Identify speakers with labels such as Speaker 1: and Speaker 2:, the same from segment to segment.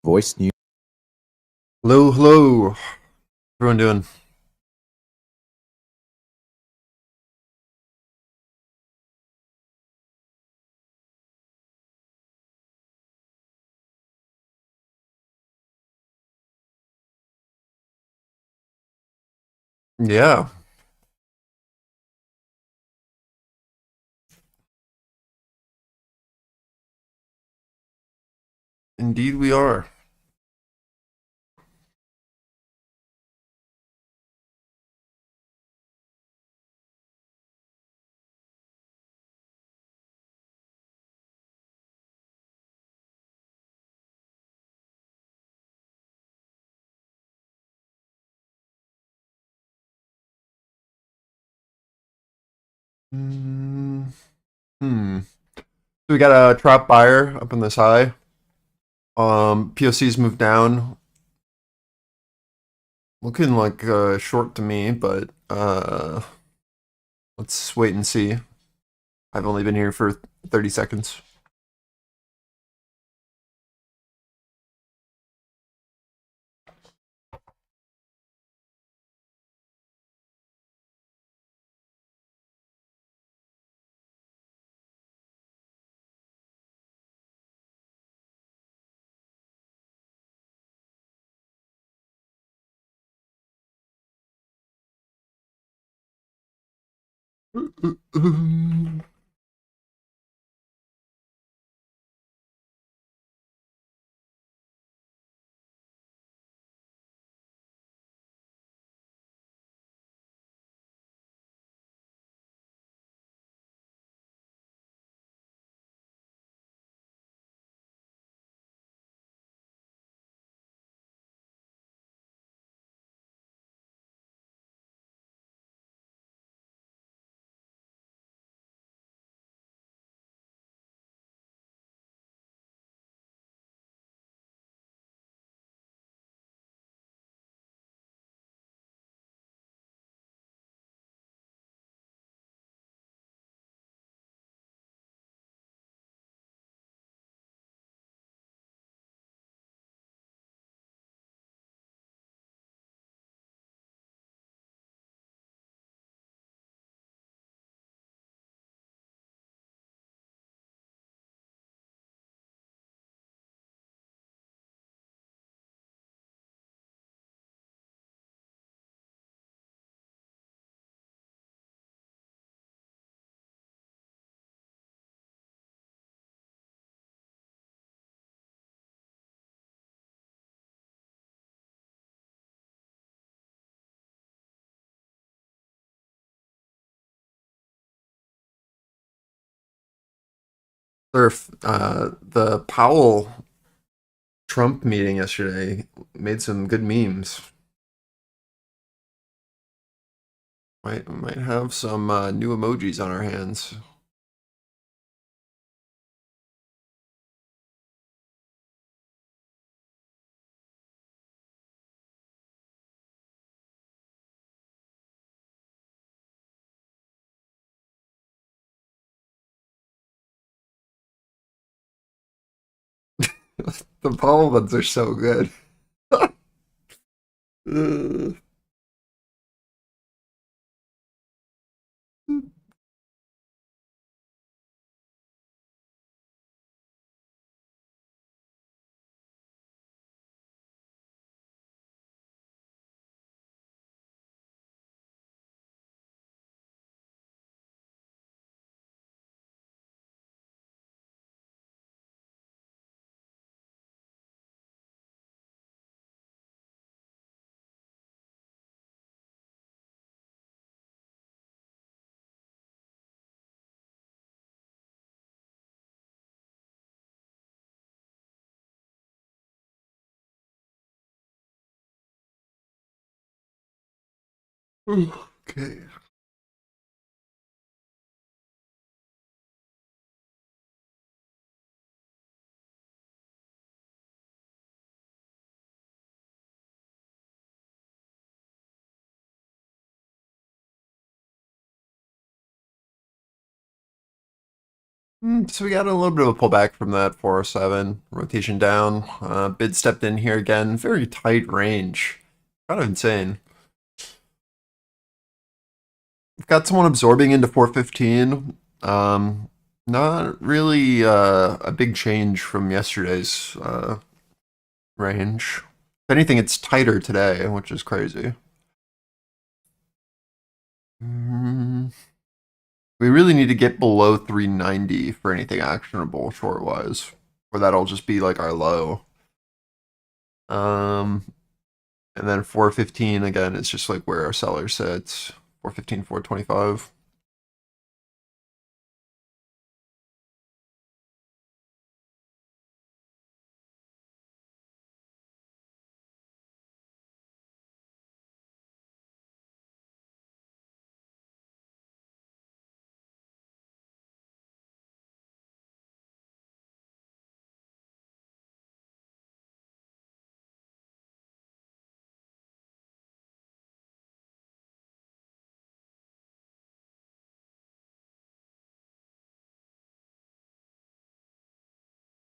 Speaker 1: Voice new.
Speaker 2: Hello, hello. Everyone doing? Yeah, indeed we are. Mm, hmm. So we got a trap buyer up in this high. POC's moved down, looking like short to me, but let's wait and see. I've only been here for 30 seconds. Surf, the Powell Trump meeting yesterday made some good memes. Might have some new emojis on our hands. The Powell ones are so good. Uh, okay. So we got a little bit of a pullback from that 407 rotation down. Bid stepped in here again, very tight range, kind of insane. We've got someone absorbing into 415. Not really a big change from yesterday's range. If anything, it's tighter today, which is crazy. Mm, we really need to get below 390 for anything actionable short wise, or that'll just be like our low. Um, and then 415 again is just like where our seller sits. 415, 425.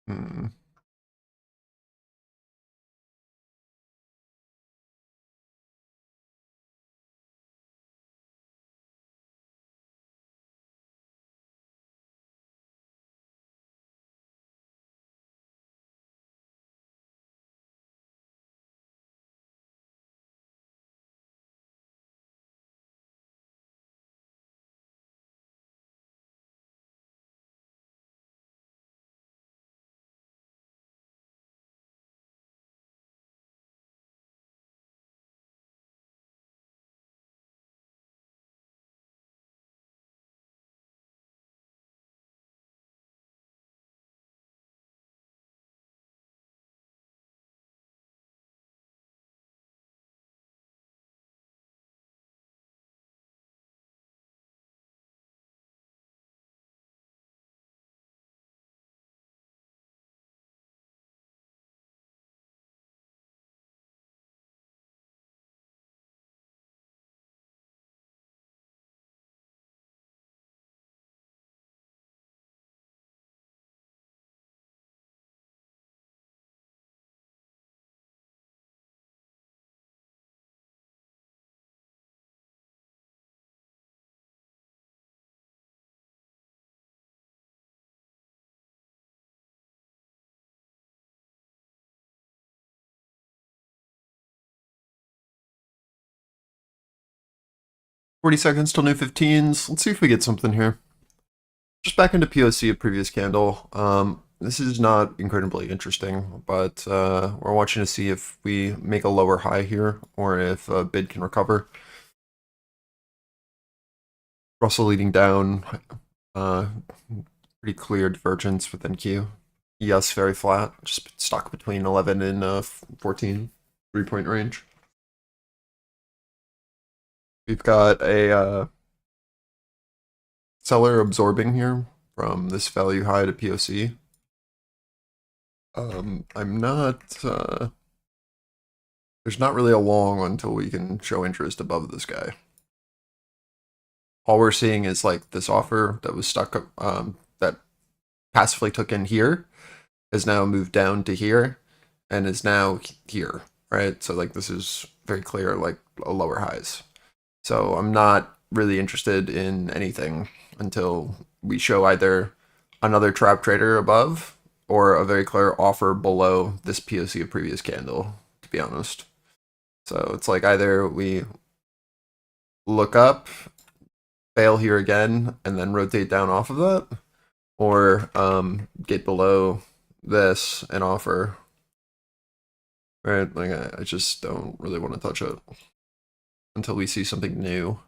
Speaker 2: Hmm. 40 seconds till new 15s. Let's see if we get something here. Just back into POC of previous candle. This is not incredibly interesting, but we're watching to see if we make a lower high here or if bid can recover. Russell leading down, uh, pretty clear divergence with NQ. Yes, very flat, just stuck between 11 and 14, 3-point range. We've got a seller absorbing here from this value high to POC. I'm not, there's not really a long until we can show interest above this guy. All we're seeing is like this offer that was stuck, that passively took in here, has now moved down to here, and is now here, right? So like this is very clear, like a lower highs. So I'm not really interested in anything until we show either another trap trader above or a very clear offer below this POC of previous candle, to be honest. So it's like either we look up, fail here again, and then rotate down off of that, or get below this and offer. Right? Like I just don't really want to touch it until we see something new.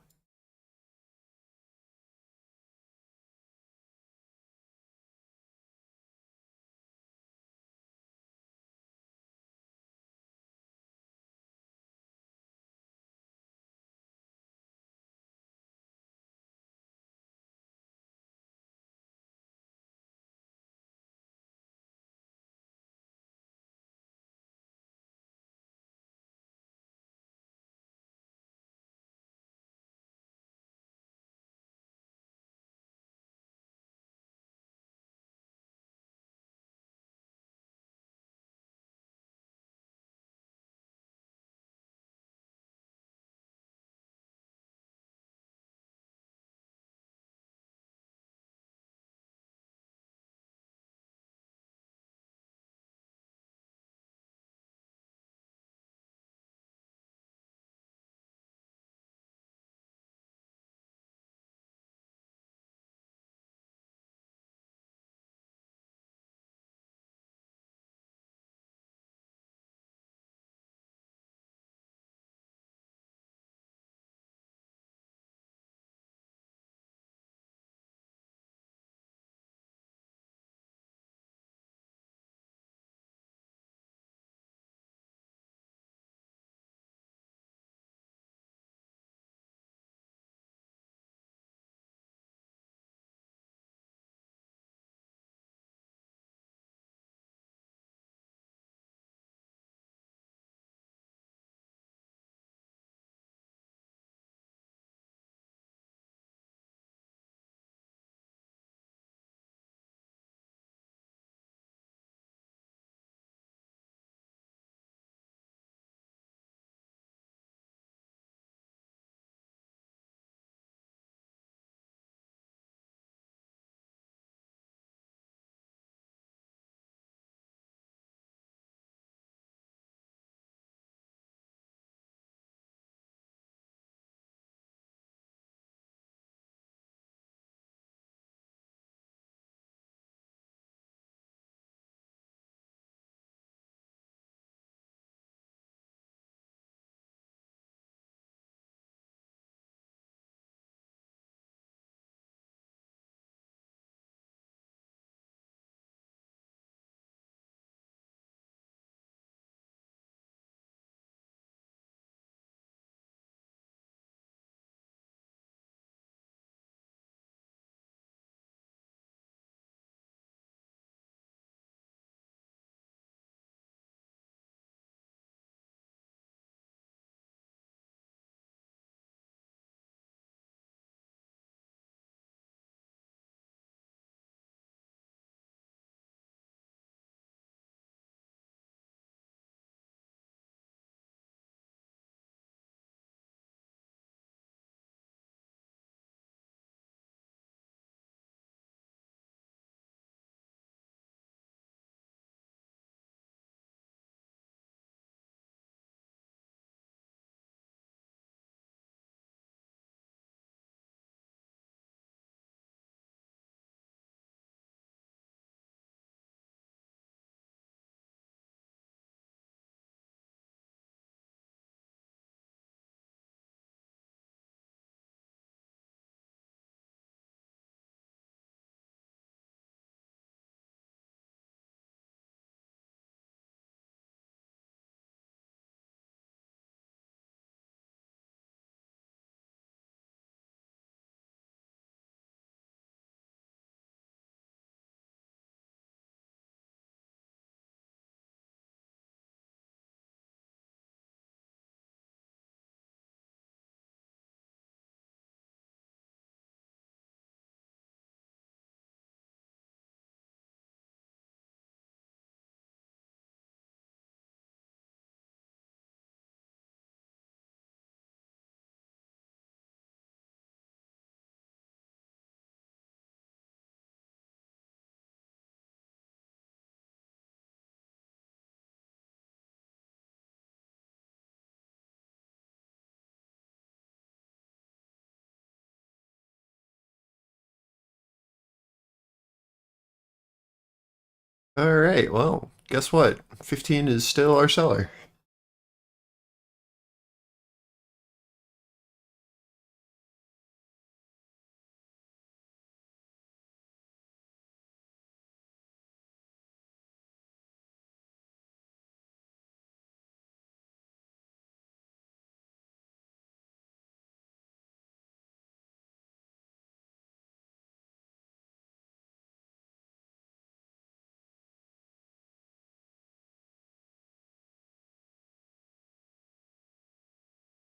Speaker 2: All right, well, guess what? 15 is still our seller.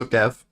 Speaker 2: So, Dev.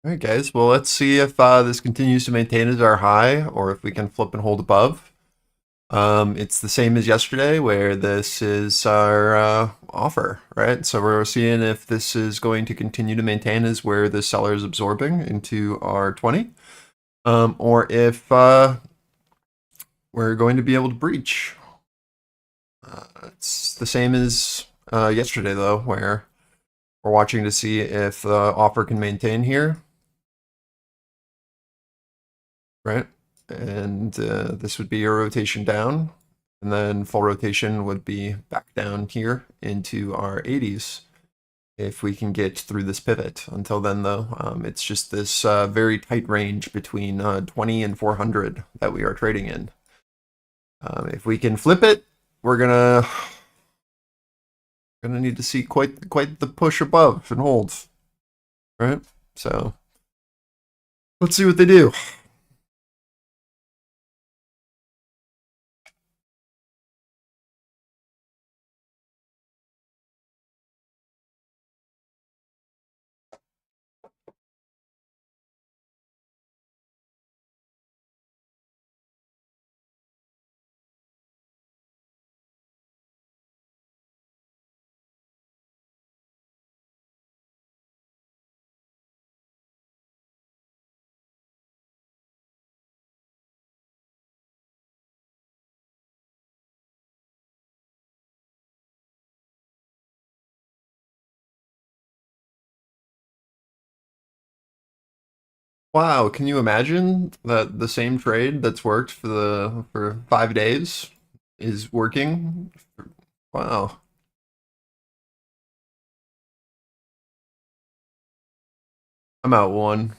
Speaker 2: All right, guys. Well, let's see if this continues to maintain as our high or if we can flip and hold above. It's the same as yesterday where this is our offer, right? So we're seeing if this is going to continue to maintain as where the seller is absorbing into our 20, or if we're going to be able to breach. It's the same as yesterday, though, where we're watching to see if the offer can maintain here, right? And this would be a rotation down, and then full rotation would be back down here into our 80s if we can get through this pivot. Until then, though, it's just this very tight range between 20 and 400 that we are trading in. If we can flip it, we're gonna need to see quite the push above and hold. right? So let's see what they do. Wow, can you imagine that the same trade that's worked for 5 days is working? Wow. I'm out one.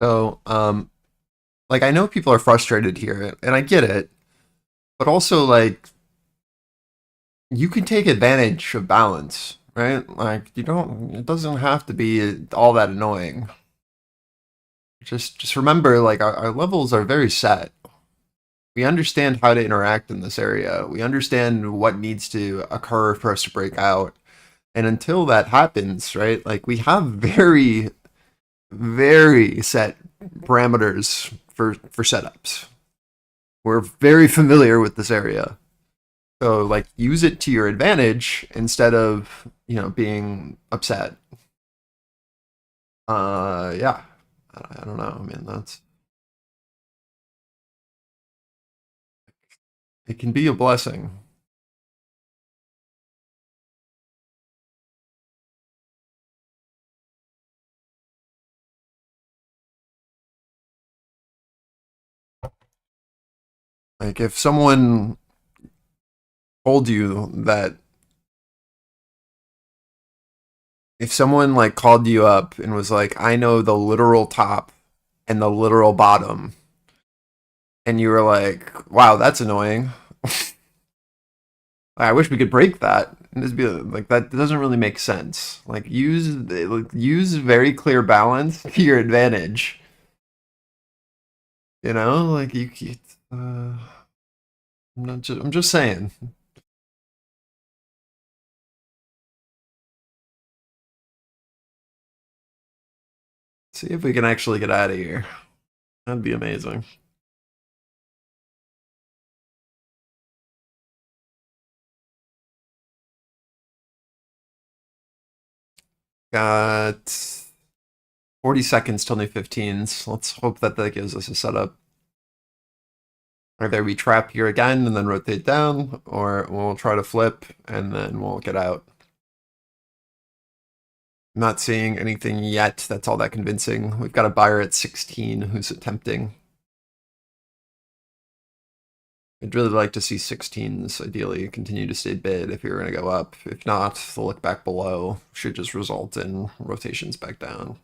Speaker 2: So, like I know people are frustrated here, and I get it, but also like you can take advantage of balance, right? Like you don't it doesn't have to be all that annoying. Just remember like our levels are very set. We understand how to interact in this area. We understand what needs to occur for us to break out. And until that happens, right? Like we have very, very set parameters for setups. We're very familiar with this area. So like use it to your advantage instead of, being upset. Yeah. I don't know. I mean, it can be a blessing. Like if someone told you that if someone like called you up and was like, I know the literal top and the literal bottom, and you were like, wow, that's annoying. I wish we could break that. And just be like, that doesn't really make sense. Like, use very clear balance to your advantage. Like I'm just saying. See if we can actually get out of here. That'd be amazing. Got 40 seconds till new 15s. Let's hope that that gives us a setup. Either we trap here again and then rotate down, or we'll try to flip and then we'll get out. I'm not seeing anything yet that's all that convincing. We've got a buyer at 16 who's attempting. I'd really like to see 16s ideally continue to stay bid if you're going to go up. If not, the look back below should just result in rotations back down.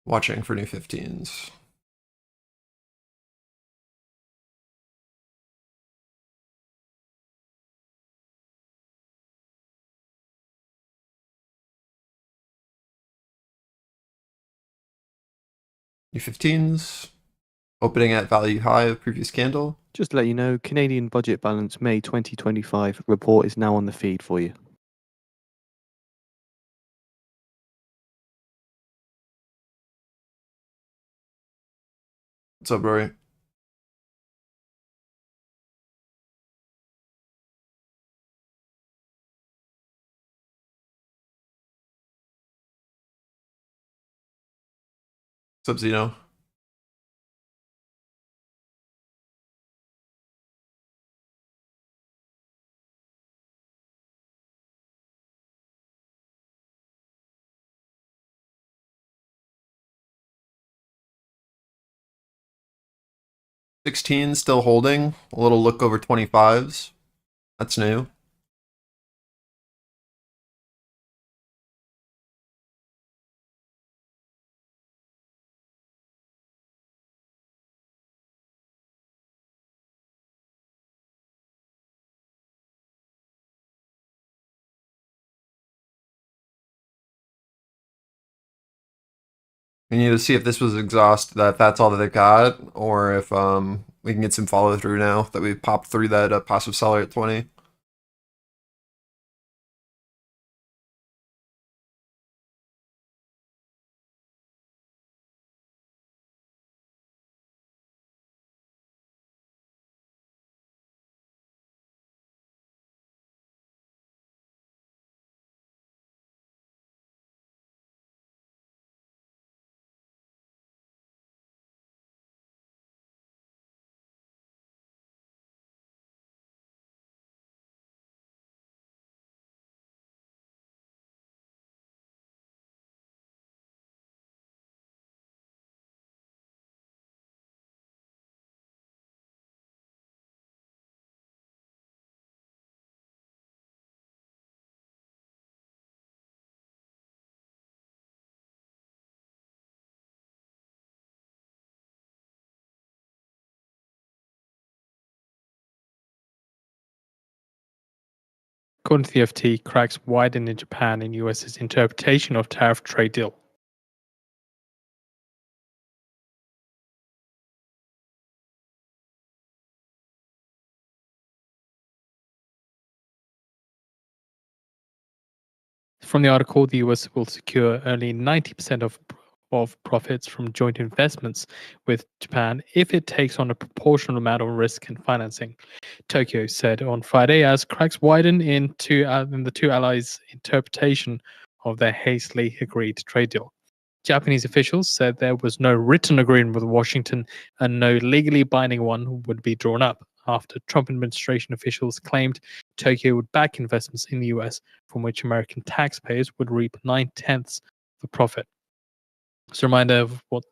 Speaker 2: Watching for new 15s. New 15s. Opening at value high of previous candle.
Speaker 1: Just to let you know, Canadian Budget Balance May 2025 report is now on the feed for you.
Speaker 2: What's up, Rory? What's up, Zeno? 16 still holding. A little look over 25s. That's new. We need to see if this was exhaust, that that's all that they got, or if we can get some follow through now that we popped through that passive seller at 20.
Speaker 3: According to the FT, cracks widen in Japan and US's interpretation of tariff trade deal. From the article, the US will secure only 90% of profits from joint investments with Japan if it takes on a proportional amount of risk and financing, Tokyo said on Friday as cracks widen in the two allies' interpretation of their hastily agreed trade deal. Japanese officials said there was no written agreement with Washington and no legally binding one would be drawn up after Trump administration officials claimed Tokyo would back investments in the US from which American taxpayers would reap 9/10 of the profit. As a reminder of what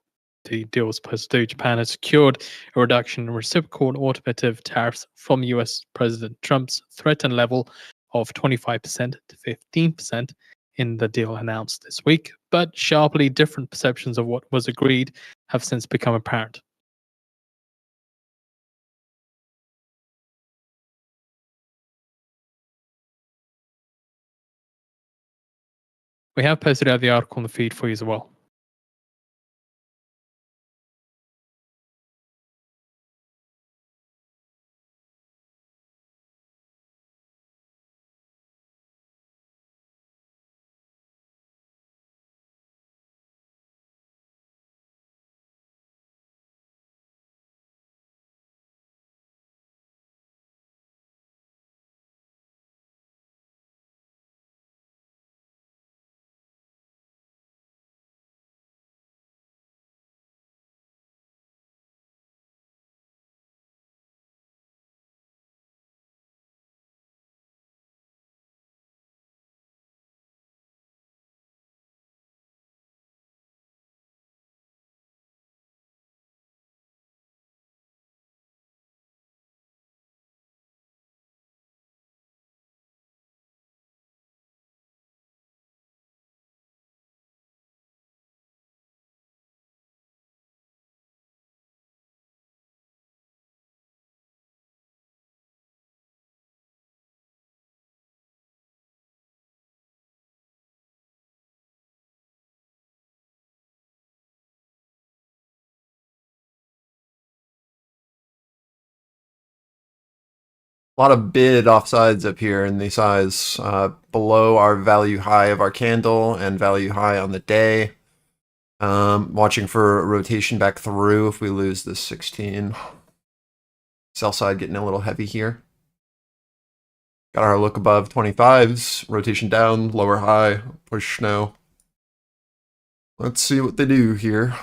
Speaker 3: the deal was supposed to do, Japan has secured a reduction in reciprocal and automotive tariffs from US President Trump's threatened level of 25% to 15% in the deal announced this week, but sharply different perceptions of what was agreed have since become apparent. We have posted out the article in the feed for you as well.
Speaker 2: A lot of bid offsides up here in the size below our value high of our candle and value high on the day. Watching for a rotation back through if we lose this 16. Sell side getting a little heavy here. Got our look above 25s, rotation down, lower high, push now. Let's see what they do here.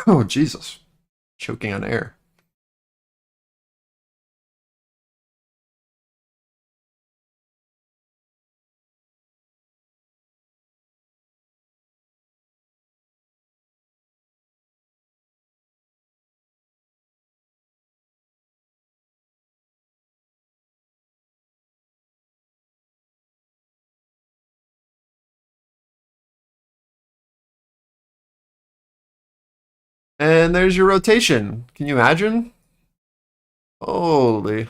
Speaker 2: Oh, Jesus. Choking on air. And there's your rotation. Can you imagine? Holy.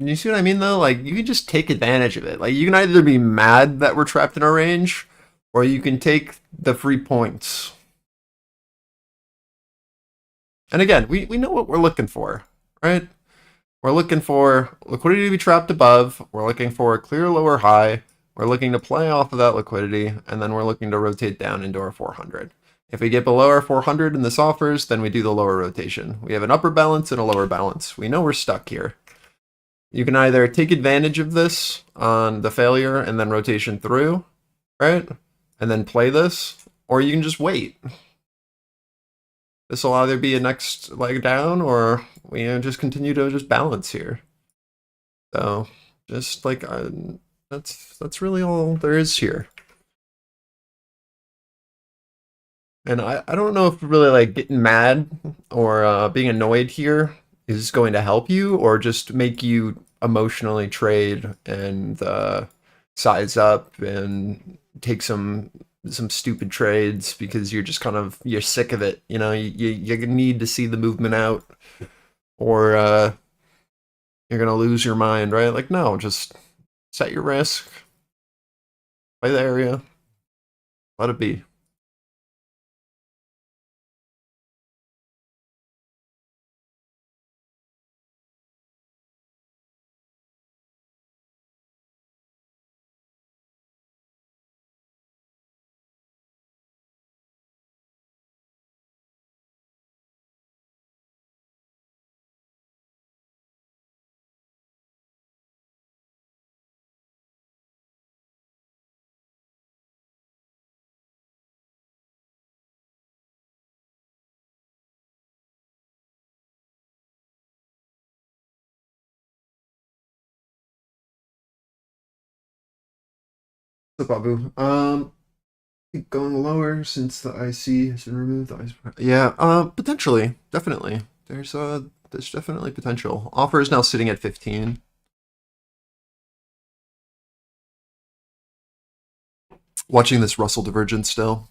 Speaker 2: You see what I mean, though? Like, you can just take advantage of it. Like, you can either be mad that we're trapped in our range, or you can take the free points. And again, we know what we're looking for, right? We're looking for liquidity to be trapped above. We're looking for a clear lower high. We're looking to play off of that liquidity, and then we're looking to rotate down into our 400. If we get below our 400 and this offers, then we do the lower rotation. We have an upper balance and a lower balance. We know we're stuck here. You can either take advantage of this on the failure and then rotation through, right? And then play this, or you can just wait. This will either be a next leg down, or we just continue to just balance here. So just like that's really all there is here. And I don't know if really like getting mad or being annoyed here is going to help you, or just make you emotionally trade and size up and take some stupid trades because you're just you're sick of it. You know, you need to see the movement out, or you're gonna lose your mind, right? Like, no, just set your risk, play the area, let it be. So Babu, keep going lower since the IC has been removed. Yeah, potentially, definitely. There's definitely potential. Offer is now sitting at 15. Watching this Russell divergence still.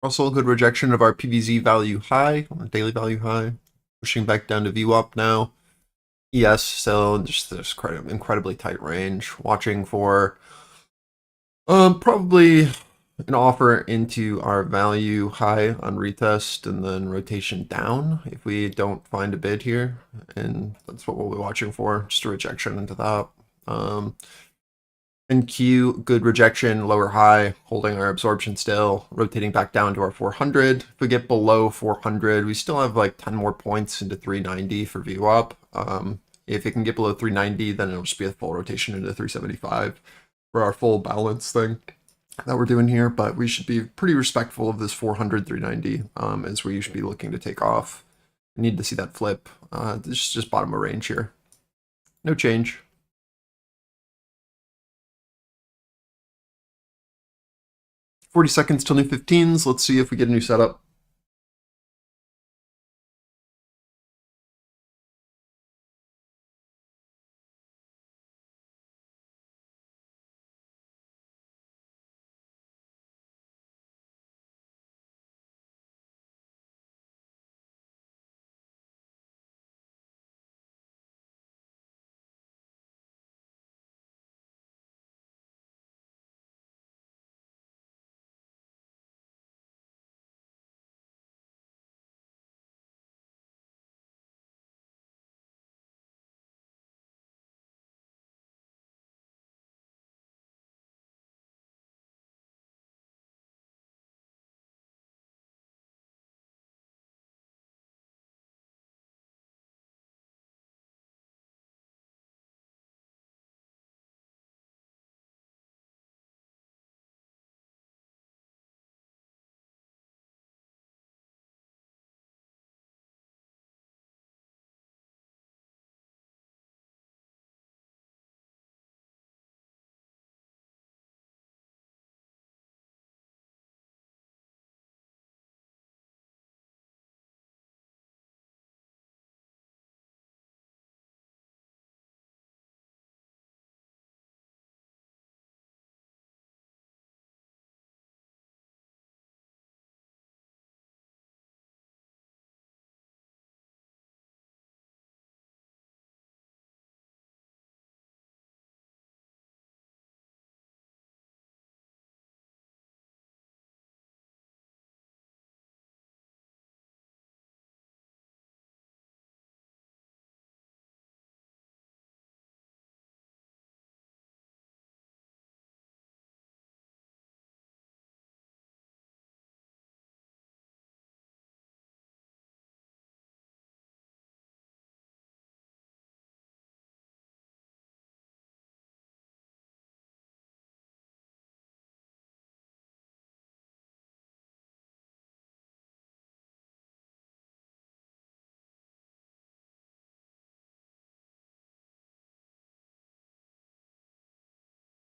Speaker 2: Also a good rejection of our PVZ value high, daily value high, pushing back down to VWAP now. Yes, so just this incredibly tight range. Watching for probably an offer into our value high on retest and then rotation down if we don't find a bid here, and that's what we'll be watching for, just a rejection into that. And Q, good rejection, lower high, holding our absorption still, rotating back down to our 400. If we get below 400, we still have like 10 more points into 390 for VWAP. If it can get below 390, then it'll just be a full rotation into 375 for our full balance thing that we're doing here. But we should be pretty respectful of this 400, 390 as where you should be looking to take off. We need to see that flip. This is just bottom of range here. No change. 40 seconds till new 15s. Let's see if we get a new setup.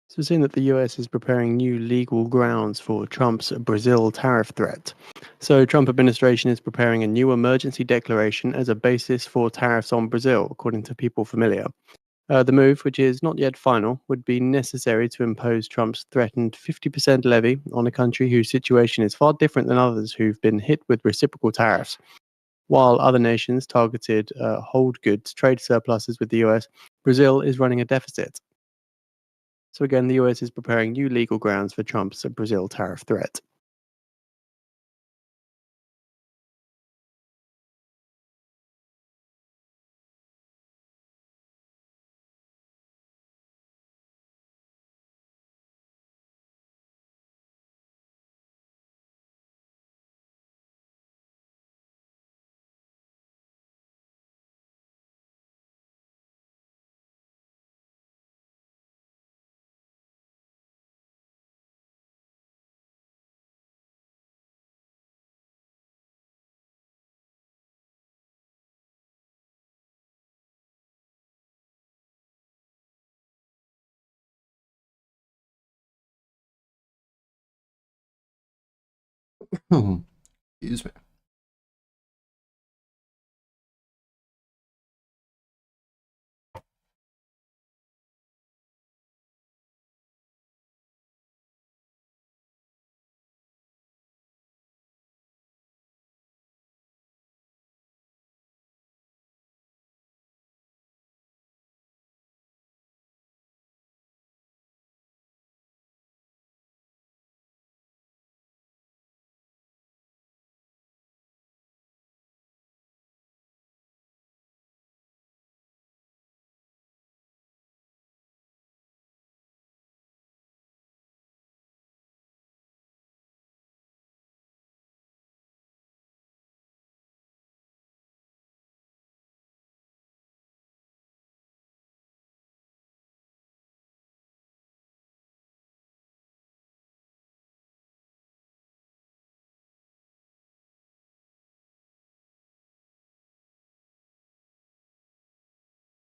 Speaker 1: So we're seeing that the US is preparing new legal grounds for Trump's Brazil tariff threat. So Trump administration is preparing a new emergency declaration as a basis for tariffs on Brazil, according to people familiar. The move, which is not yet final, would be necessary to impose Trump's threatened 50% levy on a country whose situation is far different than others who've been hit with reciprocal tariffs. While other nations targeted hold goods trade surpluses with the US, Brazil is running a deficit. So again, the US is preparing new legal grounds for Trump's Brazil tariff threat.
Speaker 2: Excuse me.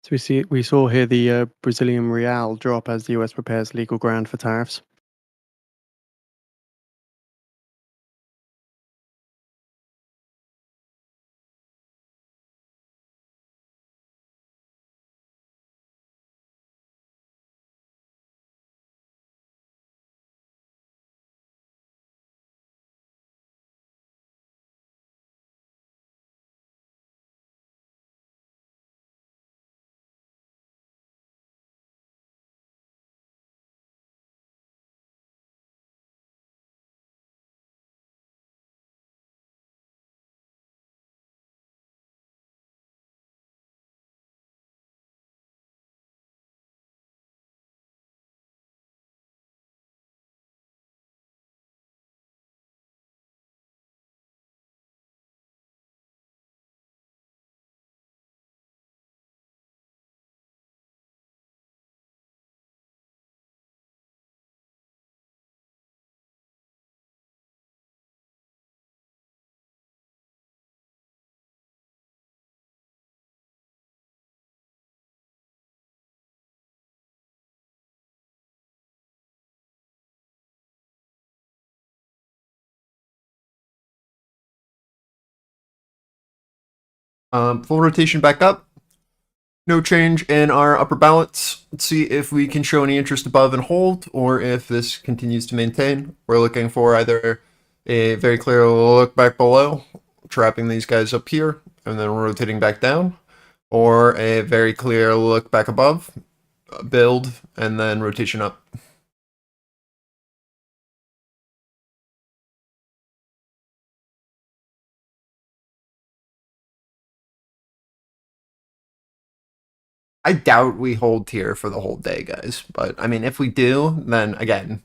Speaker 1: So we saw here the Brazilian real drop as the US prepares legal ground for tariffs.
Speaker 2: Full rotation back up. No change in our upper balance. Let's see if we can show any interest above and hold, or if this continues to maintain. We're looking for either a very clear look back below, trapping these guys up here, and then rotating back down, or a very clear look back above, build, and then rotation up. I doubt we hold here for the whole day, guys. But I mean, if we do, then again,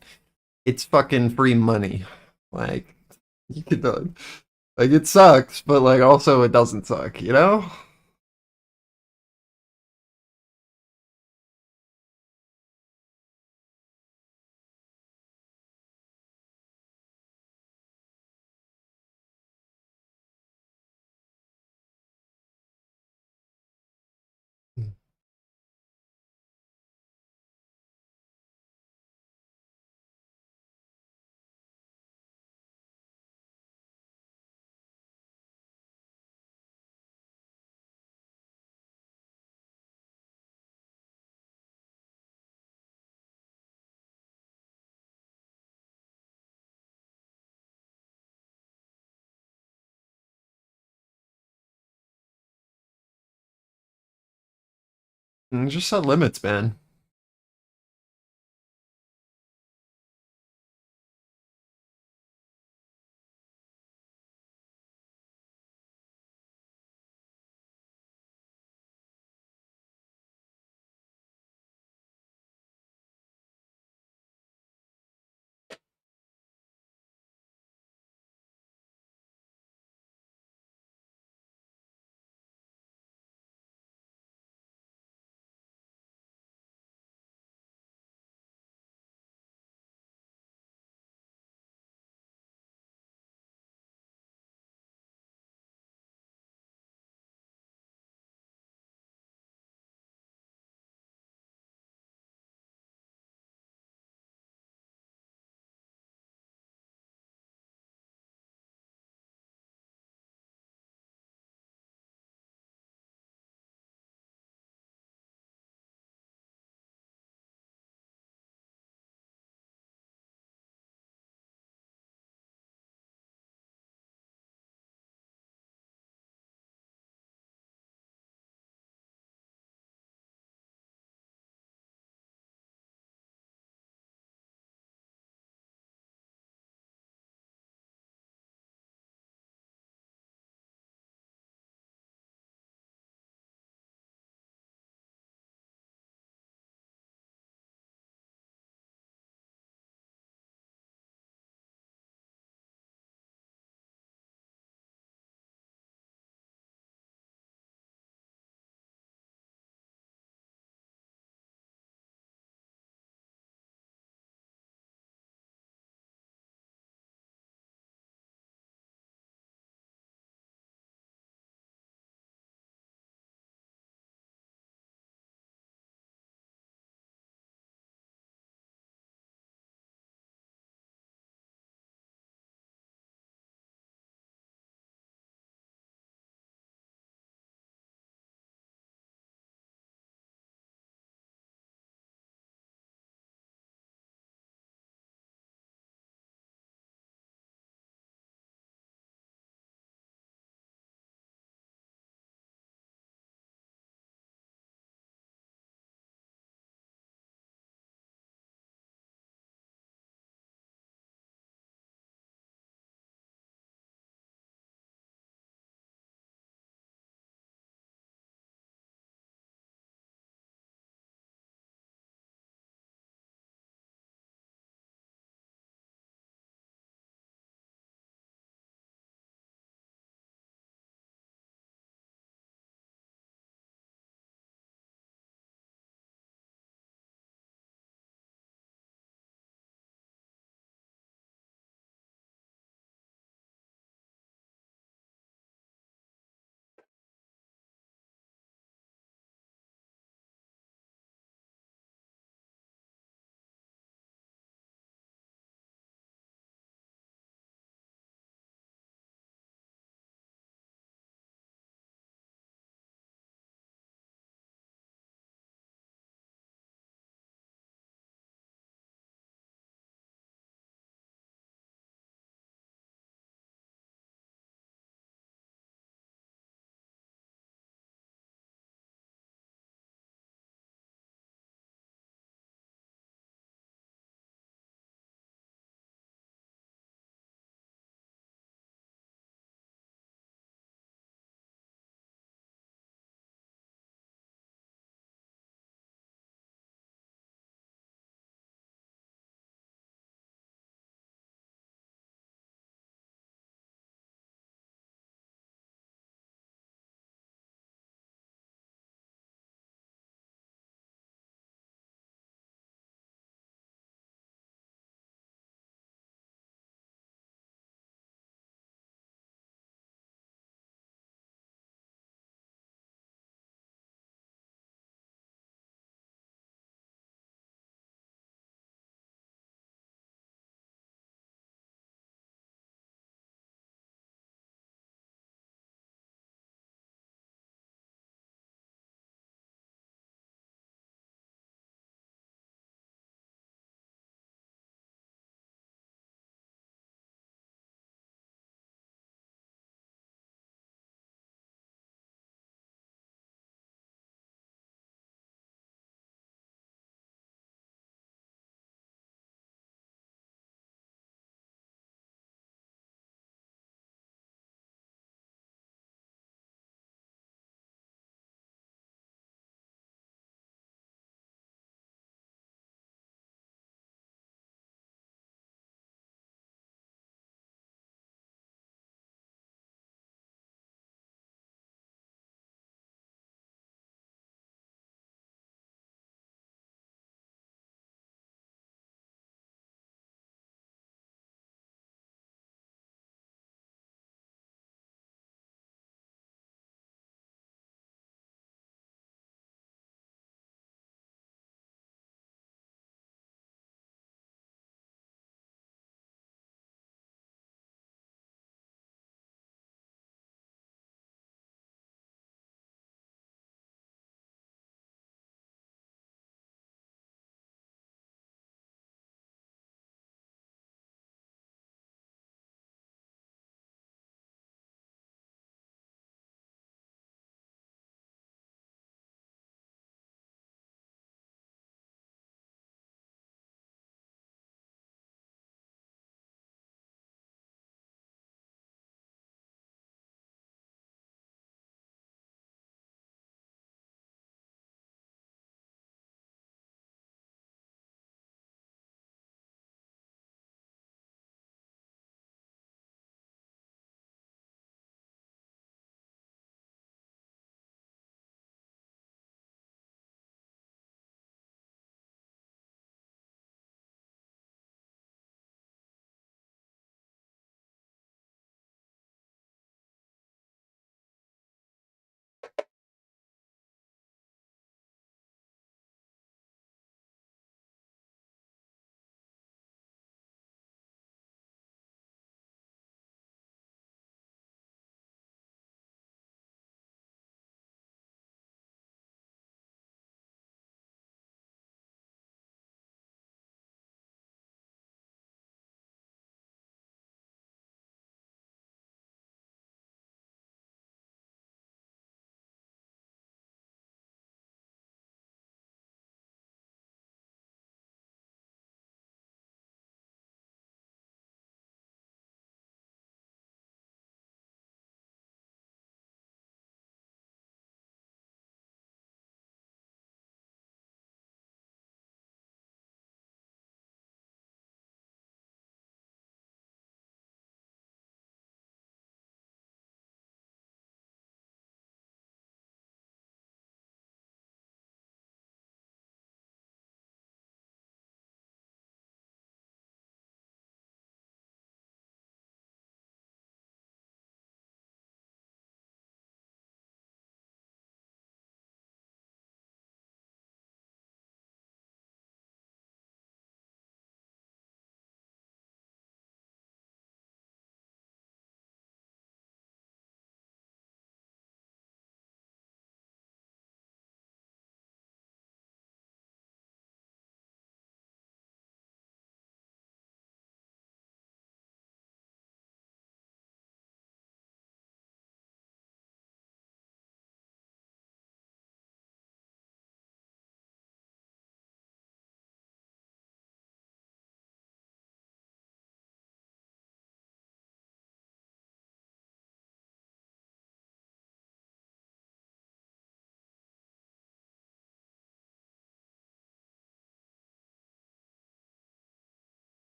Speaker 2: it's fucking free money. Like, you could like it sucks, but like also it doesn't suck, you know? Just set limits, man.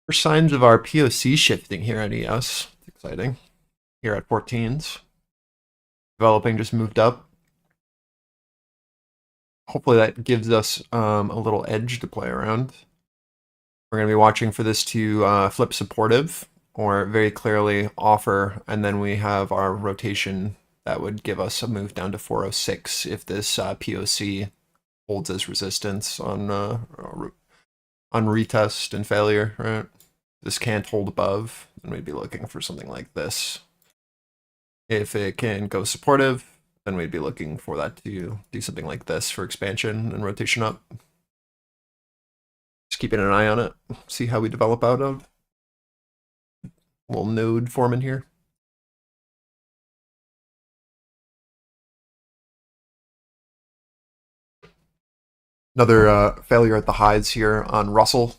Speaker 2: First signs of our POC shifting here at ES. It's exciting. Here at 14s. Developing just moved up. Hopefully that gives us a little edge to play around. We're going to be watching for this to flip supportive or very clearly offer, and then we have our rotation that would give us a move down to 406 if this POC holds as resistance on retest and failure, right? This can't hold above, then we'd be looking for something like this. If it can go supportive, then we'd be looking for that to do something like this for expansion and rotation up. Just keeping an eye on it, see how we develop out of. Little node forming here. Another failure at the highs here on Russell.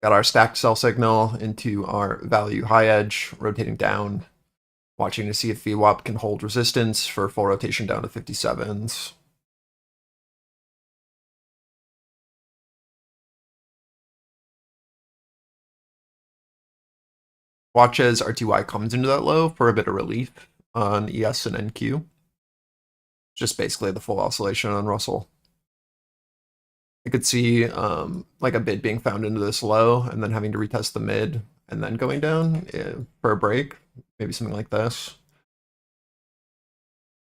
Speaker 2: Got our stacked sell signal into our value high edge, rotating down. Watching to see if VWAP can hold resistance for full rotation down to 57s. Watch as RTY comes into that low for a bit of relief on ES and NQ. Just basically the full oscillation on Russell. I could see like a bid being found into this low and then having to retest the mid and then going down for a break. Maybe something like this.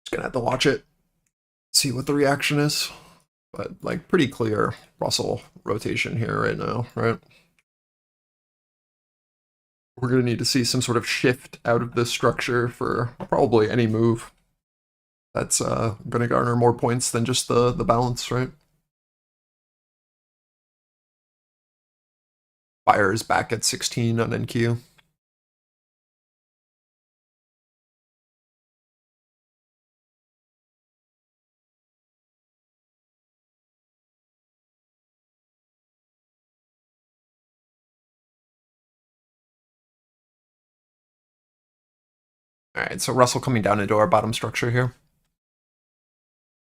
Speaker 2: Just gonna have to watch it, see what the reaction is. But like pretty clear Russell rotation here right now, right? We're gonna need to see some sort of shift out of this structure for probably any move that's gonna garner more points than just the balance, right? Buyer is back at 16 on NQ. All right, so Russell coming down into our bottom structure here.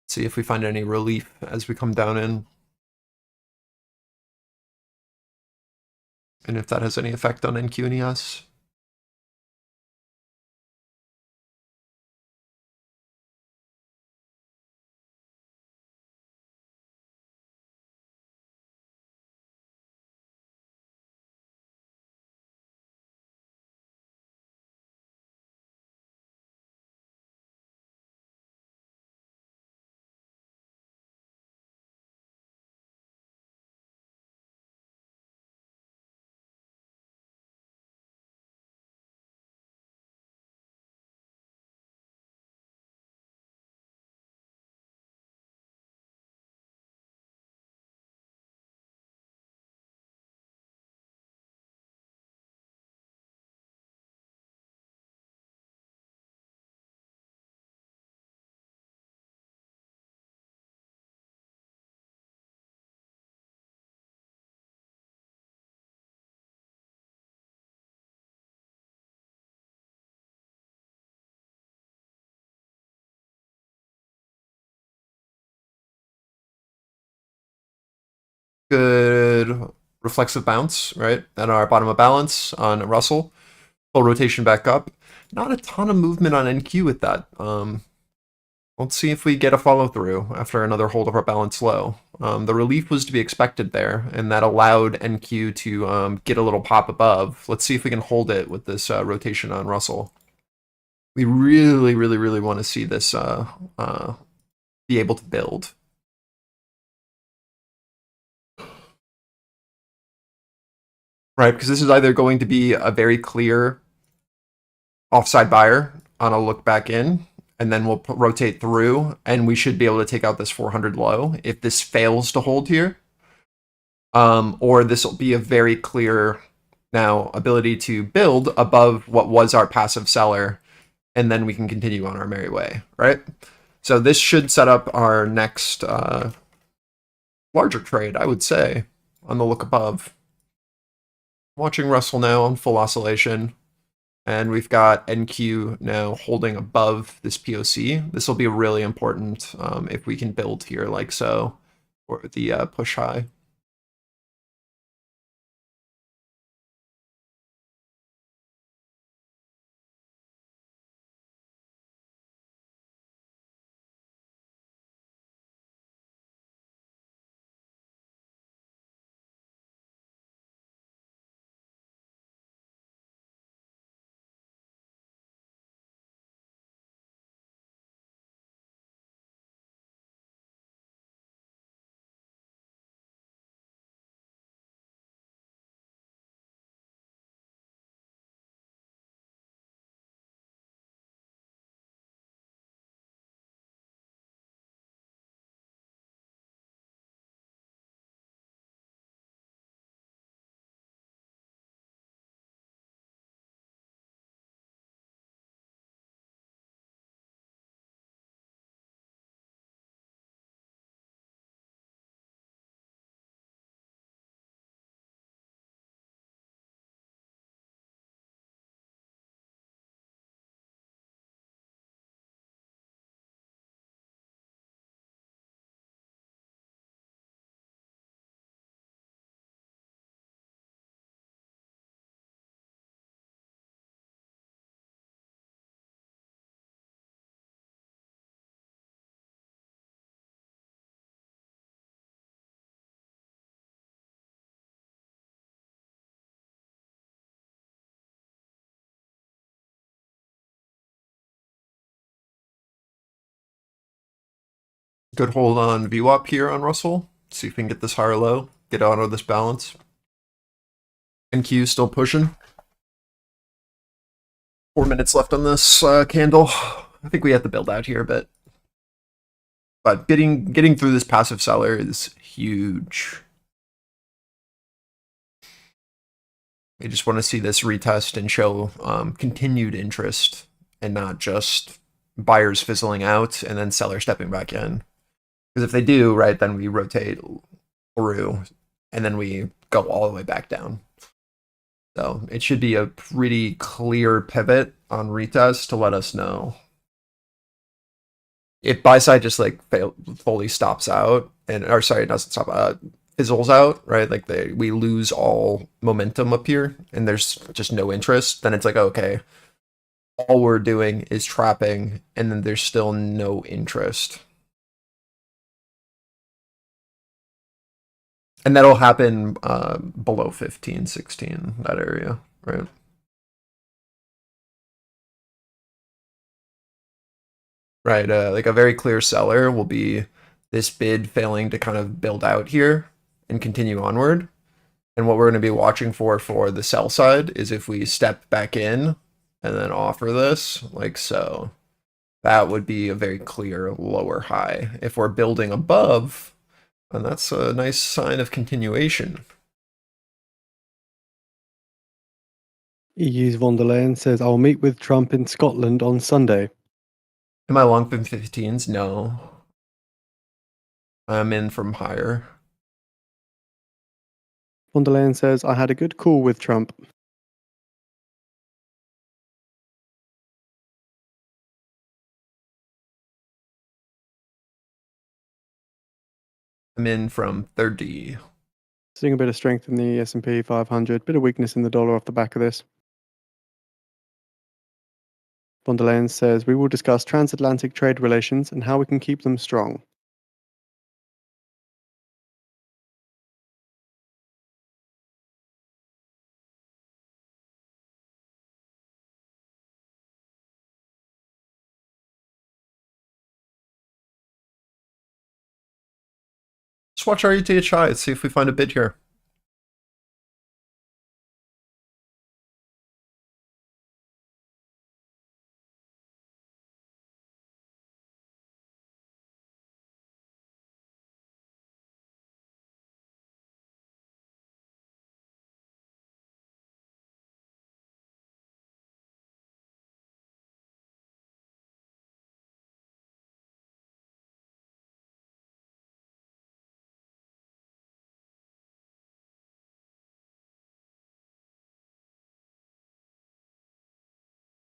Speaker 2: See if we find any relief as we come down in. And if that has any effect on NQ and ES. Good reflexive bounce, right? At our bottom of balance on Russell. Full rotation back up. Not a ton of movement on NQ with that. Let's see if we get a follow through after another hold of our balance low. The relief was to be expected there, and that allowed NQ to get a little pop above. Let's see if we can hold it with this rotation on Russell. We really, really, really want to see this be able to build. Right, because this is either going to be a very clear offside buyer on a look back in, and then we'll rotate through, and we should be able to take out this 400 low if this fails to hold here. Or this will be a very clear now ability to build above what was our passive seller, and then we can continue on our merry way, right? So this should set up our next larger trade, I would say, on the look above. Watching Russell now on full oscillation, and we've got NQ now holding above this POC. This will be really important if we can build here like so, or the push high. Good hold on VWAP here on Russell. See if we can get this higher low, get out of this balance. NQ still pushing. 4 minutes left on this candle. I think we have to build out here a bit. But getting through this passive seller is huge. We just want to see this retest and show continued interest and not just buyers fizzling out and then sellers stepping back in. Because if they do, right, then we rotate through and then we go all the way back down. So it should be a pretty clear pivot on retest to let us know. If buy side just like fully stops out and, or sorry, doesn't stop, fizzles out, right? Like we lose all momentum up here and there's just no interest, then it's like, okay, all we're doing is trapping and then there's still no interest. And that'll happen below 15, 16, that area, right? Right, like a very clear seller will be this bid failing to kind of build out here and continue onward. And what we're going to be watching for the sell side is if we step back in and then offer this, like so. That would be a very clear lower high. If we're building above, and that's a nice sign of continuation.
Speaker 1: EU's von der Leyen says, I'll meet with Trump in Scotland on Sunday.
Speaker 2: Am I long from 15s? No. I'm in from higher.
Speaker 1: Von der Leyen says, I had a good call with Trump.
Speaker 2: I'm in from 30.
Speaker 1: Seeing a bit of strength in the S&P 500, bit of weakness in the dollar off the back of this. Von der Leyen says, we will discuss transatlantic trade relations and how we can keep them strong.
Speaker 2: Let's watch our ETHI and see if we find a bid here.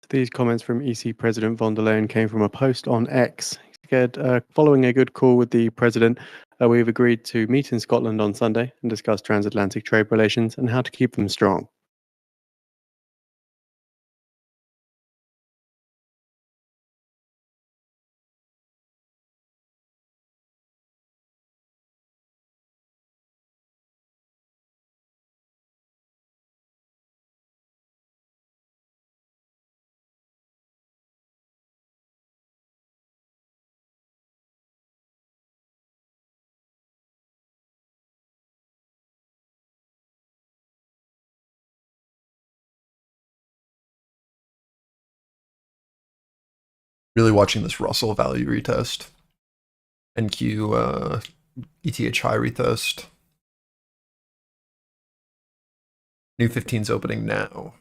Speaker 1: These comments from EC President von der Leyen came from a post on X. He said, following a good call with the President, we've agreed to meet in Scotland on Sunday and discuss transatlantic trade relations and how to keep them strong.
Speaker 2: Really watching this Russell value retest. NQ ETHI retest. New 15's opening now.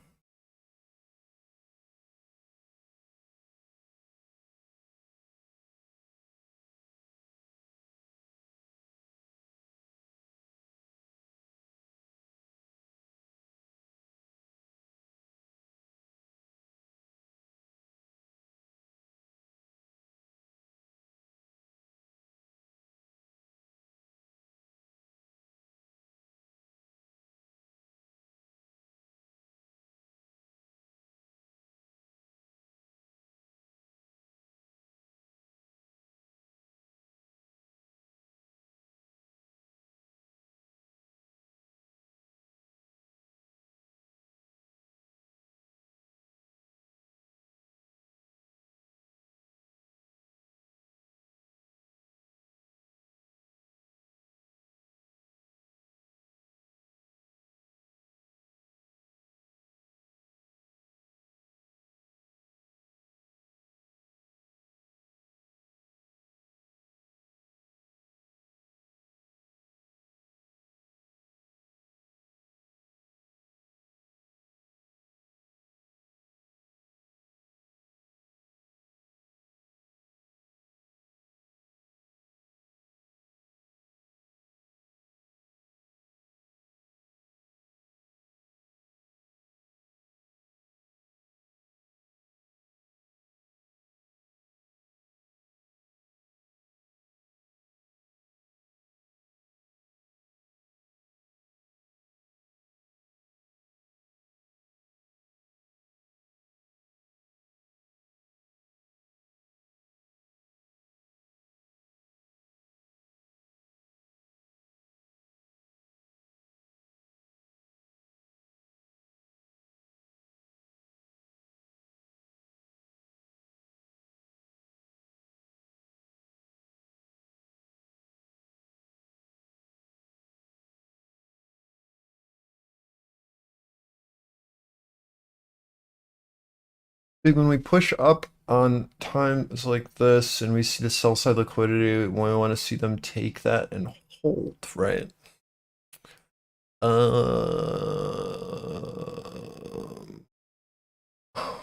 Speaker 2: When we push up on times like this and we see the sell side liquidity, we want to see them take that and hold, right?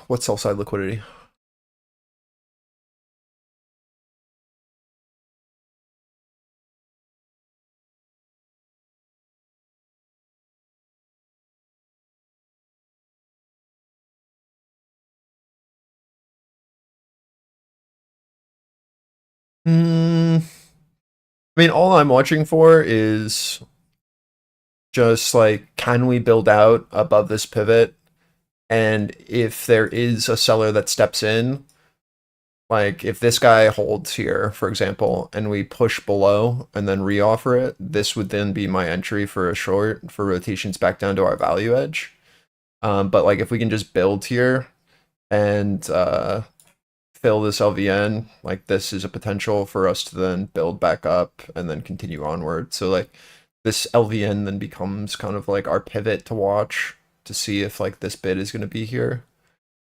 Speaker 2: What's sell side liquidity? I mean, all I'm watching for is just like, can we build out above this pivot? And if there is a seller that steps in, like if this guy holds here, for example, and we push below and then reoffer it, this would then be my entry for a short for rotations back down to our value edge. But like if we can just build here and fill this LVN, like this is a potential for us to then build back up and then continue onward. So like this LVN then becomes kind of like our pivot to watch to see if like this bid is going to be here.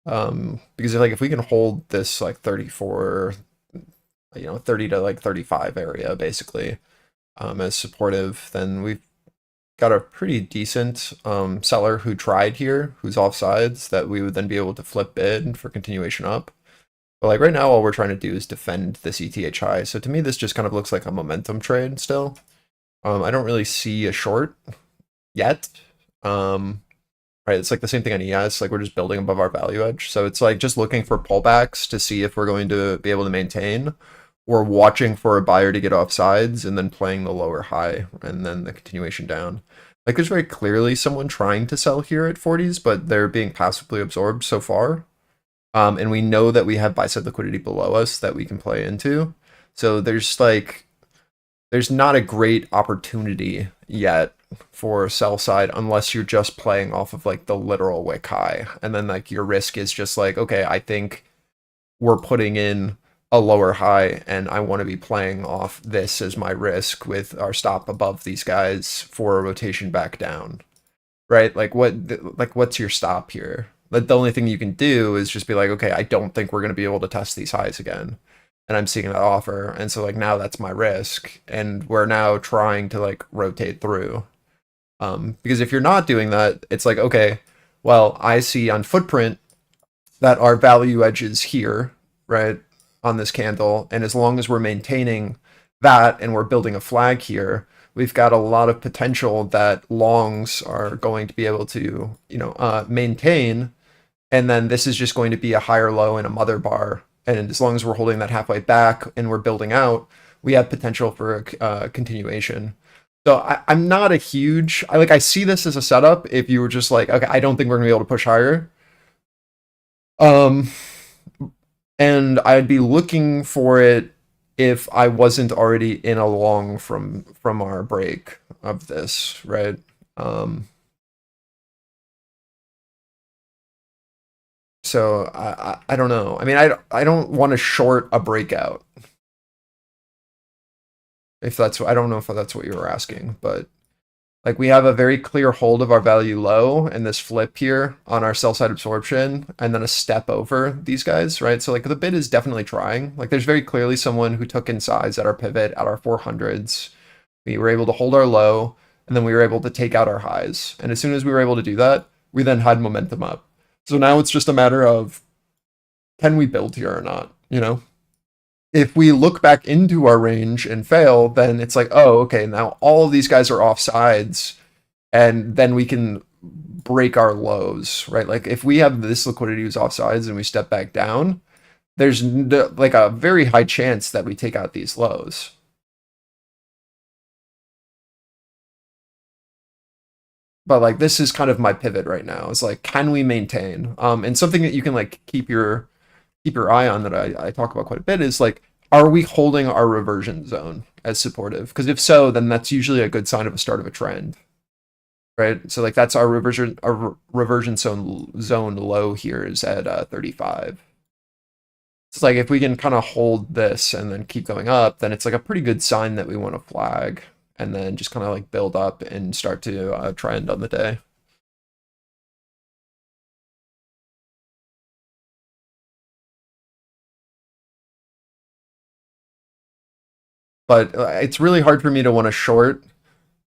Speaker 2: Because if we can hold this like 34, 30 to like 35 area basically as supportive, then we've got a pretty decent seller who tried here, who's offsides, that we would then be able to flip bid for continuation up. But like right now, all we're trying to do is defend this ETH high. So to me, this just kind of looks like a momentum trade still. I don't really see a short yet. Right, it's like the same thing on ES, like we're just building above our value edge. So it's like just looking for pullbacks to see if we're going to be able to maintain, or watching for a buyer to get off sides and then playing the lower high and then the continuation down. Like there's very clearly someone trying to sell here at 40s, but they're being passively absorbed so far. And we know that we have buy side liquidity below us that we can play into. So there's not a great opportunity yet for sell side unless you're just playing off of like the literal wick high, and then like your risk is just like, okay, I think we're putting in a lower high and I want to be playing off this as my risk with our stop above these guys for a rotation back down, right? Like what's your stop here? Like the only thing you can do is just be like, okay, I don't think we're going to be able to test these highs again, and I'm seeing that offer, and so like now that's my risk, and we're now trying to like rotate through. Because if you're not doing that, it's like, okay, well, I see on footprint that our value edge is here, right, on this candle, and as long as we're maintaining that and we're building a flag here, we've got a lot of potential that longs are going to be able to, maintain, and then this is just going to be a higher low and a mother bar, and as long as we're holding that halfway back and we're building out, we have potential for a continuation. So I'm not a huge, I see this as a setup if you were just like, okay, I don't think we're gonna be able to push higher. And I'd be looking for it if I wasn't already in a long from our break of this, right? So I don't know. I mean, I don't want to short a breakout. If that's, I don't know if that's what you were asking, but like we have a very clear hold of our value low and this flip here on our sell side absorption and then a step over these guys, right? So like the bid is definitely trying. Like there's very clearly someone who took in size at our pivot at our 400s. We were able to hold our low and then we were able to take out our highs. And as soon as we were able to do that, we then had momentum up. So now it's just a matter of, can we build here or not, If we look back into our range and fail, then it's like, oh, okay, now all of these guys are off sides, and then we can break our lows, right? Like if we have this liquidity who's off sides and we step back down, there's like a very high chance that we take out these lows. But like this is kind of my pivot right now. It's like, can we maintain? And something that you can like keep your eye on that I talk about quite a bit is like, are we holding our reversion zone as supportive? Because if so, then that's usually a good sign of a start of a trend, right? So like that's our reversion zone low here is at 35. It's like if we can kind of hold this and then keep going up, then it's like a pretty good sign that we want to flag and then just kind of like build up and start to trend on the day. but it's really hard for me to want to short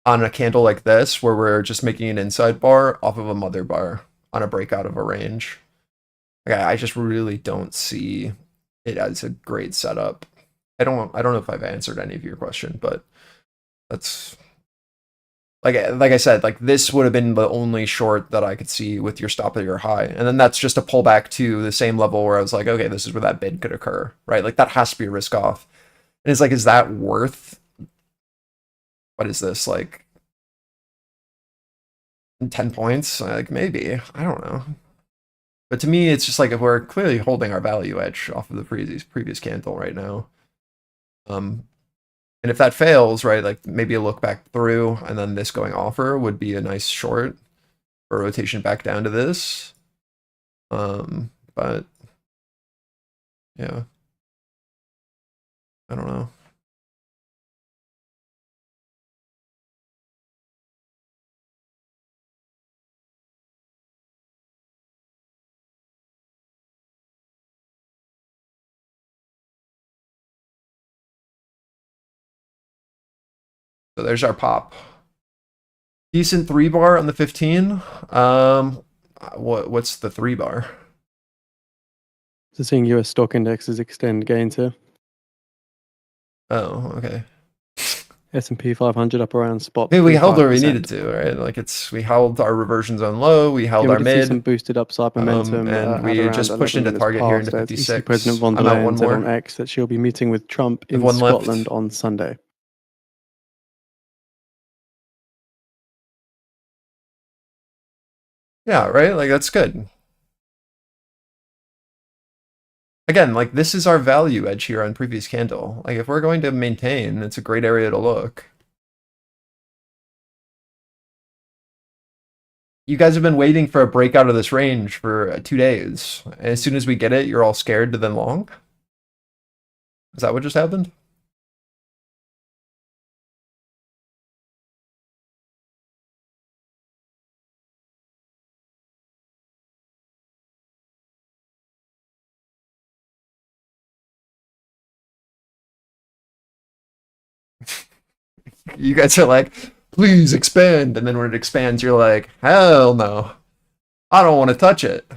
Speaker 2: on a candle like this, where we're just making an inside bar off of a mother bar on a breakout of a range. Like, I just really don't see it as a great setup. I don't know if I've answered any of your question, but that's like I said, like this would have been the only short that I could see with your stop at your high. And then that's just a pullback to the same level where I was like, okay, this is where that bid could occur, right? Like that has to be a risk off. And it's like, is that worth, what is this, like 10 points? Like maybe, I don't know. But to me, it's just like, if we're clearly holding our value edge off of the previous candle right now. And if that fails, right, like maybe a look back through and then this going offer would be a nice short for rotation back down to this. But yeah, I don't know. So there's our pop. Decent 3-bar on the 15. What's the 3-bar?
Speaker 1: So seeing US stock indexes extend gains here.
Speaker 2: Oh, okay.
Speaker 1: S&P 500 up around spot.
Speaker 2: Hey, we held where we
Speaker 1: 5%.
Speaker 2: needed to, right? Like we held our reversion zone low, we held
Speaker 1: Yeah,
Speaker 2: our
Speaker 1: we did see some
Speaker 2: mid,
Speaker 1: boosted upside momentum,
Speaker 2: and
Speaker 1: at
Speaker 2: we
Speaker 1: around
Speaker 2: just pushed
Speaker 1: 11
Speaker 2: into
Speaker 1: minutes
Speaker 2: target here
Speaker 1: past
Speaker 2: into
Speaker 1: as EC
Speaker 2: 56.
Speaker 1: President von der
Speaker 2: I'm at
Speaker 1: Leyen
Speaker 2: one
Speaker 1: said
Speaker 2: more.
Speaker 1: on X that she'll be meeting with Trump in
Speaker 2: One left.
Speaker 1: Scotland on Sunday.
Speaker 2: Yeah, right? Like that's good. Again, like this is our value edge here on previous candle. Like if we're going to maintain, it's a great area to look. You guys have been waiting for a breakout of this range for 2 days. And as soon as we get it, you're all scared to then long? Is that what just happened? You guys are like, please expand. And then when it expands, you're like, hell no. I don't want to touch it.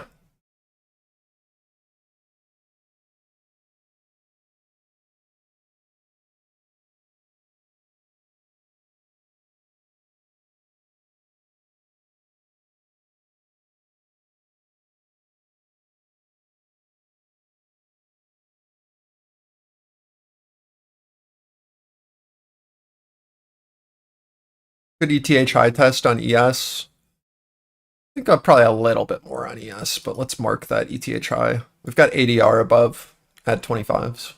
Speaker 2: Good ETH high test on ES. I think probably a little bit more on ES, but let's mark that ETH high. We've got ADR above at 25s.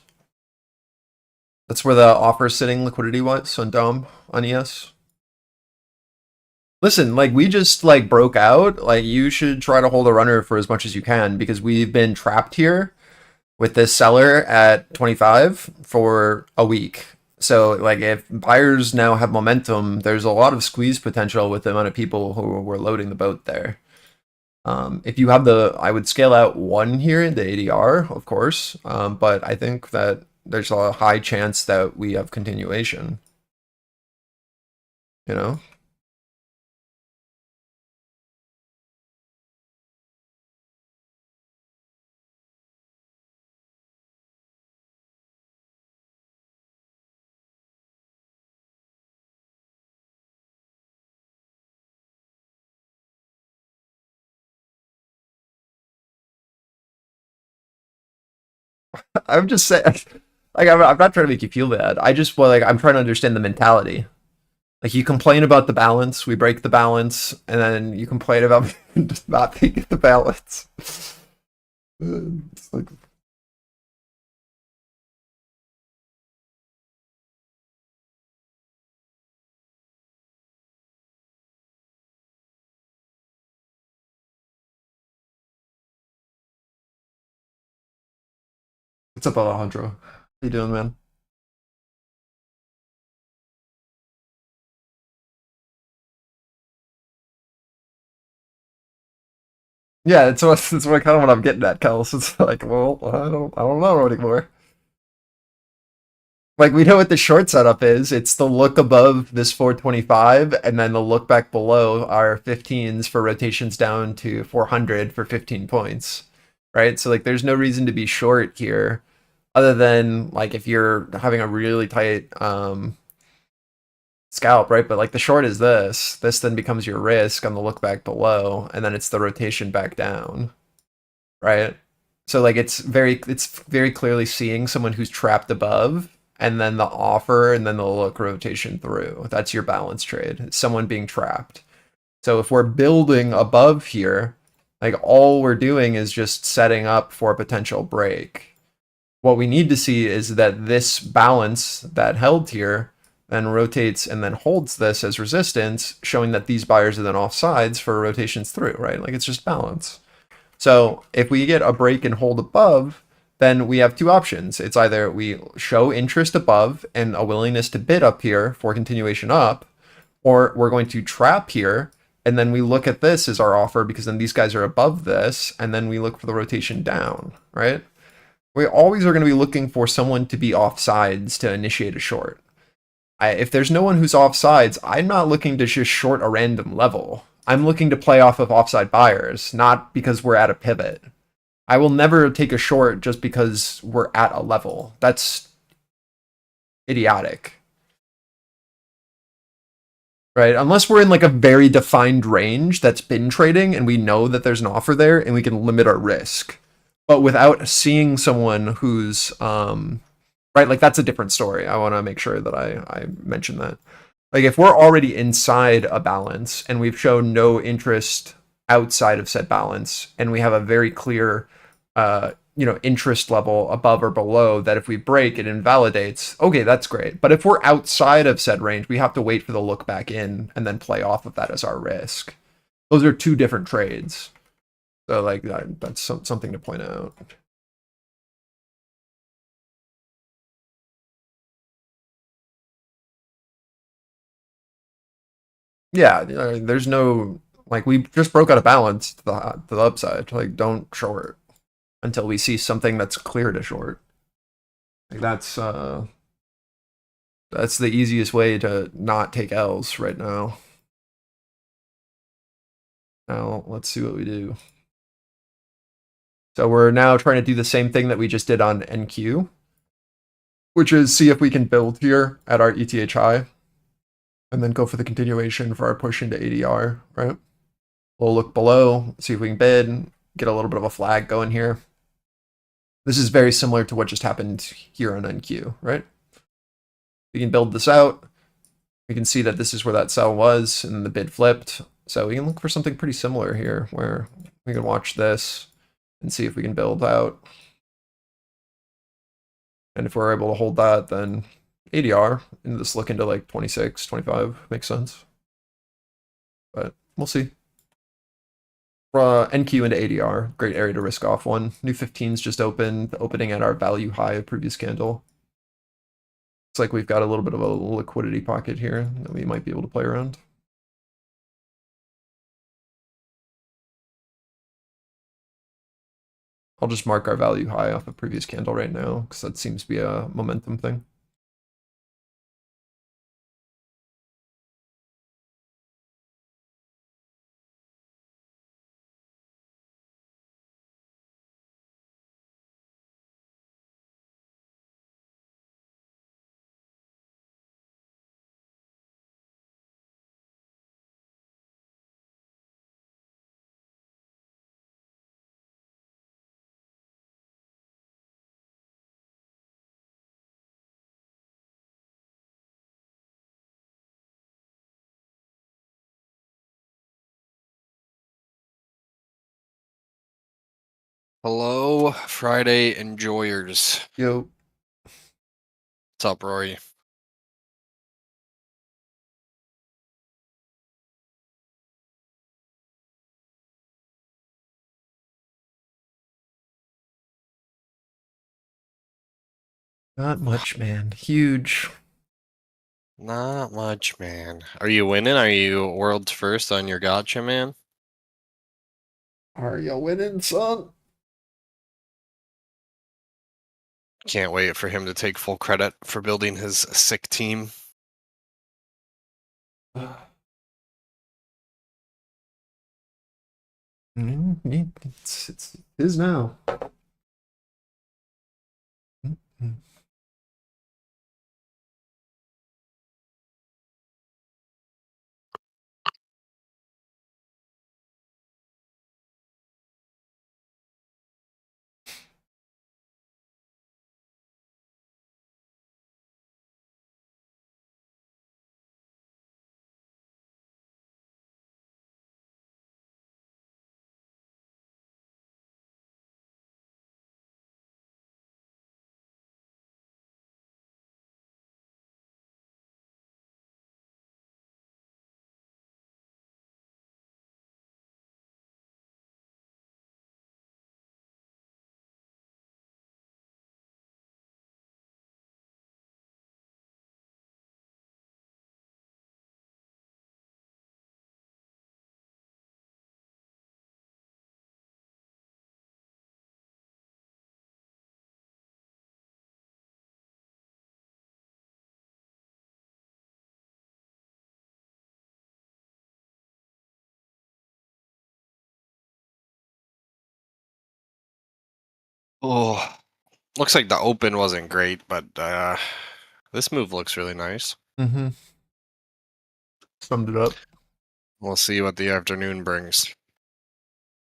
Speaker 2: That's where the offer is sitting liquidity wise on DOM on ES. Listen, like we just like broke out. Like you should try to hold a runner for as much as you can, because we've been trapped here with this seller at 25 for a week. So like if buyers now have momentum, there's a lot of squeeze potential with the amount of people who were loading the boat there. If you have I would scale out 1 here in the ADR, of course, but I think that there's a high chance that we have continuation. You know? I'm just saying, like, I'm not trying to make you feel bad. I just, well, like, I'm trying to understand the mentality. Like, you complain about the balance, we break the balance, and then you complain about just not taking the balance. It's like, what's up, Alejandro? How you doing, man? Yeah, it's what kind of what I'm getting at, Kels. It's like, well, I don't know anymore. Like, we know what the short setup is. It's the look above this 425, and then the look back below our 15s for rotations down to 400 for 15 points, right? So, like, there's no reason to be short here, other than, like, if you're having a really tight scalp, right? But, like, the short is this. This then becomes your risk on the look back below, and then it's the rotation back down, right? So, like, it's very clearly seeing someone who's trapped above, and then the offer, and then the look rotation through. That's your balance trade. It's someone being trapped. So if we're building above here, like, all we're doing is just setting up for a potential break. What we need to see is that this balance that held here then rotates and then holds this as resistance, showing that these buyers are then off sides for rotations through, right? Like, it's just balance. So if we get a break and hold above, then we have two options. It's either we show interest above and a willingness to bid up here for continuation up, or we're going to trap here, and then we look at this as our offer because then these guys are above this, and then we look for the rotation down, right? We always are going to be looking for someone to be off sides to initiate a short. If there's no one who's off sides, I'm not looking to just short a random level. I'm looking to play off of offside buyers, not because we're at a pivot. I will never take a short just because we're at a level. That's idiotic. Right? Unless we're in like a very defined range that's been trading and we know that there's an offer there and we can limit our risk. But without seeing someone who's right, like, that's a different story. I want to make sure that I mention that. Like, if we're already inside a balance and we've shown no interest outside of said balance, and we have a very clear interest level above or below that if we break, it invalidates, okay, that's great. But if we're outside of said range, we have to wait for the look back in and then play off of that as our risk. Those are two different trades. So, like, that's something to point out. Yeah, there's no, like, we just broke out of balance to the upside. Like, don't short until we see something that's clear to short. Like, that's the easiest way to not take L's right now. Now let's see what we do. So we're now trying to do the same thing that we just did on NQ, which is see if we can build here at our ETH high, and then go for the continuation for our push into ADR, right? We'll look below, see if we can bid, get a little bit of a flag going here. This is very similar to what just happened here on NQ, right? We can build this out. We can see that this is where that sell was, and the bid flipped. So we can look for something pretty similar here, where we can watch this and see if we can build out. And if we're able to hold that, then ADR, and this look into like 26, 25 makes sense. But we'll see. NQ into ADR, great area to risk off one. New 15's just opened, opening at our value high of previous candle. Looks like we've got a little bit of a liquidity pocket here that we might be able to play around. I'll just mark our value high off a previous candle right now, because that seems to be a momentum thing.
Speaker 4: Hello, Friday enjoyers.
Speaker 2: Yo.
Speaker 4: What's up, Rory?
Speaker 2: Not much, man. Huge.
Speaker 4: Not much, man. Are you winning? Are you world's first on your gotcha, man?
Speaker 2: Are you winning, son?
Speaker 4: Can't wait for him to take full credit for building his sick team.
Speaker 2: It's his now.
Speaker 4: Oh, looks like the open wasn't great, but this move looks really nice.
Speaker 2: Mm-hmm. Summed it up.
Speaker 4: We'll see what the afternoon brings.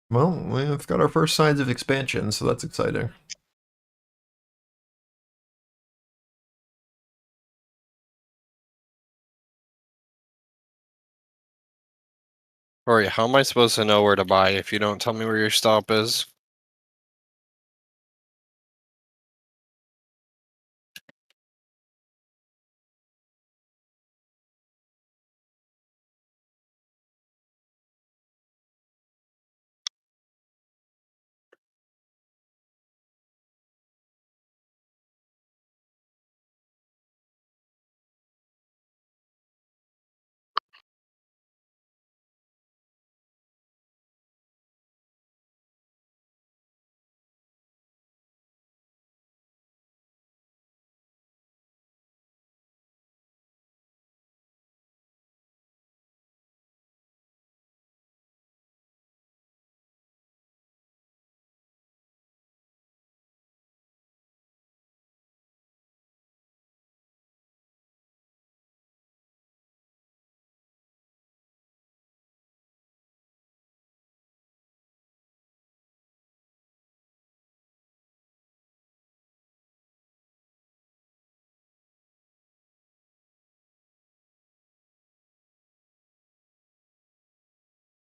Speaker 2: Well, we've got our first signs of expansion, so that's exciting.
Speaker 4: Rory, how am I supposed to know where to buy if you don't tell me where your stop is?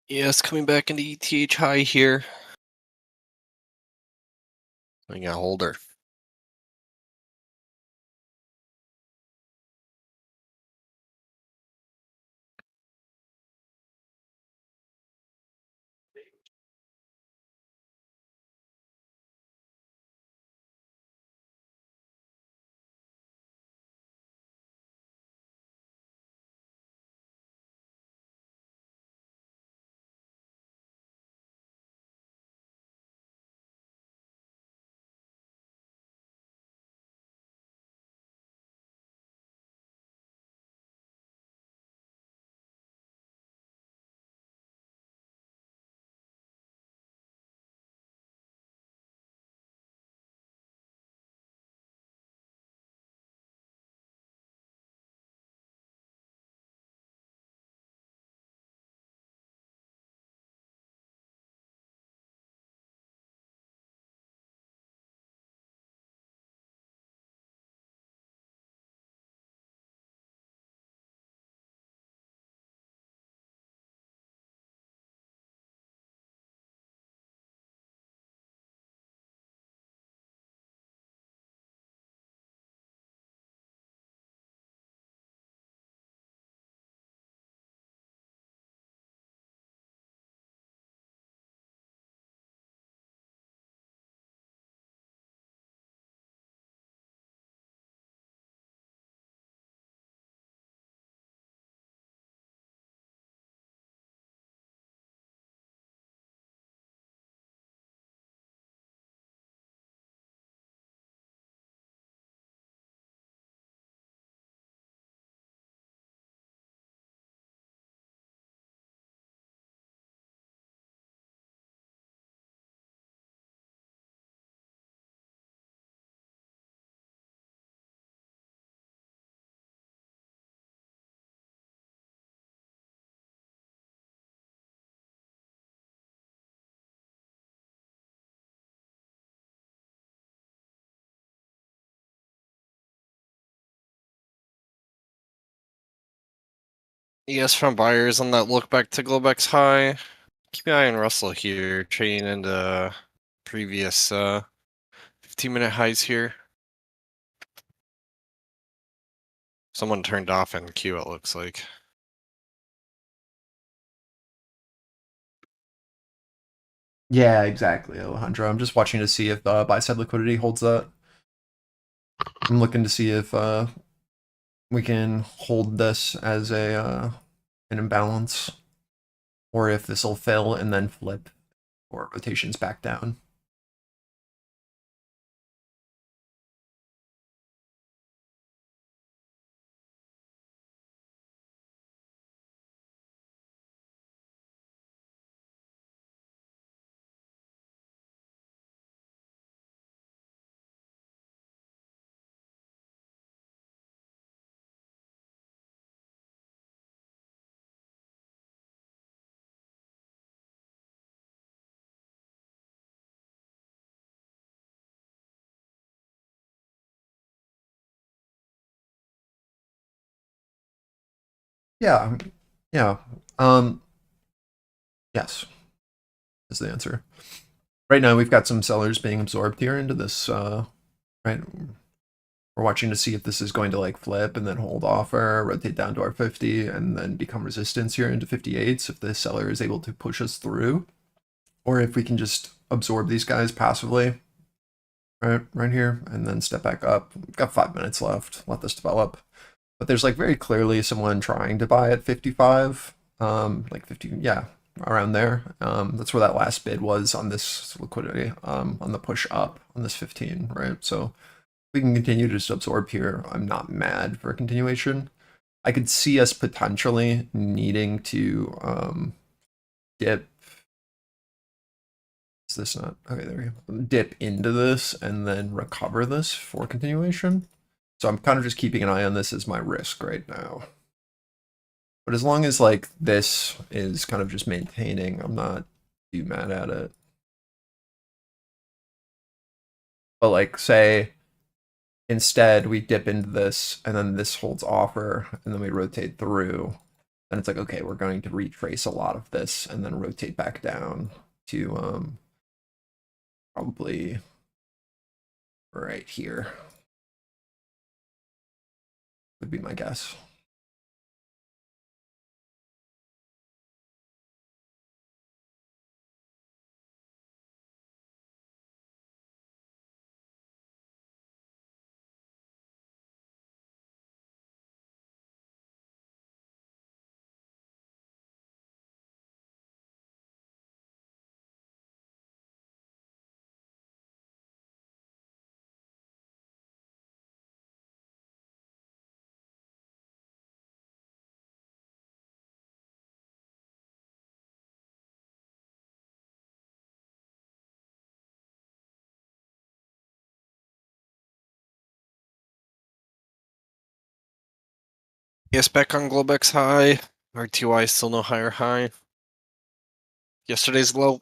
Speaker 4: Yes, coming back into ETH high here. I got holder. ES from buyers on that look back to Globex high. Keep an eye on Russell here, trading into previous 15-minute highs here. Someone turned off in Q, it looks like.
Speaker 2: Yeah, exactly, Alejandro. I'm just watching to see if buy side liquidity holds that. I'm looking to see if we can hold this as a an imbalance, or if this will fail and then flip, or rotations back down. Yeah, yeah. Yes, is the answer. Right now, we've got some sellers being absorbed here into this. Right, we're watching to see if this is going to like flip and then hold offer, rotate down to our 50, and then become resistance here into 58s if the seller is able to push us through, or if we can just absorb these guys passively. Right here, and then step back up. We've got 5 minutes left. Let this develop. But there's like very clearly someone trying to buy at 55, like 50, yeah, around there. That's where that last bid was on this liquidity, on the push up on this 15, right? So we can continue to just absorb here. I'm not mad for a continuation. I could see us potentially needing to dip. Is this not? Okay, there we go. Dip into this and then recover this for continuation. So I'm kind of just keeping an eye on this as my risk right now. But as long as like this is kind of just maintaining, I'm not too mad at it. But like say instead we dip into this and then this holds offer and then we rotate through, then it's like, okay, we're going to retrace a lot of this and then rotate back down to probably right here would be my guess.
Speaker 4: ES back on Globex high. RTY still no higher high. Yesterday's low.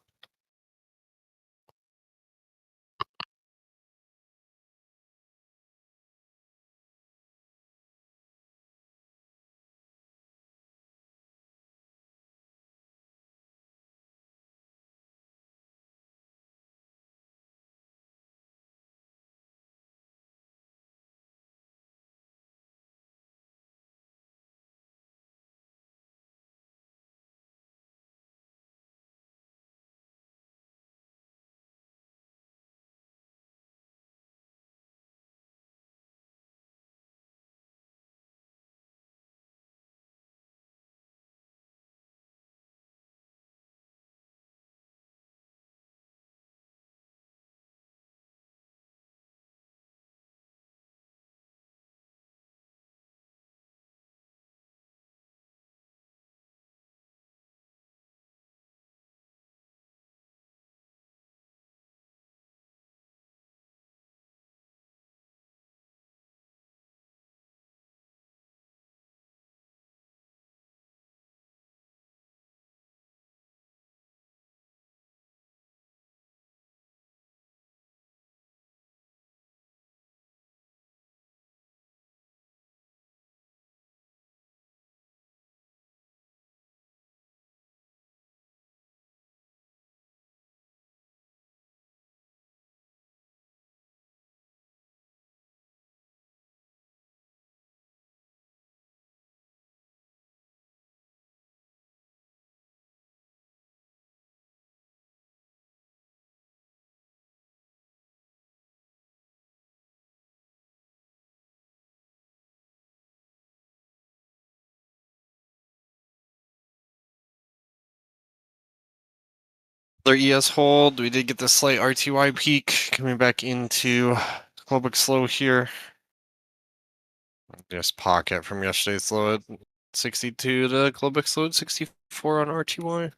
Speaker 4: Their ES hold. We did get the slight RTY peak coming back into Globex slow here. Just pocket from yesterday's low at 62 to Globex low at 64 on RTY.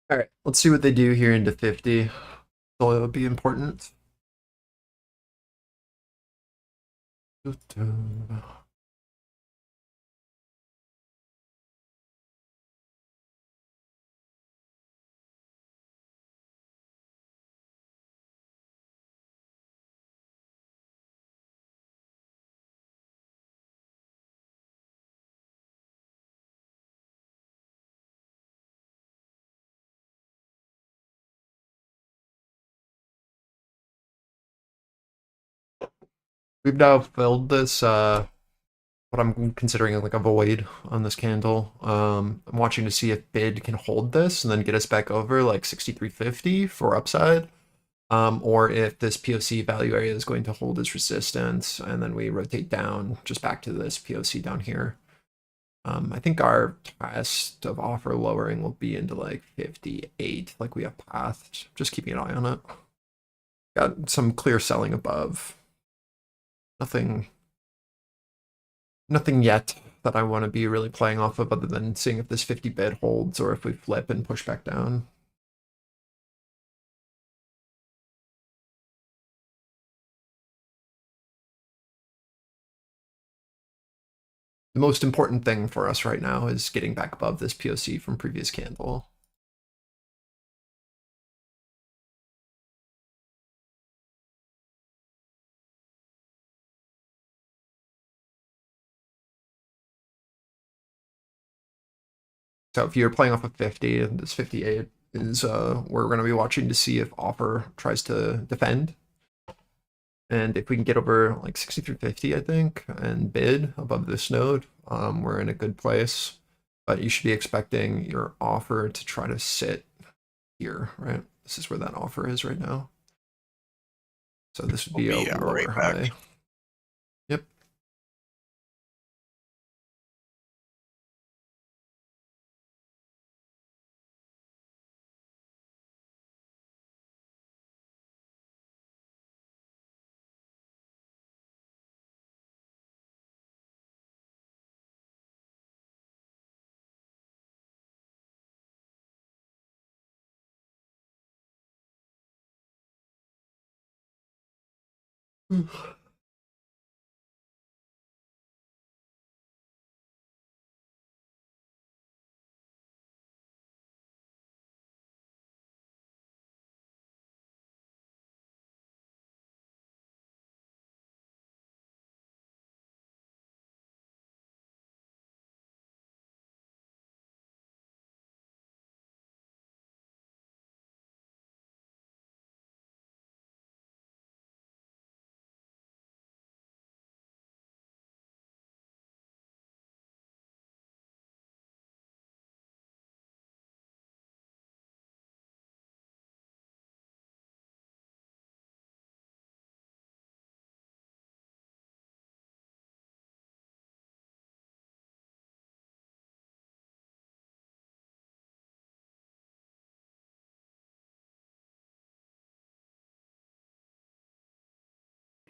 Speaker 2: All right, let's see what they do here into 50. So it would be important. We've now filled this what I'm considering like a void on this candle. I'm watching to see if bid can hold this and then get us back over like 63.50 for upside. Or if this POC value area is going to hold its resistance and then we rotate down just back to this POC down here. I think our test of offer lowering will be into like 58, like we have pathed. Just keeping an eye on it. Got some clear selling above. Nothing yet that I want to be really playing off of other than seeing if this 50 bid holds or if we flip and push back down. the most important thing for us right now is getting back above this POC from previous candle. So if you're playing off of 50, this 58 is where we're going to be watching to see if offer tries to defend. And if we can get over like 63.50, I think, and bid above this node, we're in a good place. But you should be expecting your offer to try to sit here, right? This is where that offer is right now. So this would be a lower
Speaker 4: right back.
Speaker 2: high. Yep.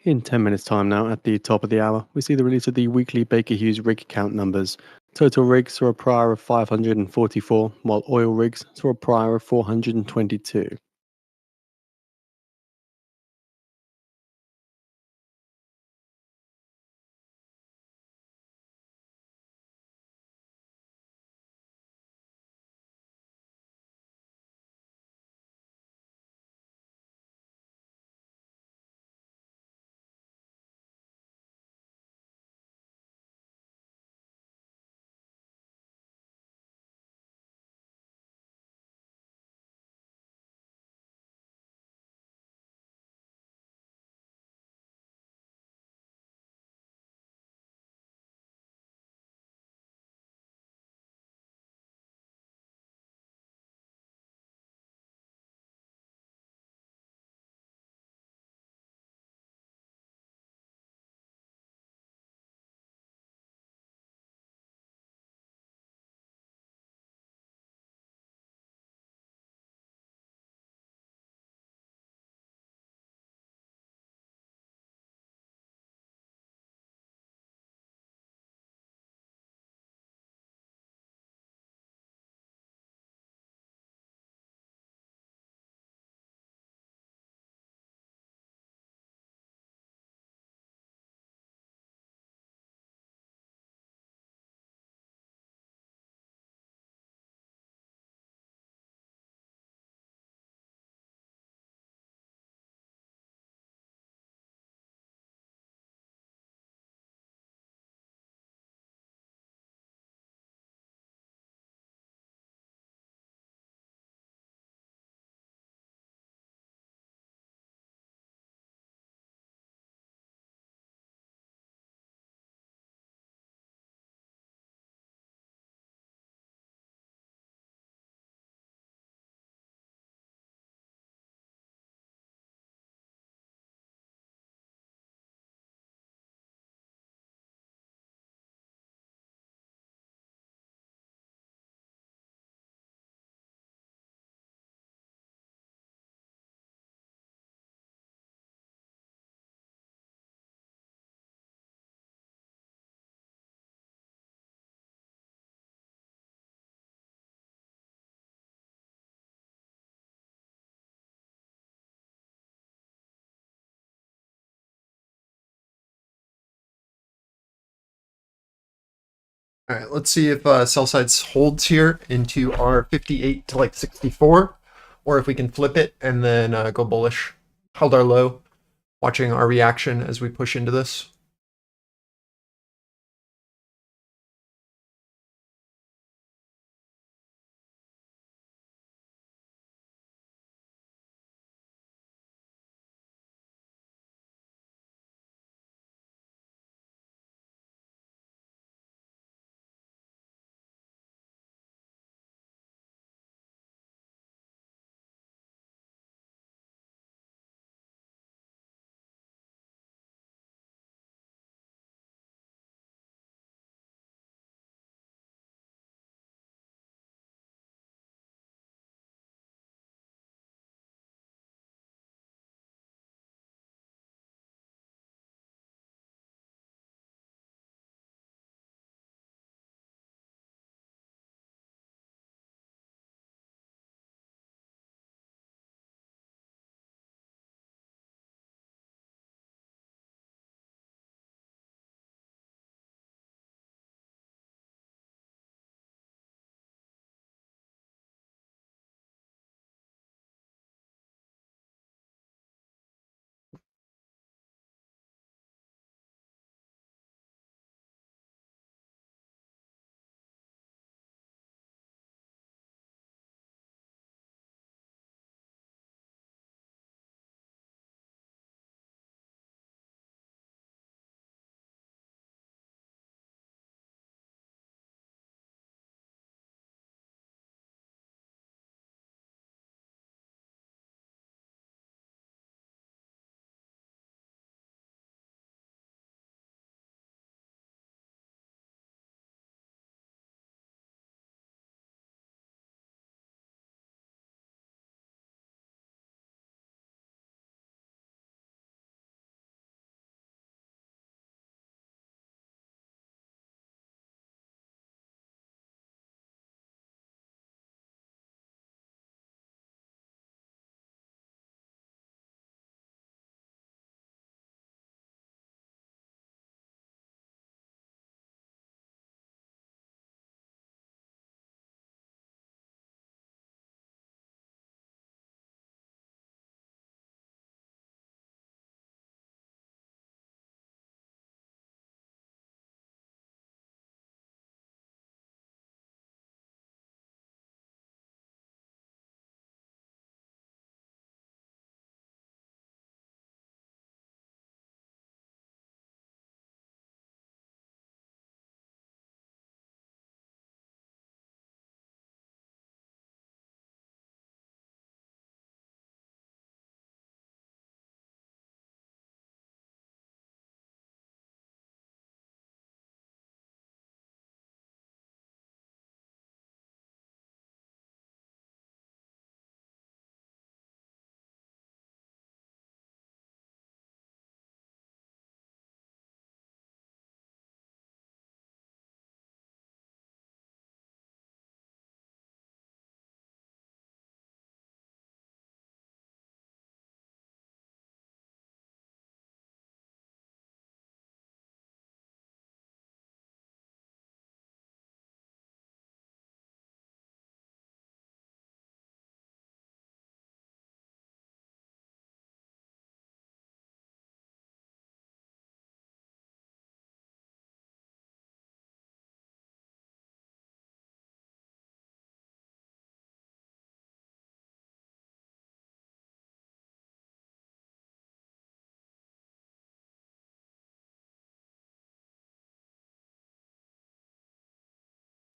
Speaker 1: In 10 minutes' time now, at the top of the hour, we see the release of the weekly Baker Hughes rig count numbers. Total rigs saw a prior of 544, while oil rigs saw a prior of 422.
Speaker 2: All right, let's see if sell side holds here into our 58 to like 64, or if we can flip it and then go bullish. Held our low, watching our reaction as we push into this.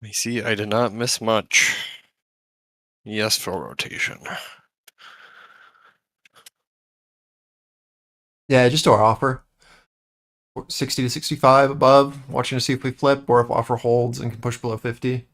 Speaker 4: I see I did not miss much. Yes, for rotation.
Speaker 2: Yeah, just to our offer. 60 to 65 above, watching to see if we flip or if offer holds and can push below 50.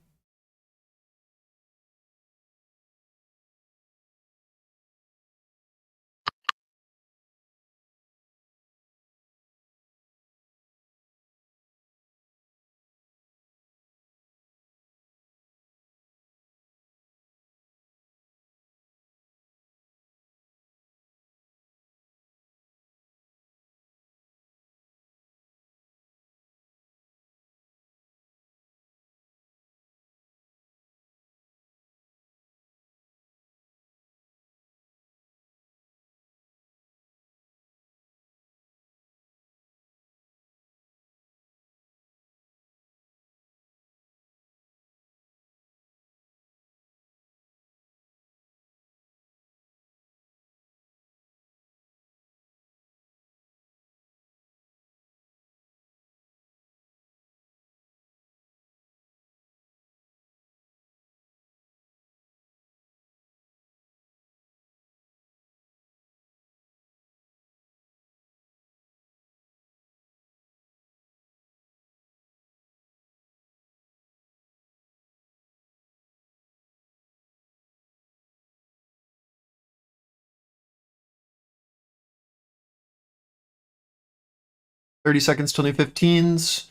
Speaker 2: 30 seconds till new 15s.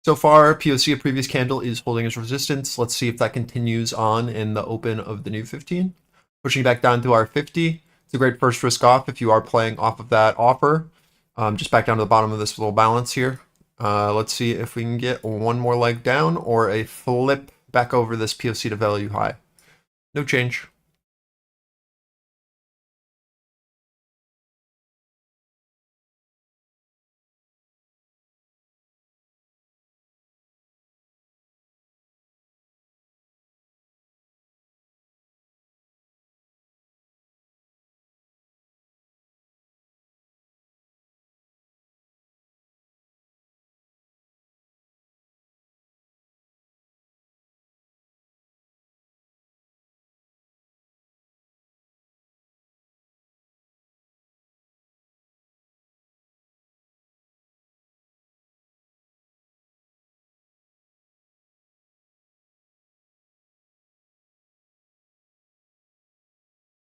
Speaker 2: So far, POC of previous candle is holding as resistance. Let's see if that continues on in the open of the new 15. Pushing back down to our 50. It's a great first risk off if you are playing off of that offer. Just back down to the bottom of this little balance here. Let's see if we can get one more leg down or a flip back over this POC to value high. No change.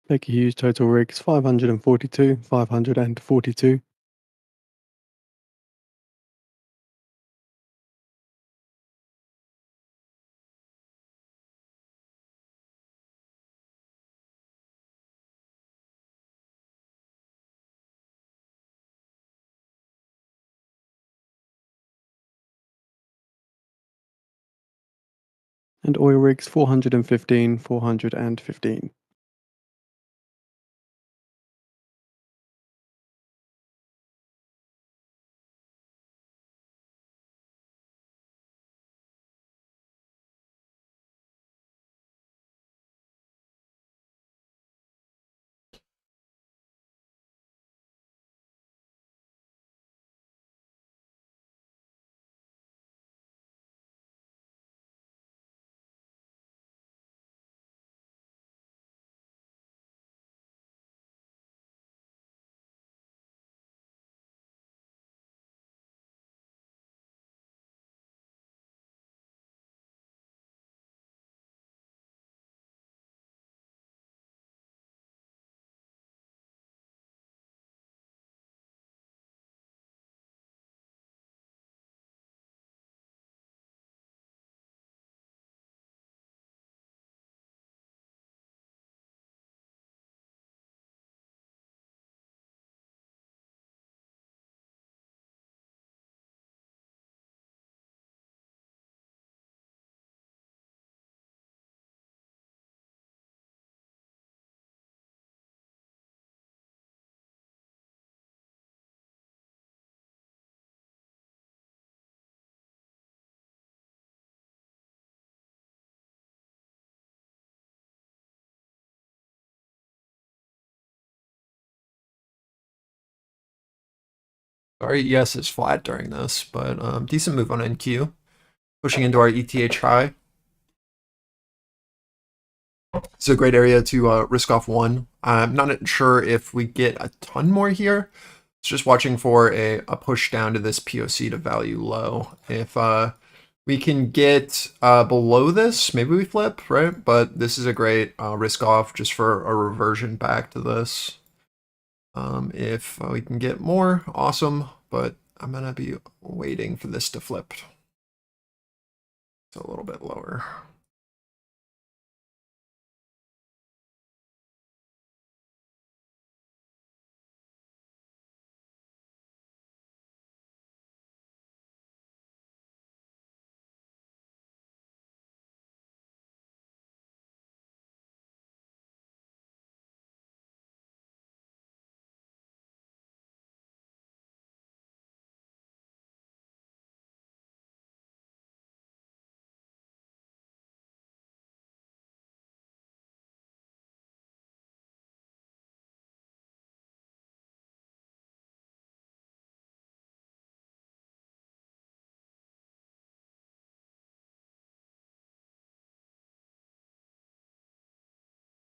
Speaker 1: Baker Hughes total rigs 542, 542. And oil rigs 415, 415.
Speaker 2: Our ES is flat during this, but decent move on NQ. Pushing into our ETH high. It's a great area to risk off one. I'm not sure if we get a ton more here. It's just watching for a push down to this POC to value low. If we can get below this, maybe we flip, right? But this is a great risk off just for a reversion back to this. If we can get more, awesome. But I'm going to be waiting for this to flip. It's a little bit lower.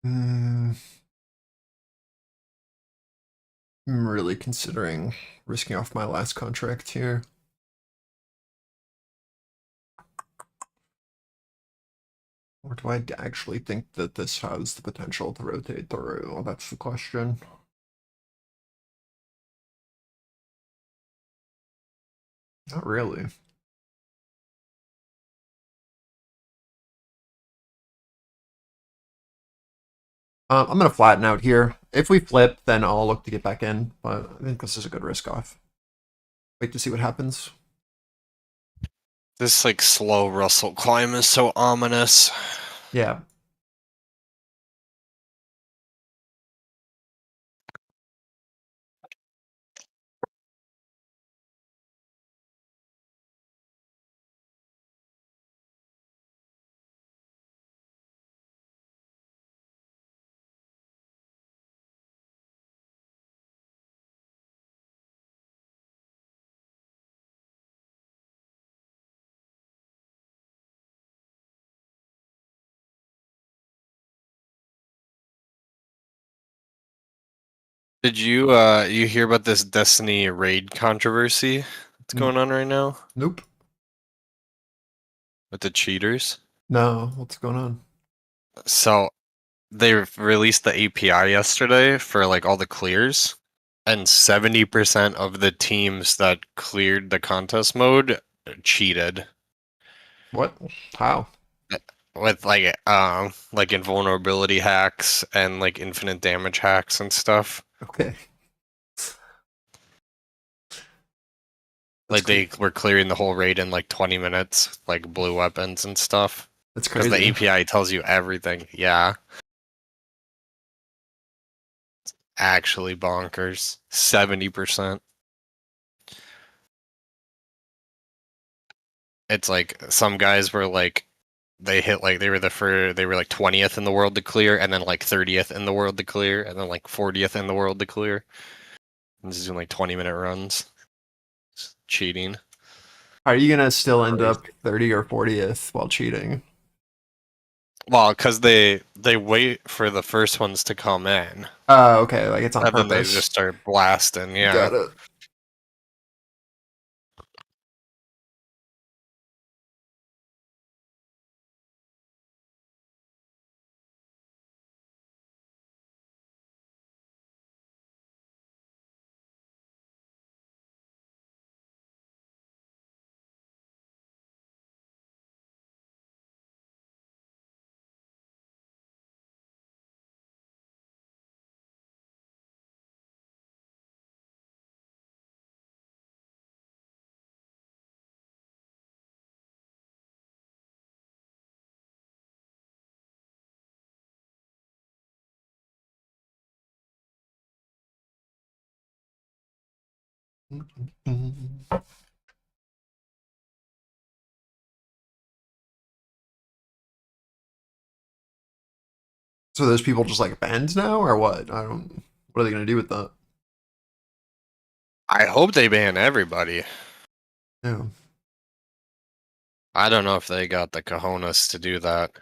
Speaker 2: I'm really considering risking off my last contract here. Or do I actually think that this has the potential to rotate through? That's the question. Not really. I'm going to flatten out here. If we flip, then I'll look to get back in, but I think this is a good risk off. Wait to see what happens.
Speaker 4: This like slow Russell climb is so ominous.
Speaker 2: Yeah.
Speaker 4: Did you you hear about this Destiny raid controversy that's going on right now
Speaker 2: Nope.
Speaker 4: with the cheaters?
Speaker 2: No. What's going on?
Speaker 4: So they released the API yesterday for like all the clears, and 70% of the teams that cleared the contest mode cheated
Speaker 2: What? How?
Speaker 4: with like invulnerability hacks and like infinite damage hacks and stuff.
Speaker 2: Okay.
Speaker 4: Like they were clearing the whole raid in like 20 minutes, like blue weapons and stuff.
Speaker 2: That's
Speaker 4: Because
Speaker 2: crazy.
Speaker 4: the API tells you everything. Yeah. It's actually bonkers. 70%. It's like some guys were like they hit like they were like 20th in the world to clear, and then like 30th in the world to clear, and then like 40th in the world to clear. And just doing like 20-minute runs. It's cheating.
Speaker 2: Are you gonna still end
Speaker 4: Crazy.
Speaker 2: up 30 or 40th while cheating?
Speaker 4: Well, because they wait for the first ones to come in,
Speaker 2: Okay, like it's on
Speaker 4: and then they
Speaker 2: purpose.
Speaker 4: just start blasting. Yeah.
Speaker 2: Got it. So those people just like banned now, or what? I don't. What are they gonna do with that?
Speaker 4: I hope they ban everybody.
Speaker 2: Yeah.
Speaker 4: I don't know if they got the cojones to do that.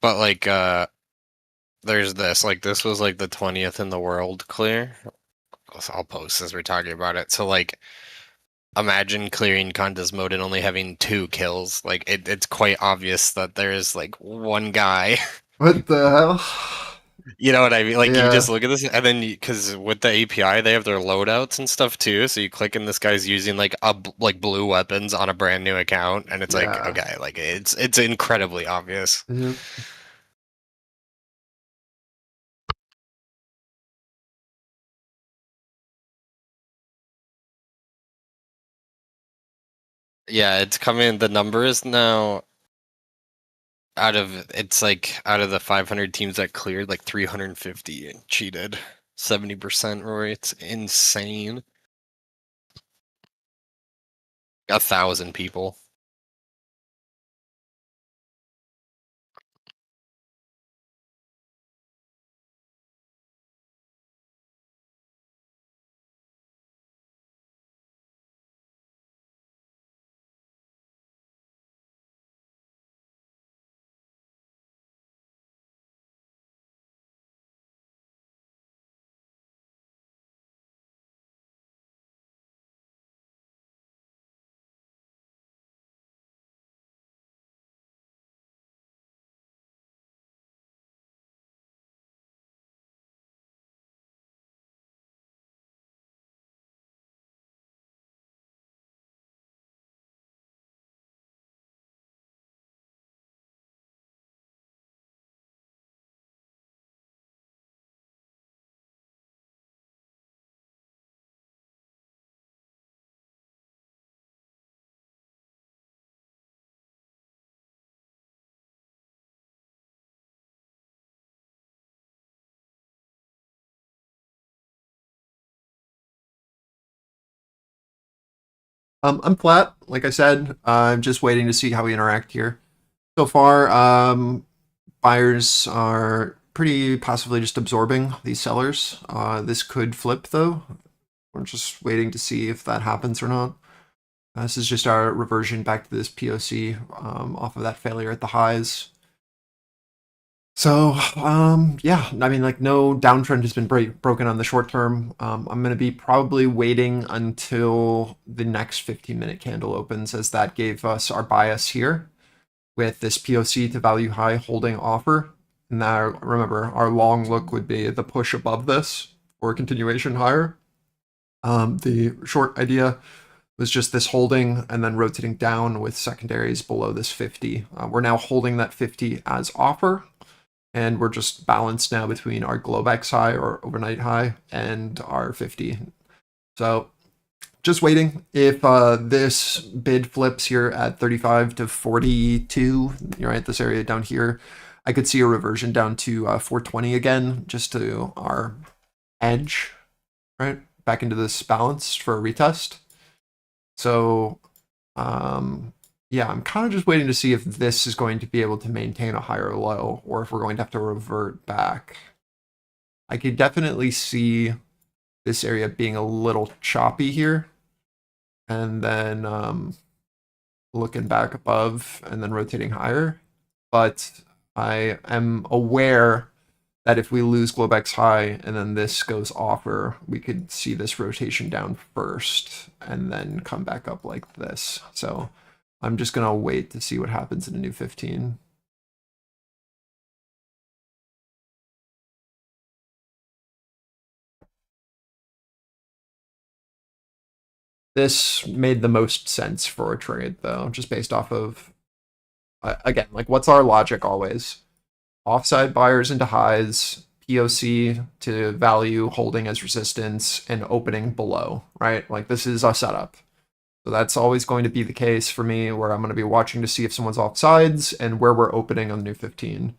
Speaker 4: But like there's this. Like this was like the 20th in the world clear. I'll post as we're talking about it. So like imagine clearing contest mode and only having 2 kills. Like it's quite obvious that there is like one guy.
Speaker 2: What the hell?
Speaker 4: You know what I mean? Like you
Speaker 2: Yeah.
Speaker 4: just look at this, and then because with the API they have their loadouts and stuff too. So you click, and this guy's using like like blue weapons on a brand new account, and it's like
Speaker 2: Yeah.
Speaker 4: okay, like it's incredibly obvious.
Speaker 2: Yep.
Speaker 4: Yeah, it's coming. The number is now out of the 500 teams that cleared, like 350 cheated. 70%, Rory. It's insane. 1,000 people.
Speaker 2: I'm flat, like I said. I'm just waiting to see how we interact here. So far, buyers are pretty passively just absorbing these sellers. This could flip though. We're just waiting to see if that happens or not. This is just our reversion back to this POC off of that failure at the highs. So, yeah, I mean, like, no downtrend has been broken on the short term. I'm going to be probably waiting until the next 15-minute candle opens, as that gave us our bias here with this POC to value high holding offer. And now, remember, our long look would be the push above this or continuation higher. The short idea was just this holding and then rotating down with secondaries below this 50. We're now holding that 50 as offer. And we're just balanced now between our Globex high or overnight high and our 50. So just waiting. If this bid flips here at 35 to 42, you're right, this area down here, I could see a reversion down to 420 again, just to our edge, right? Back into this balance for a retest. So, yeah, I'm kind of just waiting to see if this is going to be able to maintain a higher low or if we're going to have to revert back. I could definitely see this area being a little choppy here. And then looking back above and then rotating higher. But I am aware that if we lose Globex high and then this goes offer, we could see this rotation down first and then come back up like this. So I'm just going to wait to see what happens in a new 15. This made the most sense for a trade, though, just based off of, again, like, what's our logic always? Offside buyers into highs, POC to value holding as resistance, and opening below, right? Like, this is a setup. So that's always going to be the case for me, where I'm going to be watching to see if someone's offsides and where we're opening on the new 15.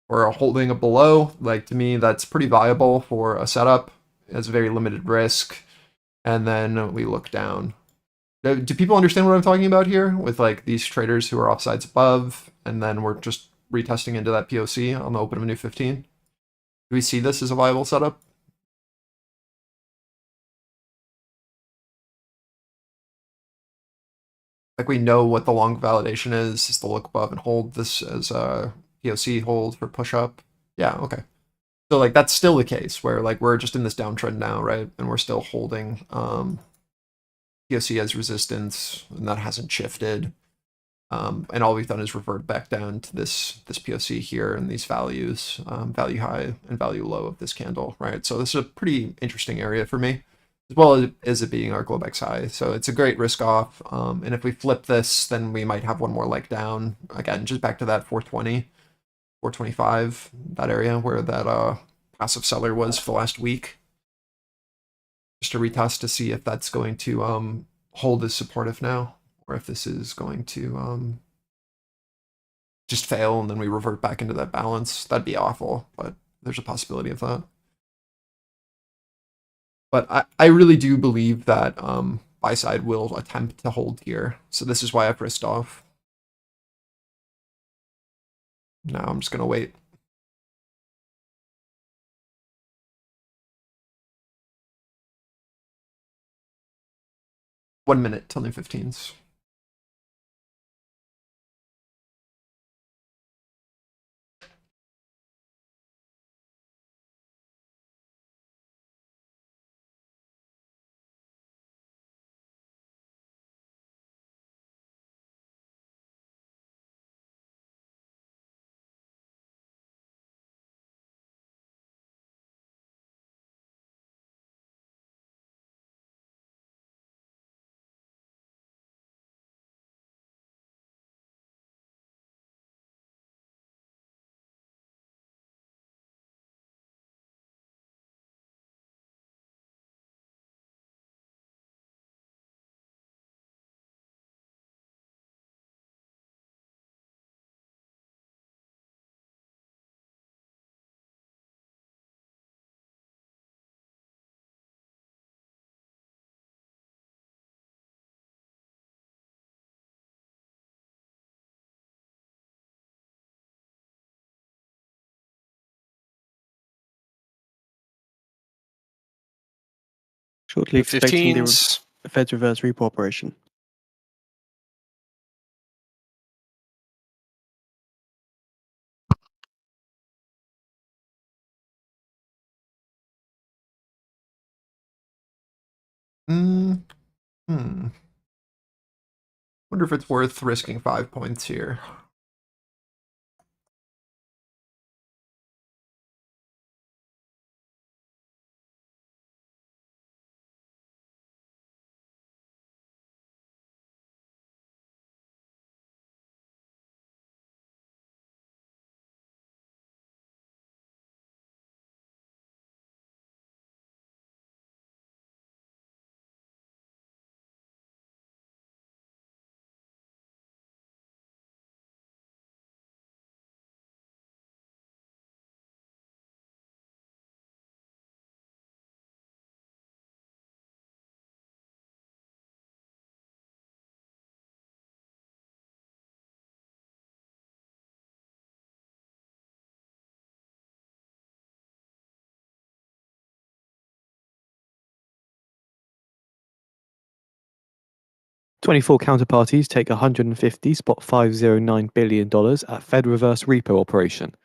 Speaker 2: Or holding a below, like, to me, that's pretty viable for a setup. It has very limited risk. And then we look down. Do people understand what I'm talking about here with like these traders who are offsides above, and then we're just retesting into that POC on the open of a new 15? Do we see this as a viable setup? Like, we know what the long validation is to look above and hold this as a POC hold for push up. Yeah, okay. So like that's still the case where like we're just in this downtrend now, right? And we're still holding POC as resistance, and that hasn't shifted. And all we've done is revert back down to this POC here and these values, value high and value low of this candle, right? So this is a pretty interesting area for me, as well as it being our Globex high. So it's a great risk off. And if we flip this, then we might have one more leg down. Again, just back to that 420, 425, that area where that passive seller was for the last week. Just to retest to see if that's going to hold as supportive now, or if this is going to just fail and then we revert back into that balance. That'd be awful, but there's a possibility of that. But I really do believe that buy side will attempt to hold here. So this is why I've risked off. Now I'm just going to wait. One minute till new 15s.
Speaker 1: Shortly expecting the
Speaker 4: 15s.
Speaker 1: Fed's reverse repo operation.
Speaker 2: Wonder if it's worth risking 5 points here.
Speaker 5: Twenty-four counterparties take 150.509 billion dollars at Fed reverse repo operation.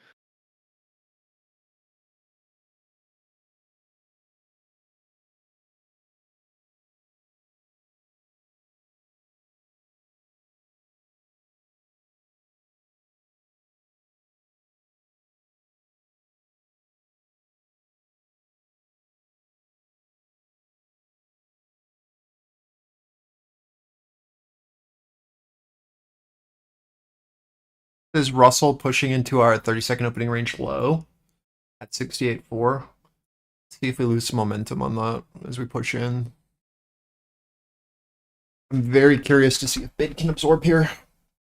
Speaker 2: Is Russell pushing into our 30-second opening range low at 68.4? See if we lose some momentum on that as we push in. I'm very curious to see if bid can absorb here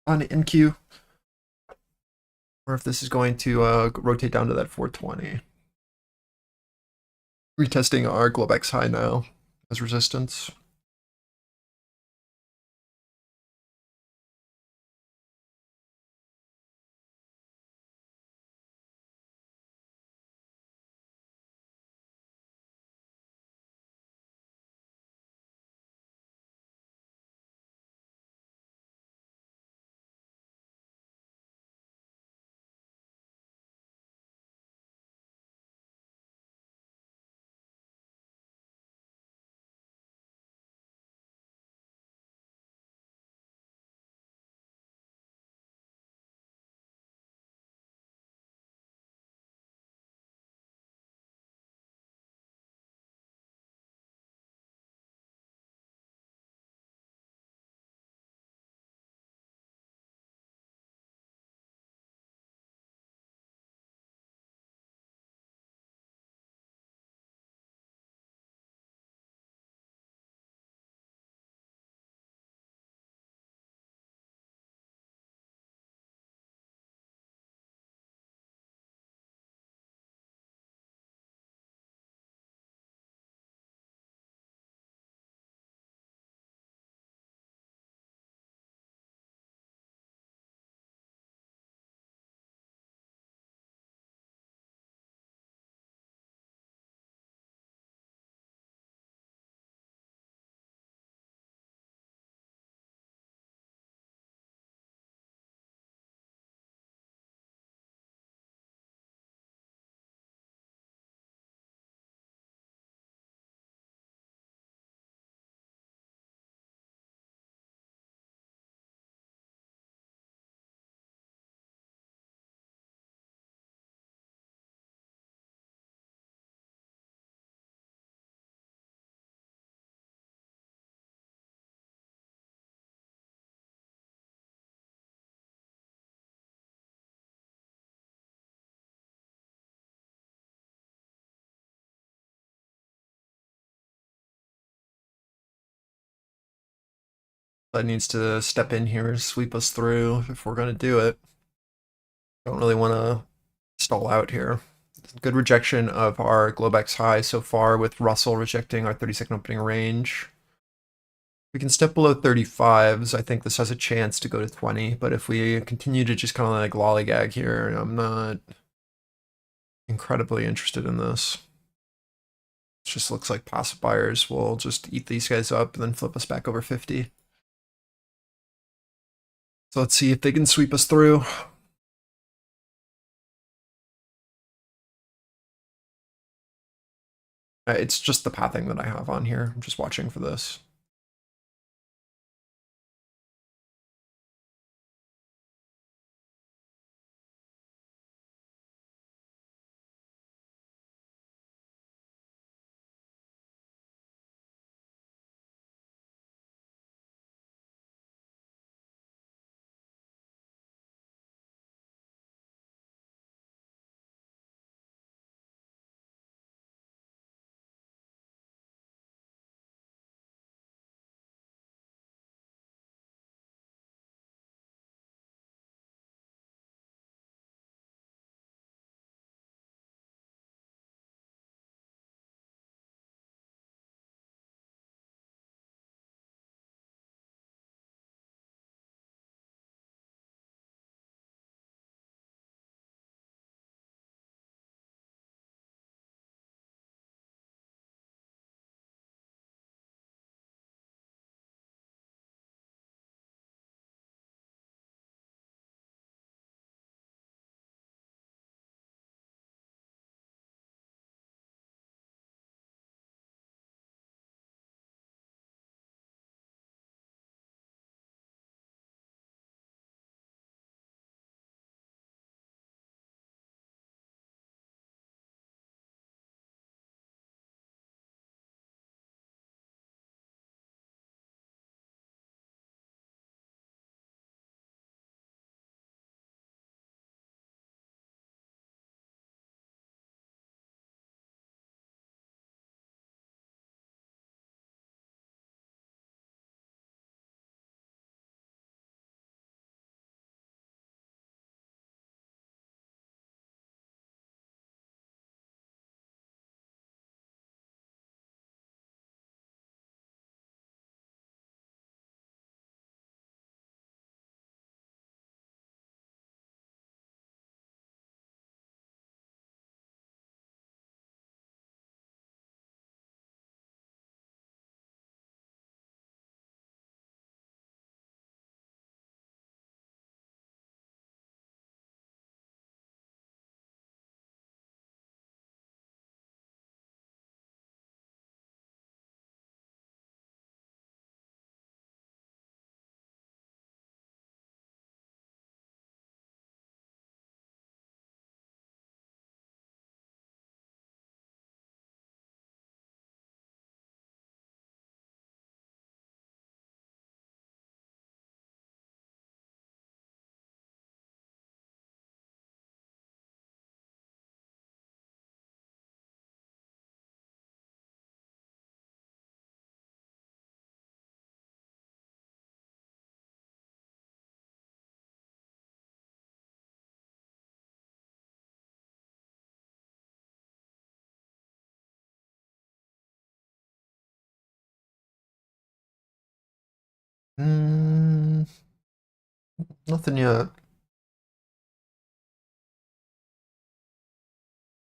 Speaker 2: on NQ, or if this is going to rotate down to that 420. Retesting our Globex high now as resistance. That needs to step in here and sweep us through if we're going to do it. Don't really want to stall out here. Good rejection of our Globex high so far, with Russell rejecting our 30-second opening range. We can step below 35s. I think this has a chance to go to 20, but if we continue to just kind of like lollygag here, I'm not incredibly interested in this. just looks like passive buyers will just eat these guys up and then flip us back over 50. So let's see if they can sweep us through. It's just the pathing that I have on here. I'm just watching for this. Nothing yet.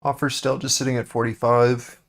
Speaker 2: Offer still just sitting at 45.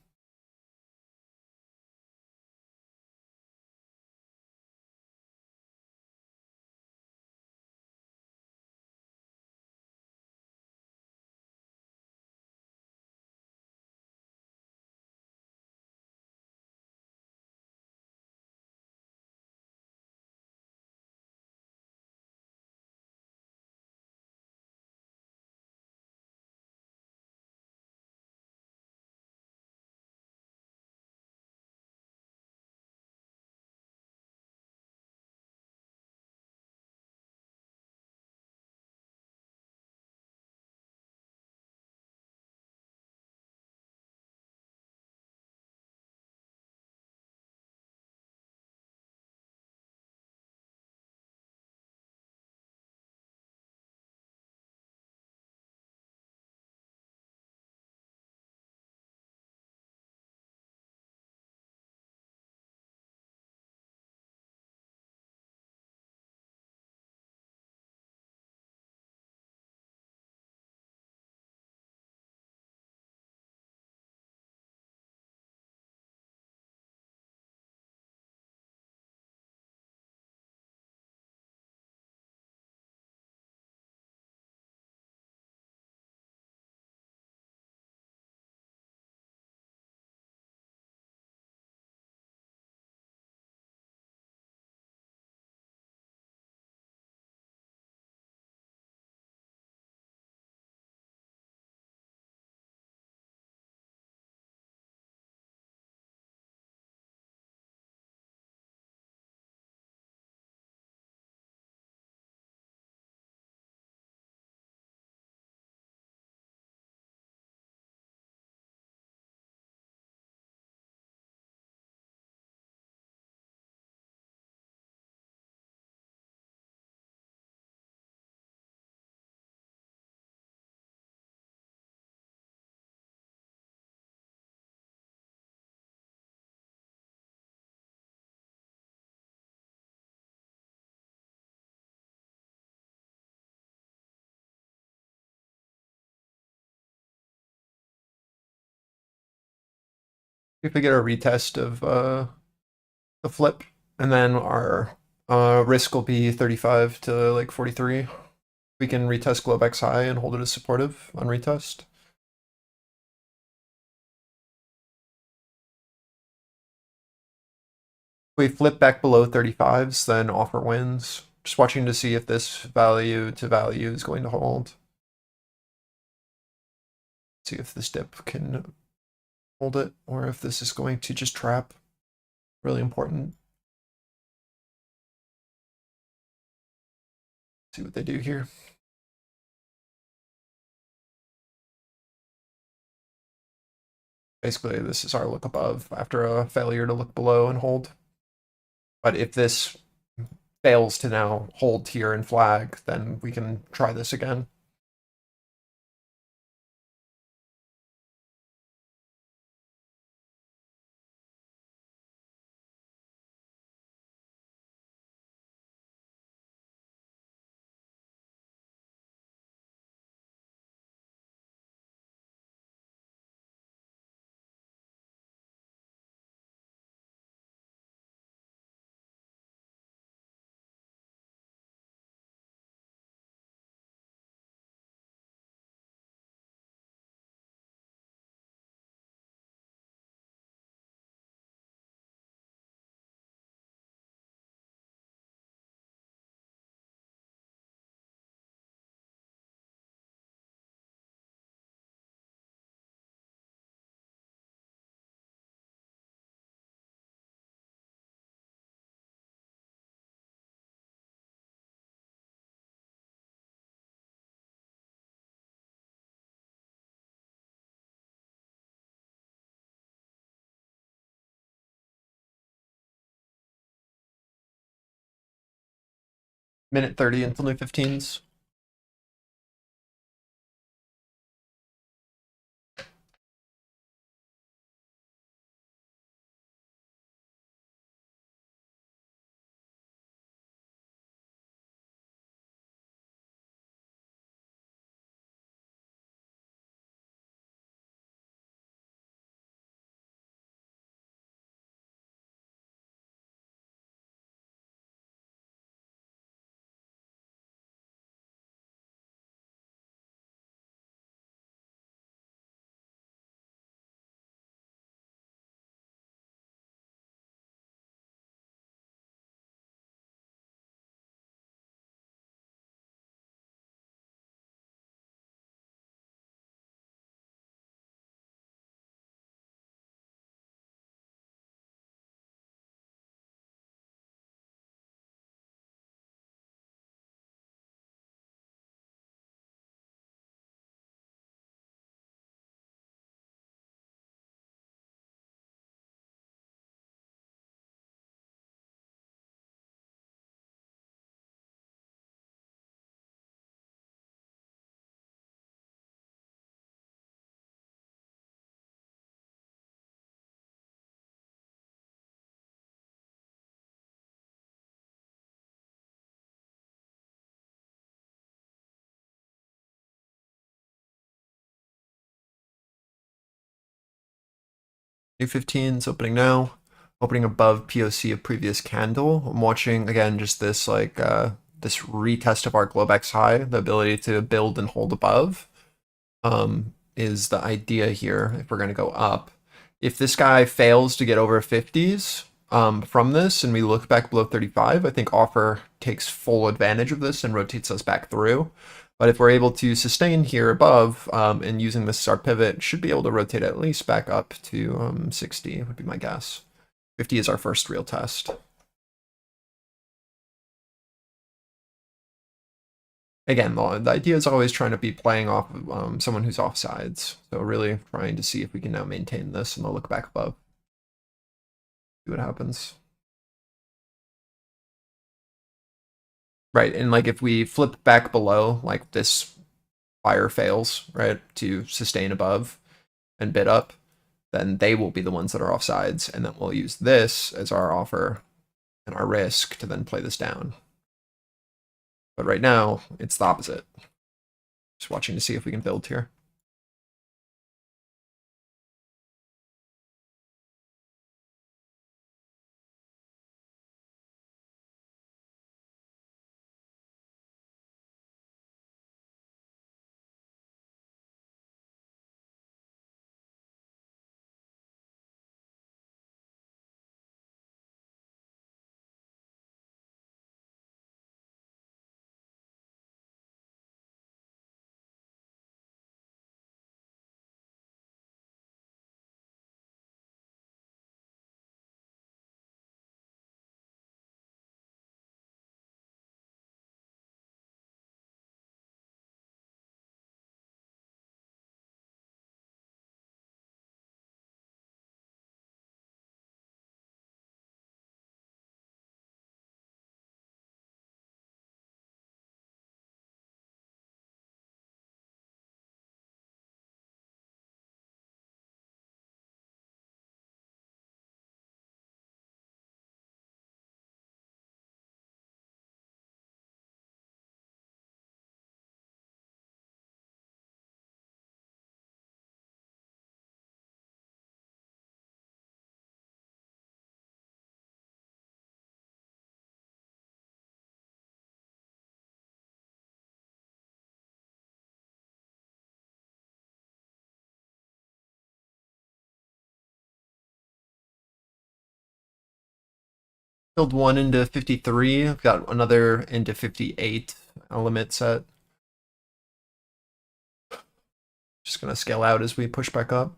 Speaker 2: If we get a retest of the flip, and then our risk will be 35 to like 43. We can retest Globex high and hold it as supportive on retest. We flip back below 35s, then offer wins. Just watching to see if this value to value is going to hold. See if this dip can hold it, or if this is going to just trap. Really important. See what they do here. Basically, this is our look above after a failure to look below and hold. But if this fails to now hold here and flag, then we can try this again. Minute 30 until new 15s. New 15s opening now, opening above POC of previous candle. I'm watching again just this like this retest of our Globex high, the ability to build and hold above is the idea here if we're going to go up. If this guy fails to get over 50s from this and we look back below 35, I think offer takes full advantage of this and rotates us back through. But if we're able to sustain here above and using this as our pivot, should be able to rotate at least back up to 60 would be my guess. 50 is our first real test. Again, the idea is always trying to be playing off of someone who's off sides. So really trying to see if we can now maintain this and they'll look back above. See what happens. Right, and like if we flip back below, like this buyer fails, right, to sustain above and bid up, then they will be the ones that are off sides, and then we'll use this as our offer and our risk to then play this down. But right now, it's the opposite. Just watching to see if we can build here. Filled one into 53. I've got another into 58 limit set. Just gonna scale out as we push back up.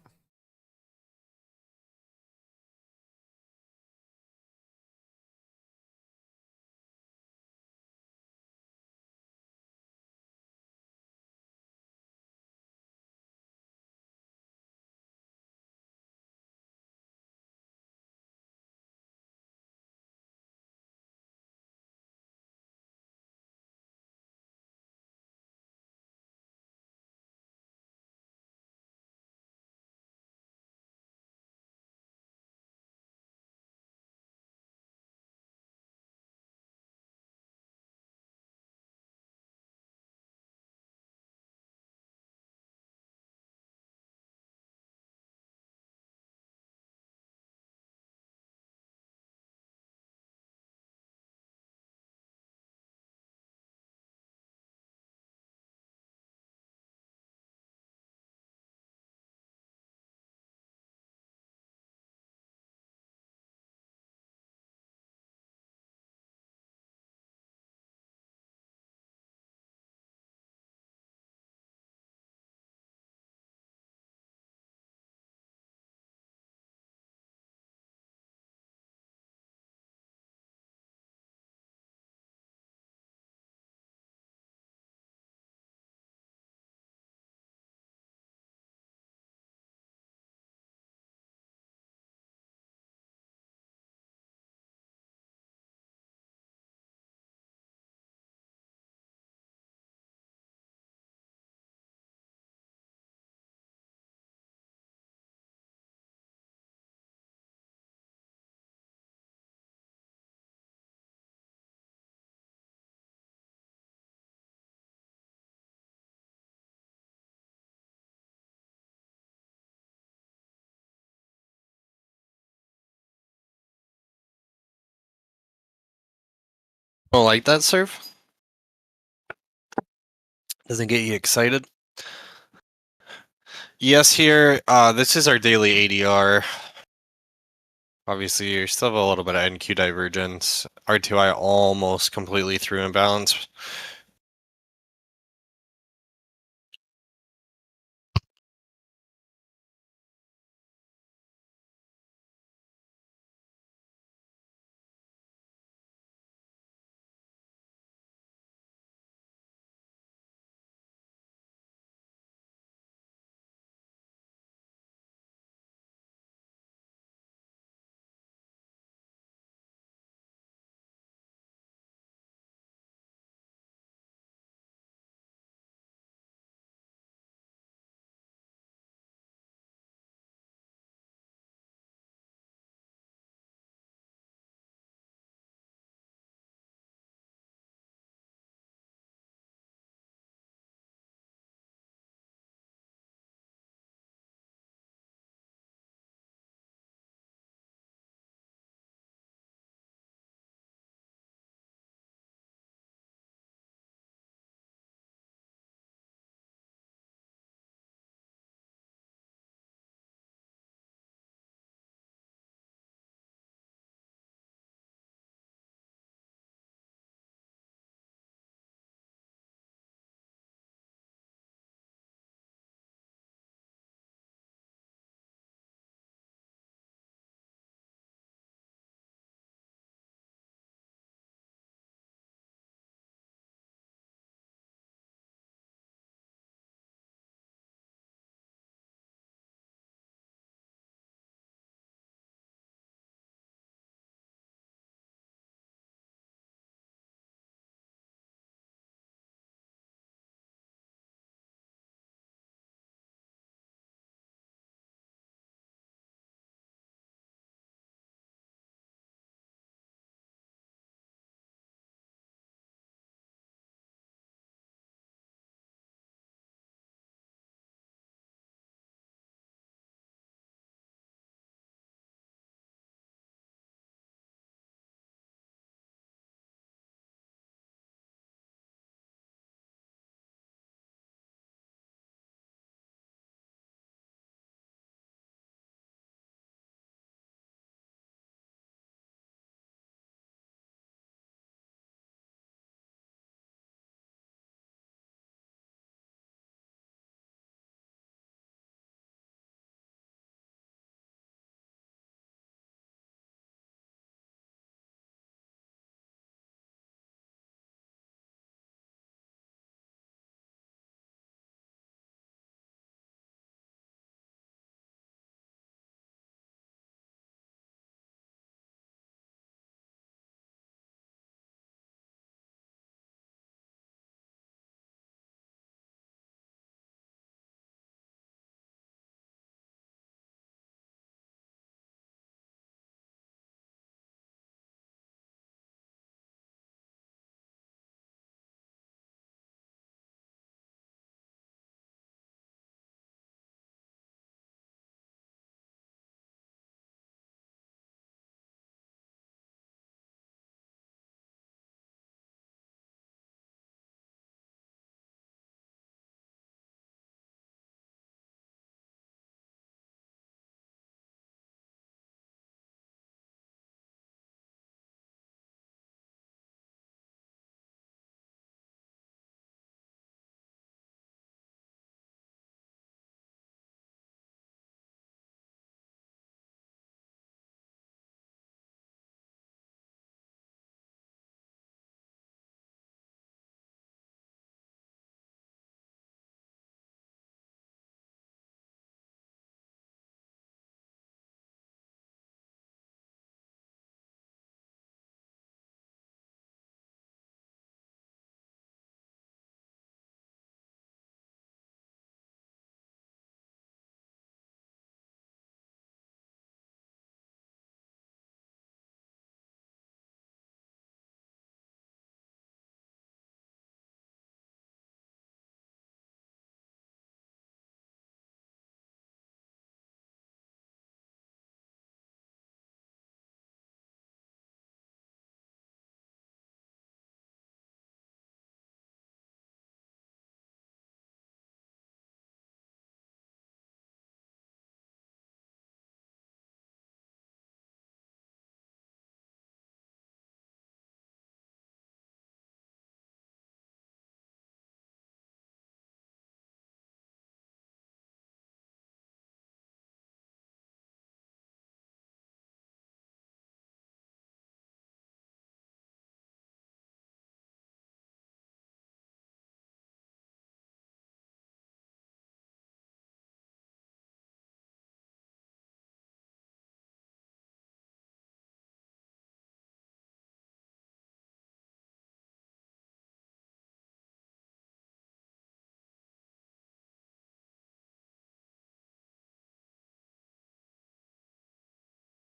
Speaker 4: Don't like that serve? Doesn't get you excited? Yes, here. This is our daily ADR. Obviously, you still have a little bit of NQ divergence. RTY almost completely through imbalance.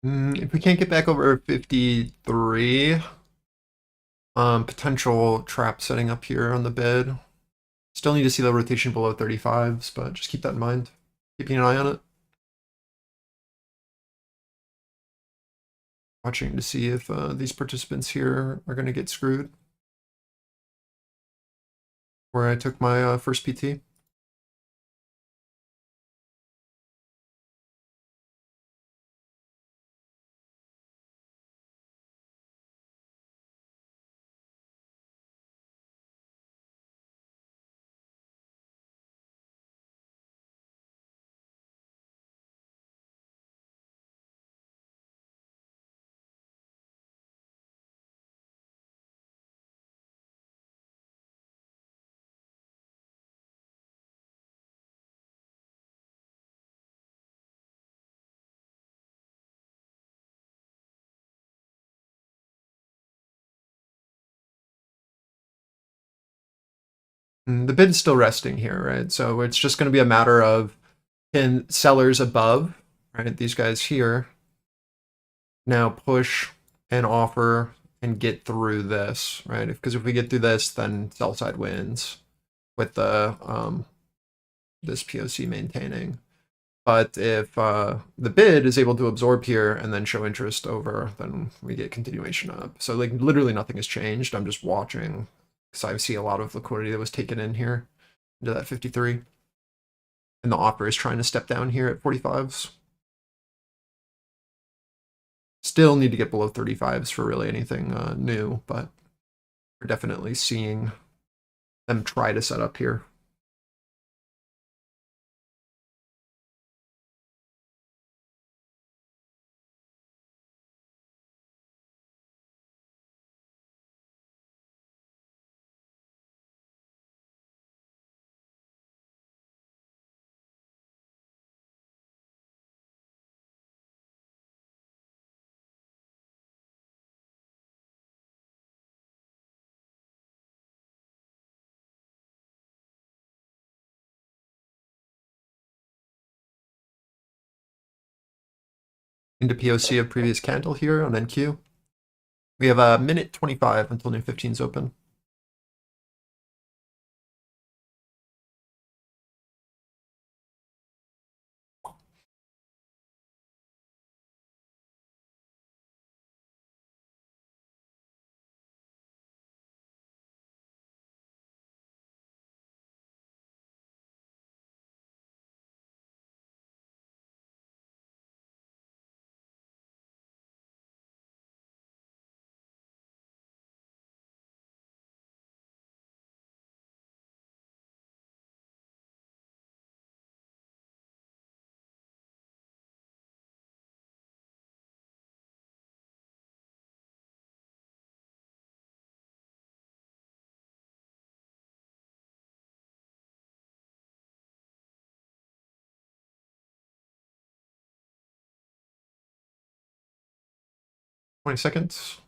Speaker 2: If we can't get back over 53, potential trap setting up here on the bid. Still need to see the rotation below 35s, but just keep that in mind. Keeping an eye on it. Watching to see if these participants here are going to get screwed. Where I took my first PT. The bid is still resting here, right? So it's just going to be a matter of, can sellers above, right, these guys here, now push and offer and get through this, right? Because if we get through this, then sell side wins with the this POC maintaining. But if the bid is able to absorb here and then show interest over, then we get continuation up. So like literally nothing has changed. I'm just watching because I see a lot of liquidity that was taken in here into that 53. And the offer is trying to step down here at 45s. Still need to get below 35s for really anything new, but we're definitely seeing them try to set up here. Into POC of previous candle here on NQ. We have a minute 25 until new 15 is open. Twenty seconds.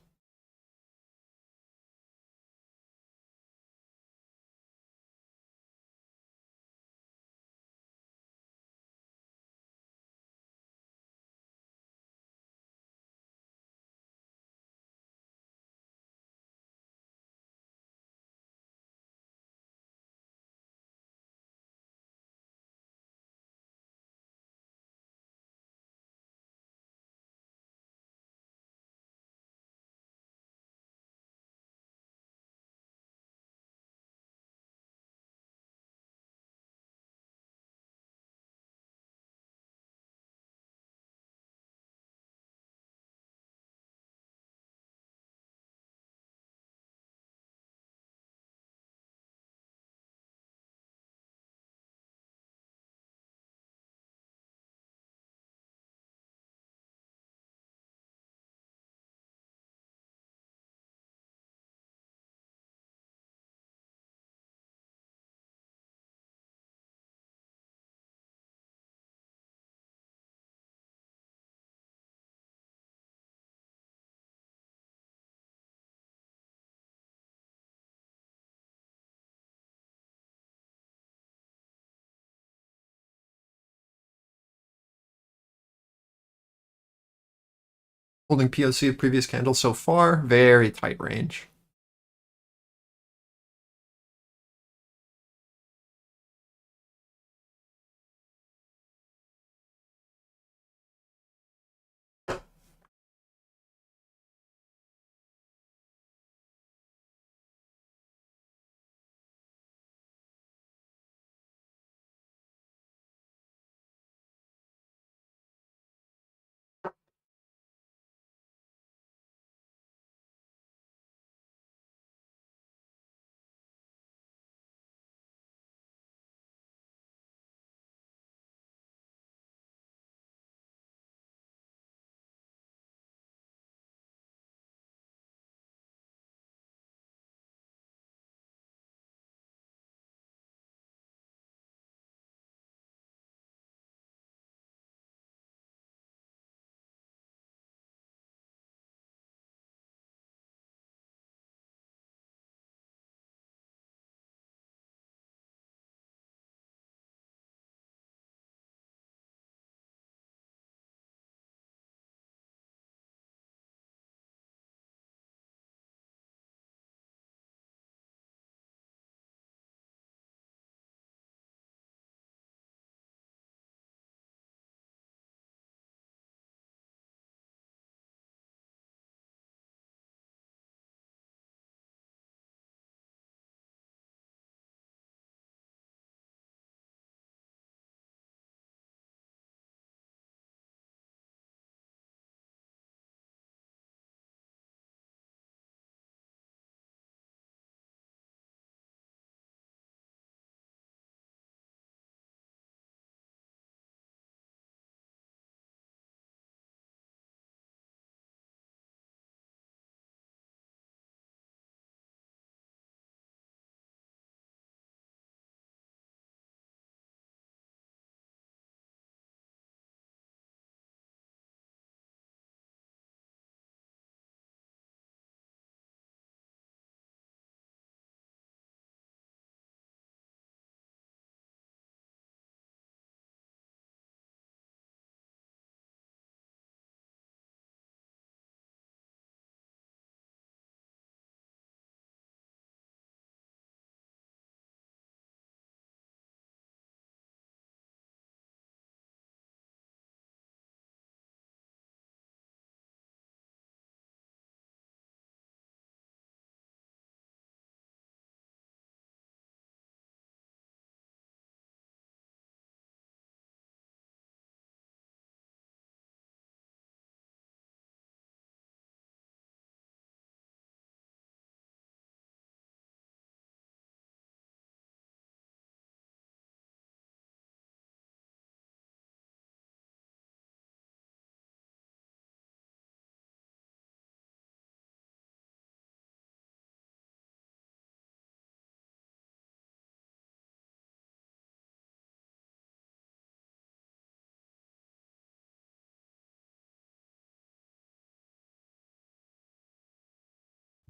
Speaker 2: Holding POC of previous candles so far, very tight range.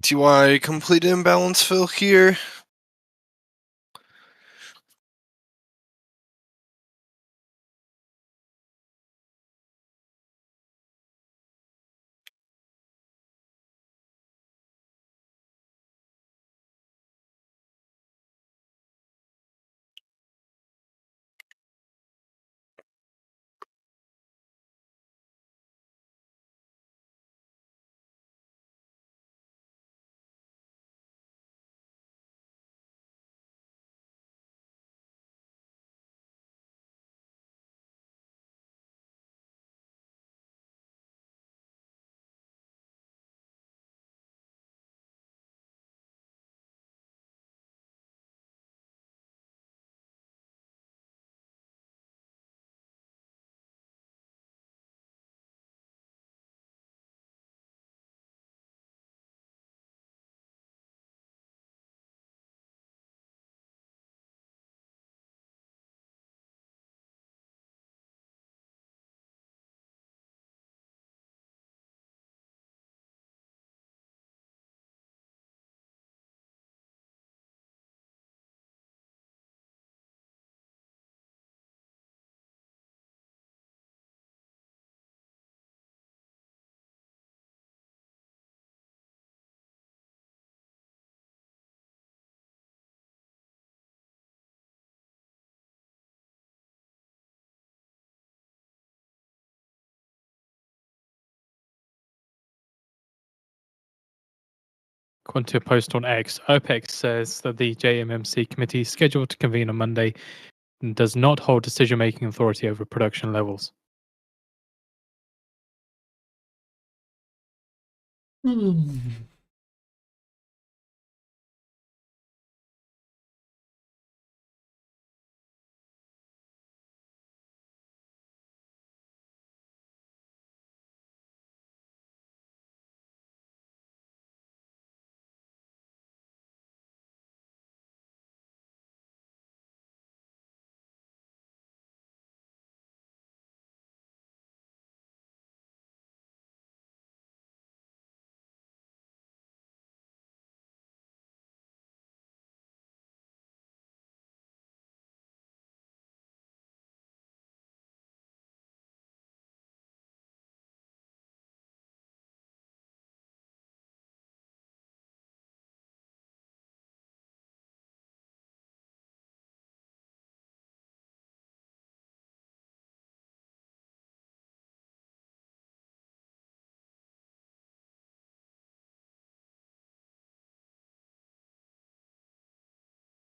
Speaker 4: TY complete imbalance fill here.
Speaker 3: According to a post on X, OPEC says that the JMMC committee scheduled to convene on Monday and does not hold decision-making authority over production levels.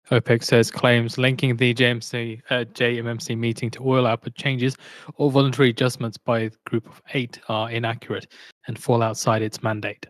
Speaker 3: OPEC says claims linking the JMMC meeting to oil output changes or voluntary adjustments by the group of 8 are inaccurate and fall outside its mandate.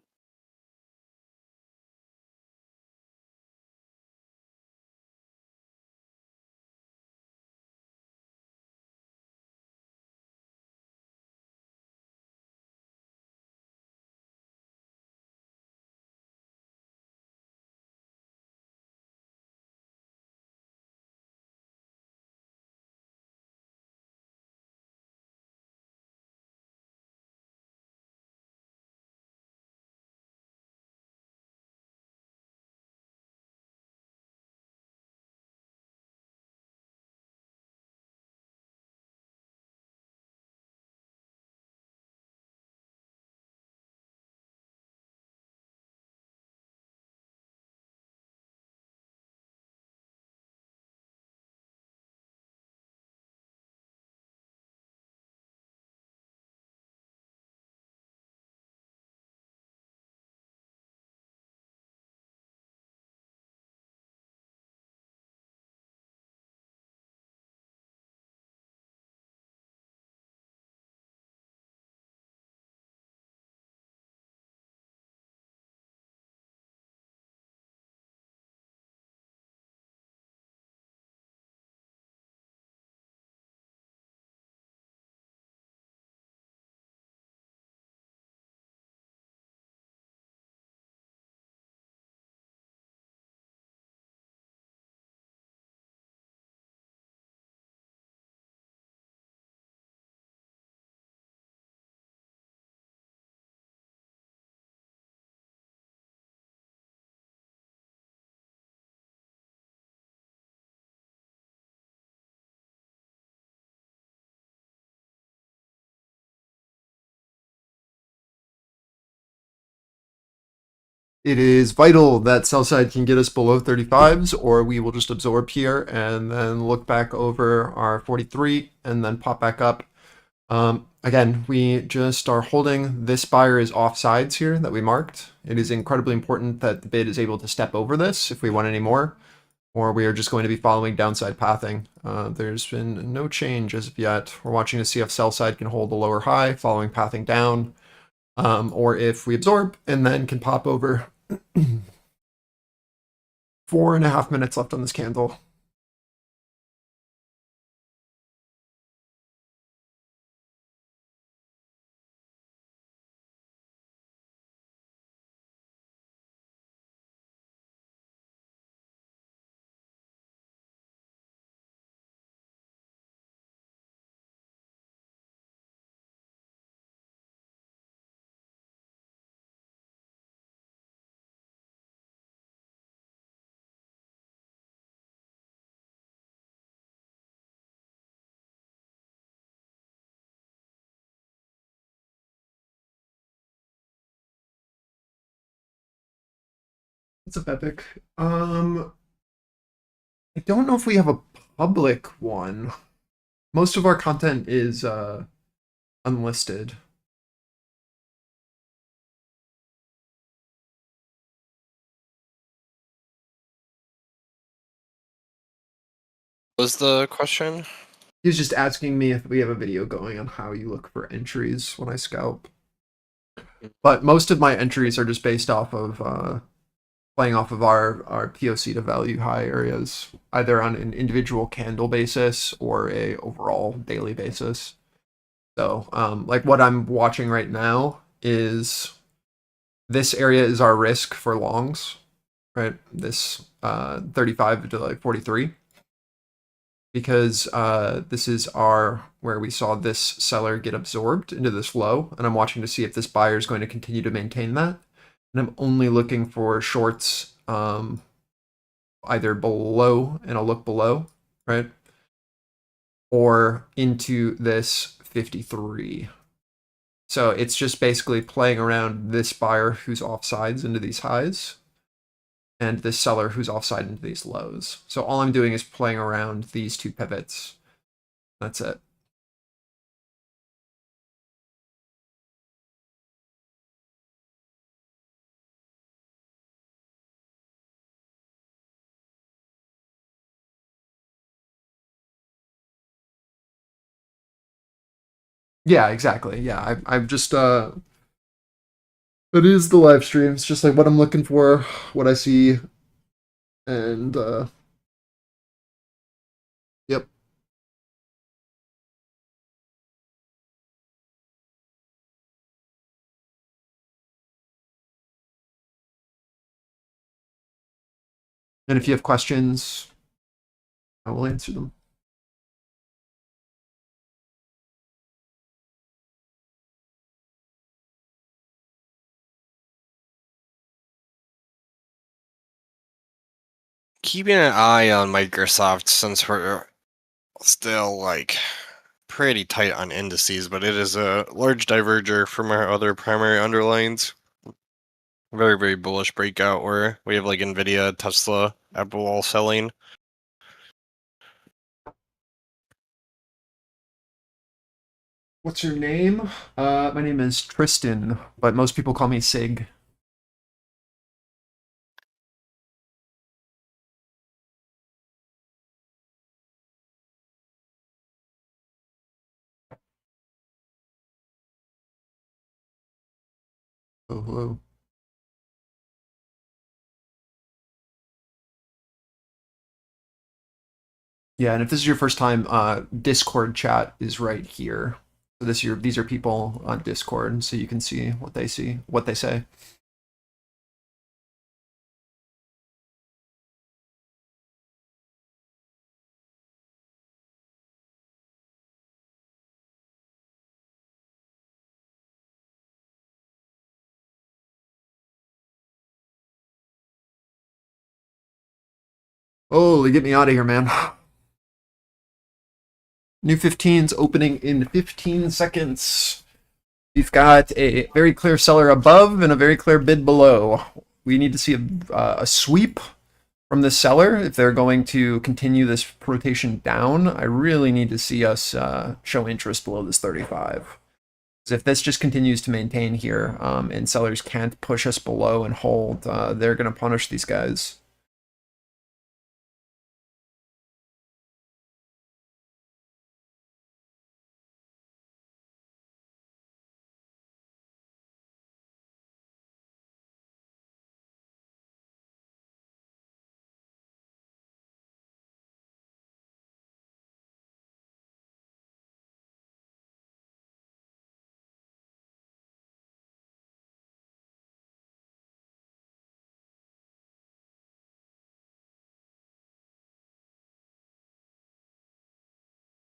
Speaker 2: It is vital that sell side can get us below 35s, or we will just absorb here and then look back over our 43 and then pop back up. Again, we just are holding this buyer is off sides here that we marked. It is incredibly important that the bid is able to step over this if we want any more, or we are just going to be following downside pathing. There's been no change as of yet. We're watching to see if sell side can hold the lower high following pathing down, or if we absorb and then can pop over. 4.5 minutes left on this candle. What's up, Epic? I don't know if we have a public one. Most of our content is unlisted.
Speaker 4: was the question?
Speaker 2: He was just asking me if we have a video going on how you look for entries when I scalp. But most of my entries are just based off of playing off of our POC to value high areas, either on an individual candle basis or a overall daily basis. So, like what I'm watching right now is this area is our risk for longs, right? This 35 to like 43. Because this is where we saw this seller get absorbed into this low, and I'm watching to see if this buyer is going to continue to maintain that. And I'm only looking for shorts either below, and I'll look below, right? Or into this 53. So it's just basically playing around this buyer who's offsides into these highs, and this seller who's offside into these lows. So all I'm doing is playing around these two pivots. That's it. Yeah, exactly. Yeah, I've just it is the live stream. It's just like what I'm looking for, what I see, and yep. And if you have questions, I will answer them.
Speaker 4: Keeping an eye on Microsoft since we're still like pretty tight on indices, but it is a large diverger from our other primary underlines. Very, very bullish breakout where we have like Nvidia, Tesla, Apple all selling.
Speaker 2: What's your name? My name is Tristan, but most people call me Sig. Oh, hello. Yeah, and if this is your first time, Discord chat is right here. So these are people on Discord, so you can see, what they say. Holy, get me out of here, man. New 15's opening in 15 seconds. We've got a very clear seller above and a very clear bid below. We need to see a sweep from the seller if they're going to continue this rotation down. I really need to see us show interest below this 35. Because if this just continues to maintain here and sellers can't push us below and hold, they're going to punish these guys.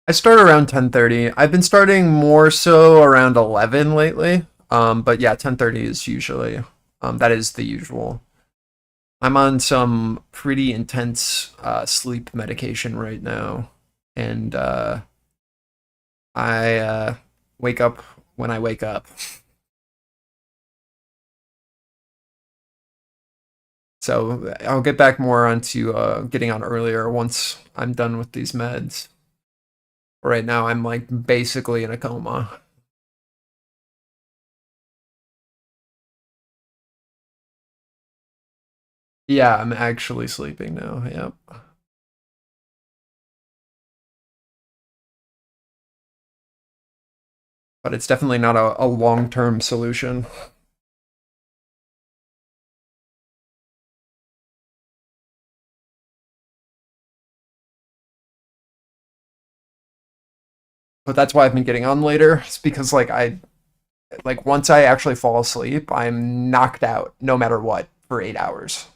Speaker 2: I start around 10:30. I've been starting more so around 11 lately. But yeah, 10:30 is usually that is the usual. I'm on some pretty intense sleep medication right now, and I wake up when I wake up. So I'll get back more onto getting on earlier once I'm done with these meds. Right now, I'm like basically in a coma. Yeah, I'm actually sleeping now. Yep. but it's definitely not a long-term solution. But that's why I've been getting on later. It's because like once I actually fall asleep, I'm knocked out no matter what for 8 hours.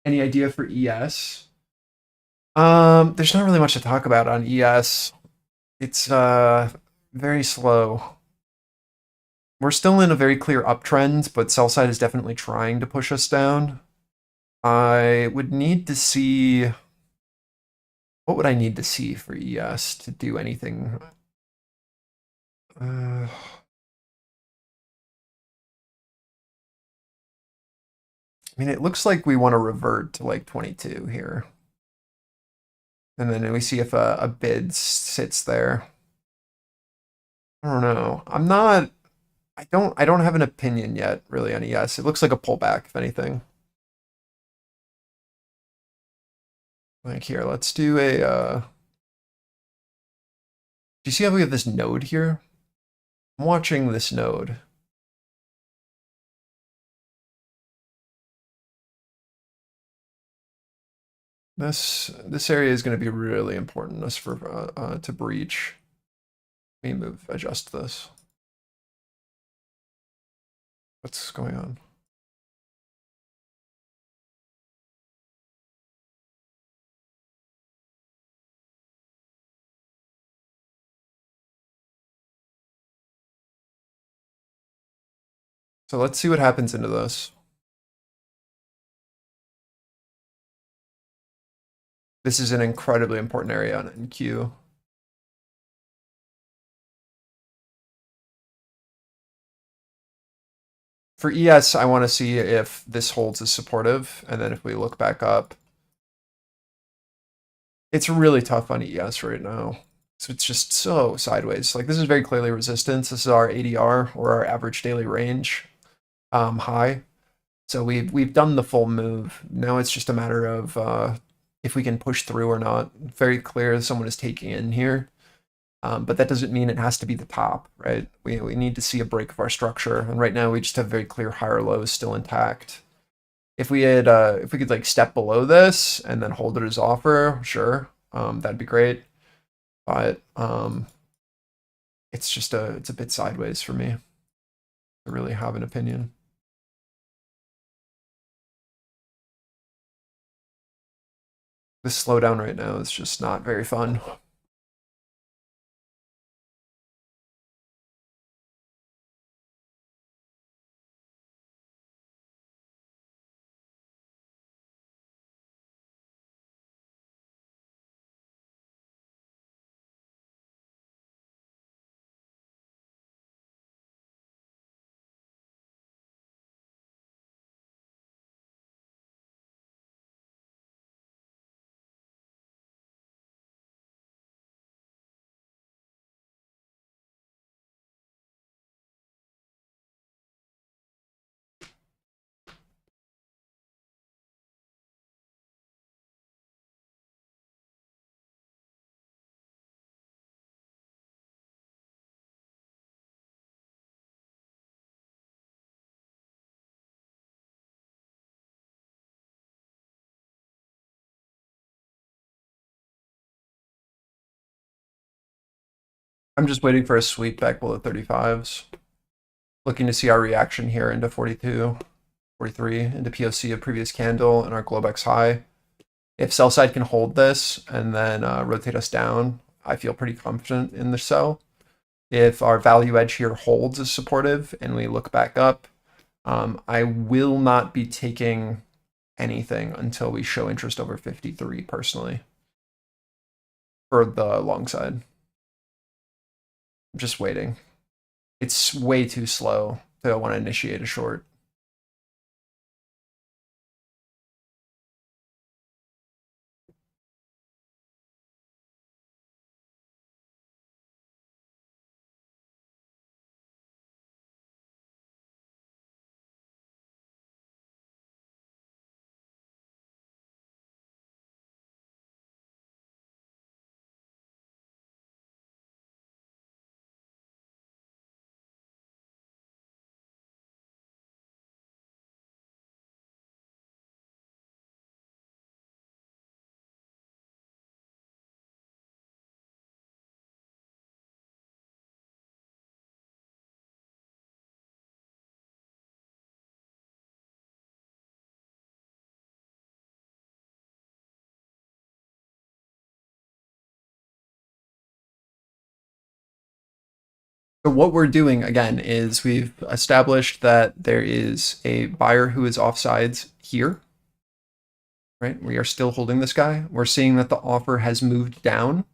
Speaker 2: Any idea for ES? There's not really much to talk about on ES. It's very slow. We're still in a very clear uptrend, but sell side is definitely trying to push us down. I would need to see... What would I need to see for ES to do anything? I mean, it looks like we want to revert to like 22 here. And then we see if a bid sits there. I don't know. I don't have an opinion yet, really, on ES. It looks like a pullback, if anything. Like here, let's do a, do you see how we have this node here? I'm watching this node. This area is going to be really important to breach. Let me adjust this. What's going on? So let's see what happens into this. This is an incredibly important area on NQ. For ES, I want to see if this holds as supportive, and then if we look back up. It's really tough on ES right now. So it's just so sideways. Like this is very clearly resistance. This is our ADR, or our average daily range high. So we've done the full move. Now it's just a matter of if we can push through or not. Very clear someone is taking in here. But that doesn't mean it has to be the top, right? We need to see a break of our structure. And right now we just have very clear higher lows still intact. If we could like step below this and then hold it as offer, sure. That'd be great. But it's a bit sideways for me to really have an opinion. This slowdown right now is just not very fun. I'm just waiting for a sweep back below 35s. Looking to see our reaction here into 42, 43, into POC of previous candle and our Globex high. If sell side can hold this and then rotate us down, I feel pretty confident in the sell. If our value edge here holds as supportive and we look back up, I will not be taking anything until we show interest over 53 personally for the long side. I'm just waiting. It's way too slow to want to initiate a short. So what we're doing again is we've established that there is a buyer who is offsides here, right? We are still holding this guy. We're seeing that the offer has moved down,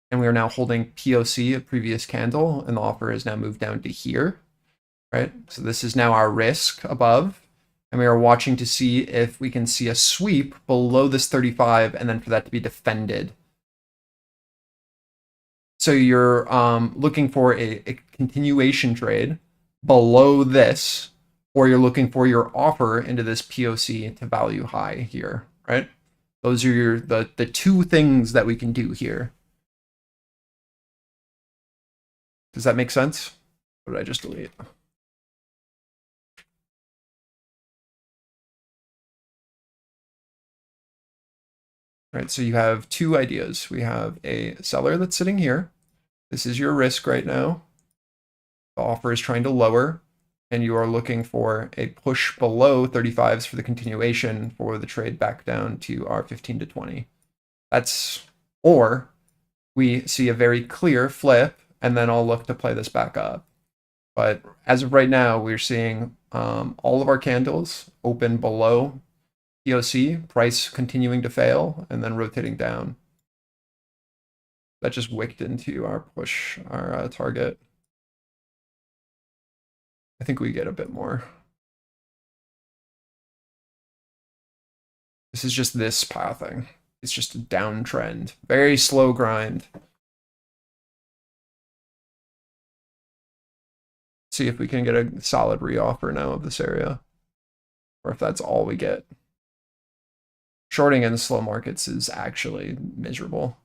Speaker 2: and we are now holding POC, a previous candle, and the offer has now moved down to here, right? So this is now our risk above, and we are watching to see if we can see a sweep below this 35 and then for that to be defended. So you're looking for a continuation trade below this, or you're looking for your offer into this POC to value high here, right? Those are the two things that we can do here. Does that make sense? What did I just delete? Right, so you have two ideas. We have a seller that's sitting here. This is your risk right now. The offer is trying to lower, and you are looking for a push below 35s for the continuation for the trade back down to our 15 to 20. Or we see a very clear flip, and then I'll look to play this back up. But as of right now, we're seeing all of our candles open below POC, price continuing to fail, and then rotating down. That just wicked into our push, our target. I think we get a bit more. This is just this pathing. It's just a downtrend. Very slow grind. See if we can get a solid re-offer now of this area. Or if that's all we get. Shorting in slow markets is actually miserable.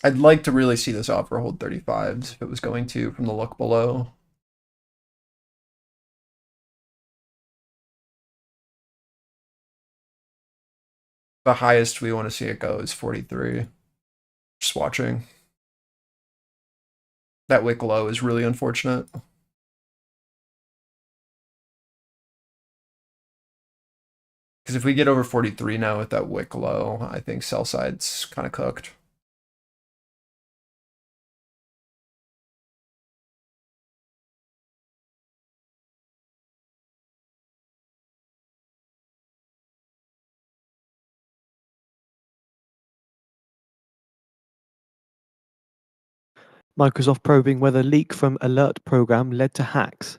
Speaker 2: I'd like to really see this offer hold 35s if it was going to from the look below. The highest we want to see it go is 43. Just watching. That wick low is really unfortunate. Because if we get over 43 now with that wick low, I think sell side's kind of cooked.
Speaker 5: Microsoft probing whether leak from alert program led to hacks.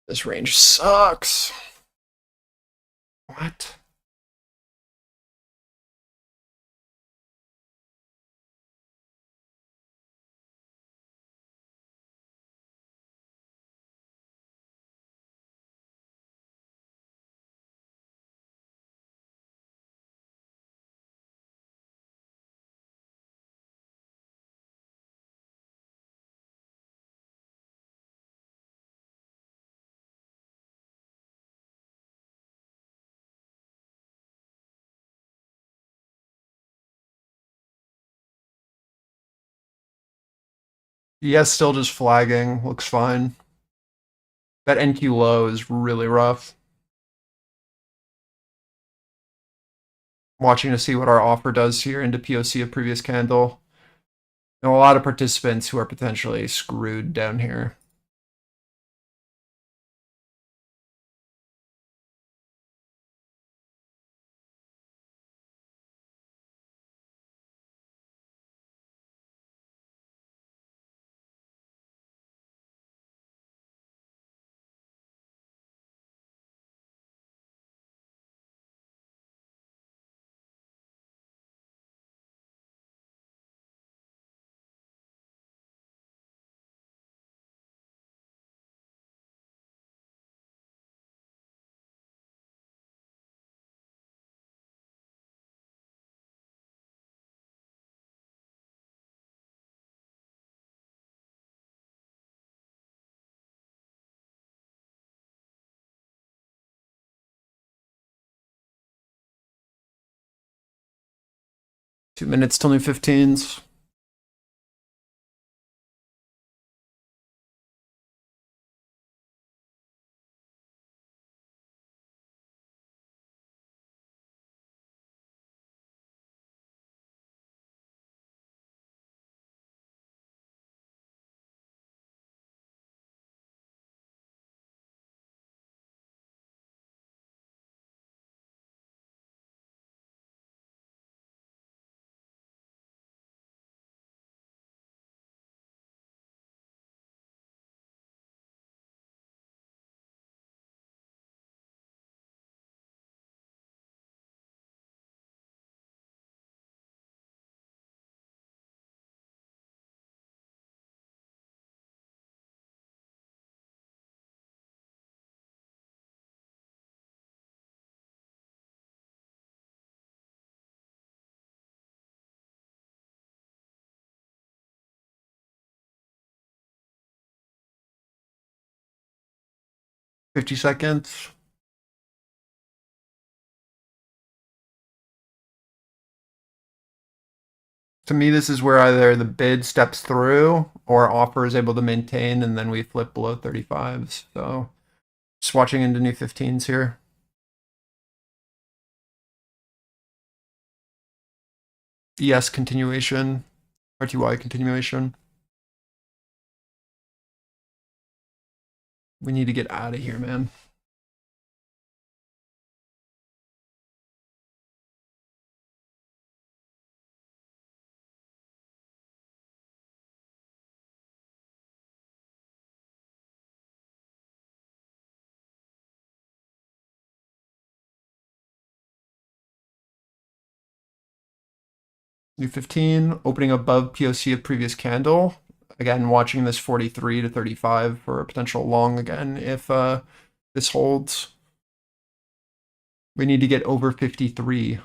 Speaker 2: This range sucks. What? Yes, still just flagging. Looks fine. That NQ low is really rough. Watching to see what our offer does here into POC of previous candle. And a lot of participants who are potentially screwed down here. 2 minutes till new 15s. $50. To me, this is where either the bid steps through or offer is able to maintain, and then we flip below 35s. So just watching into new 15s here. ES continuation, RTY continuation. We need to get out of here, man. New 15, opening above POC of previous candle. Again, watching this 43 to 35 for a potential long again if this holds. We need to get over 53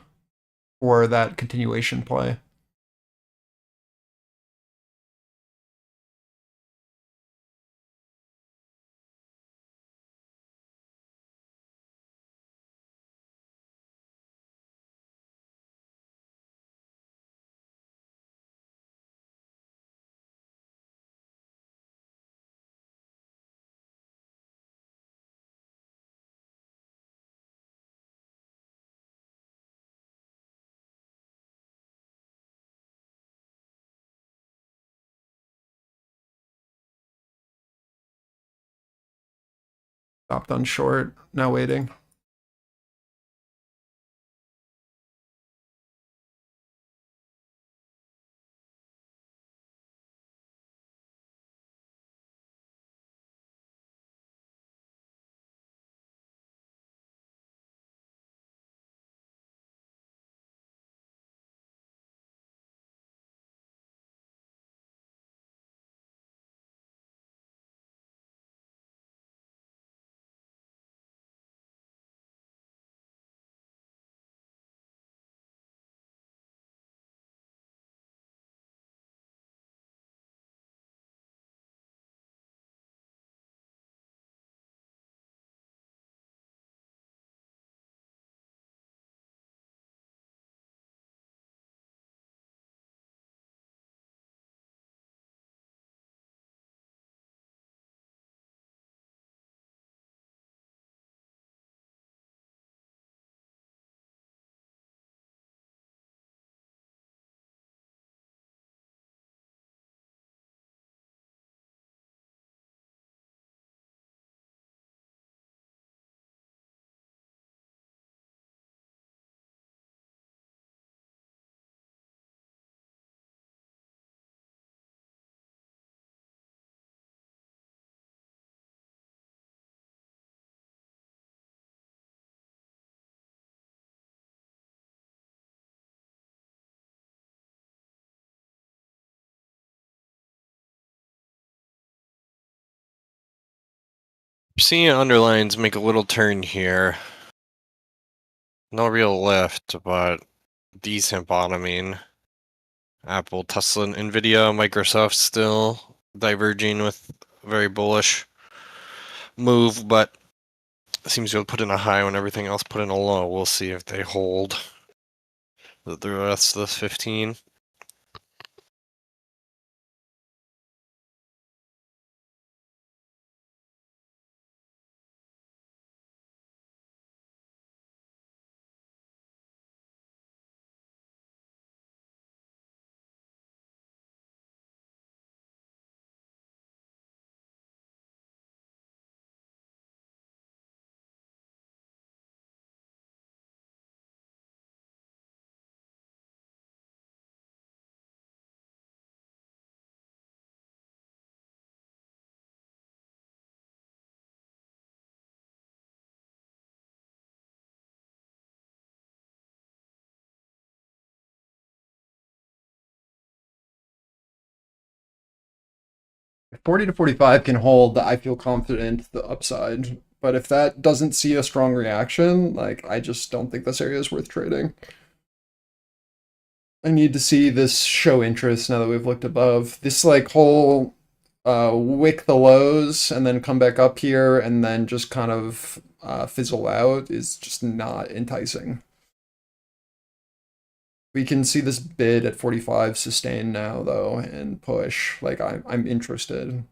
Speaker 2: for that continuation play. Stopped on short, now waiting.
Speaker 4: Seeing underlines make a little turn here. No real lift, but decent bottoming. Apple, Tesla, and Nvidia, Microsoft still diverging with a very bullish move, but seems to have put in a high when everything else put in a low. We'll see if they hold. The rest of this 15.
Speaker 2: If 40 to 45 can hold, I feel confident the upside. But if that doesn't see a strong reaction, like, I just don't think this area is worth trading. I need to see this show interest now that we've looked above. This, like, whole wick the lows and then come back up here and then just kind of fizzle out is just not enticing. We can see this bid at 45 sustain now, though, and push. Like, I'm interested.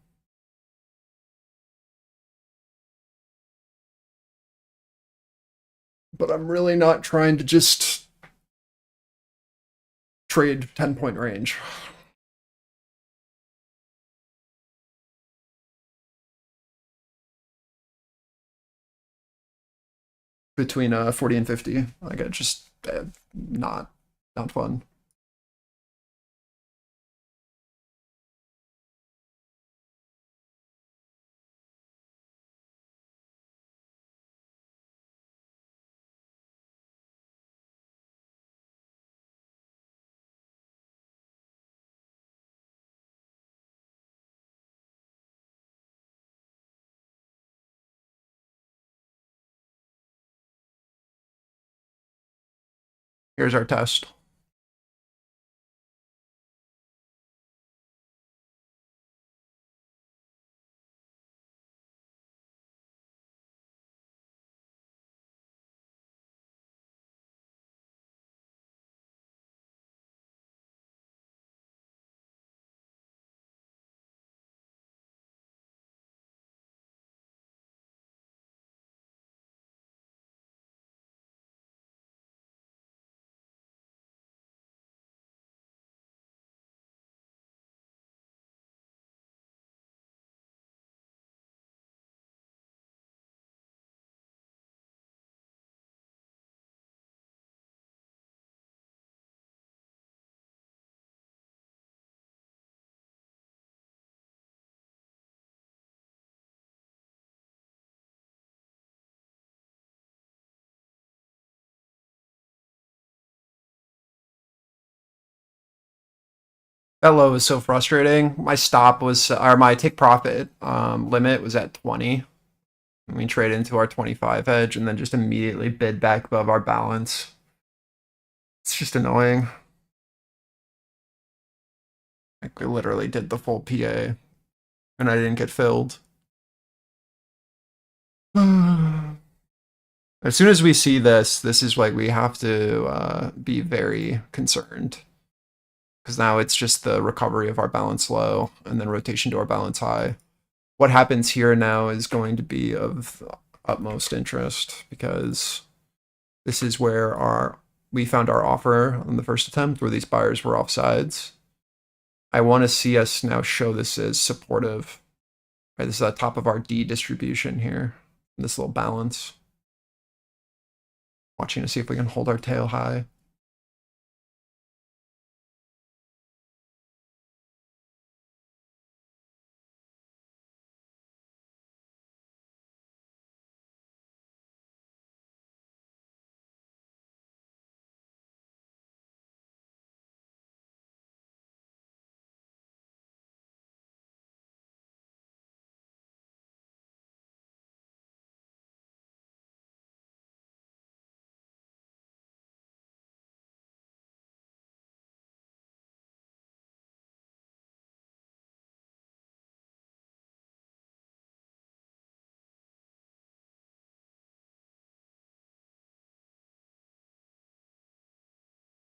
Speaker 2: But I'm really not trying to just trade 10-point range. Between 40 and 50. Like, it just not fun. Here's our test. That low was so frustrating. My stop was, or my take profit limit was at 20. And we trade into our 25 edge and then just immediately bid back above our balance. It's just annoying. Like, we literally did the full PA and I didn't get filled. As soon as we see this is like we have to be very concerned. Because now it's just the recovery of our balance low and then rotation to our balance high. What happens here now is going to be of utmost interest because this is where we found our offer on the first attempt where these buyers were offsides. I want to see us now show this as supportive. Right, this is at top of our D distribution here, this little balance. Watching to see if we can hold our tail high.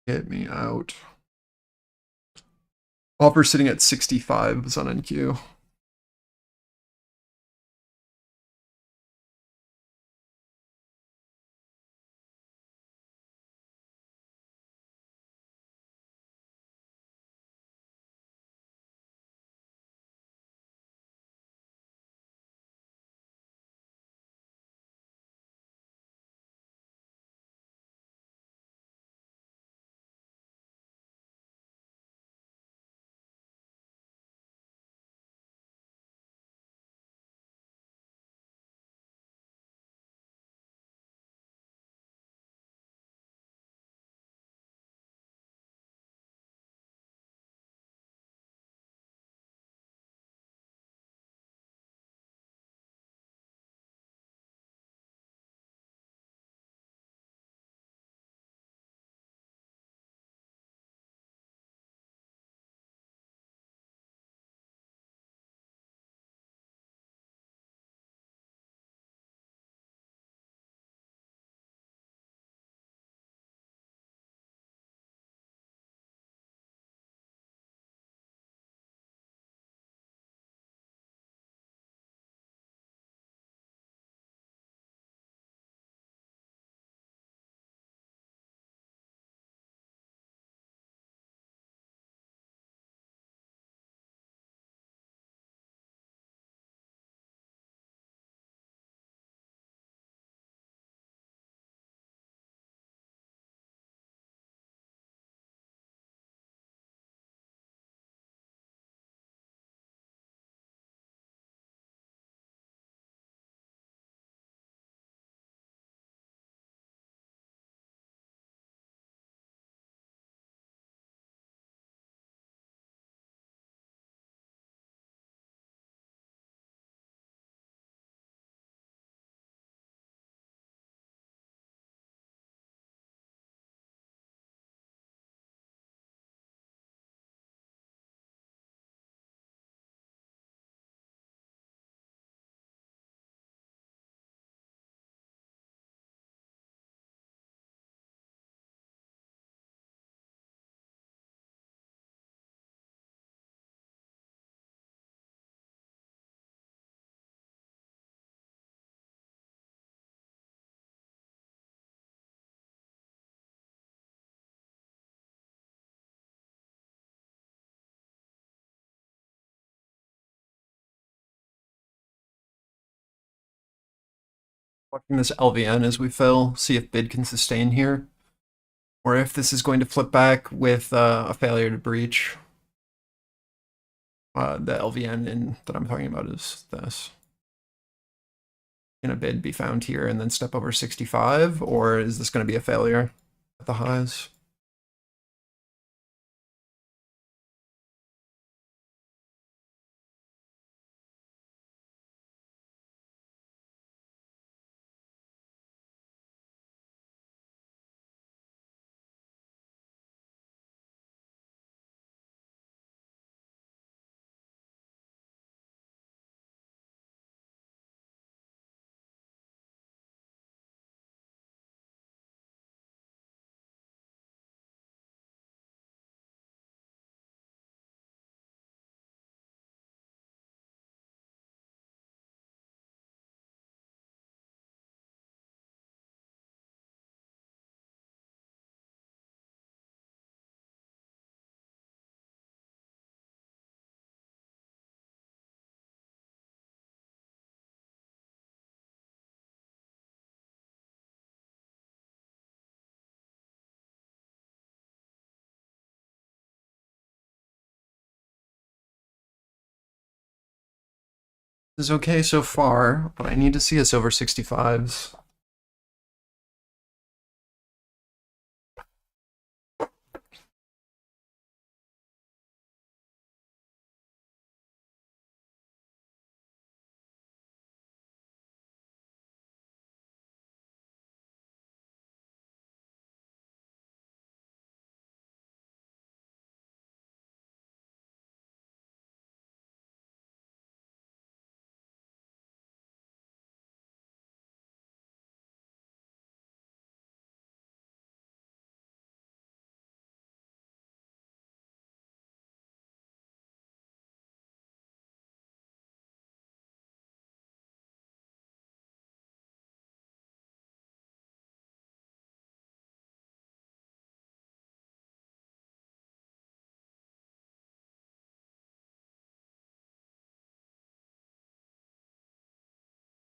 Speaker 2: Get me out. Offer sitting at 65 was on NQ. Watching this LVN as we fill, see if bid can sustain here, or if this is going to flip back with a failure to breach. The LVN that I'm talking about is this. Can a bid be found here and then step over 65, or is this going to be a failure at the highs? This is okay so far, but I need to see us over 65s.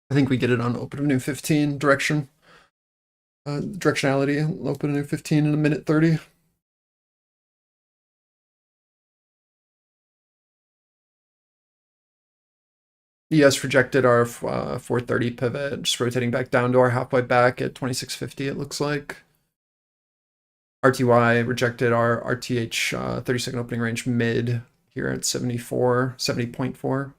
Speaker 2: I think we get it on open of new 15 direction. Directionality, open of new 15 in a minute 30. ES rejected our 430 pivot, just rotating back down to our halfway back at 2650, it looks like. RTY rejected our RTH 30-second opening range mid here at 70.4.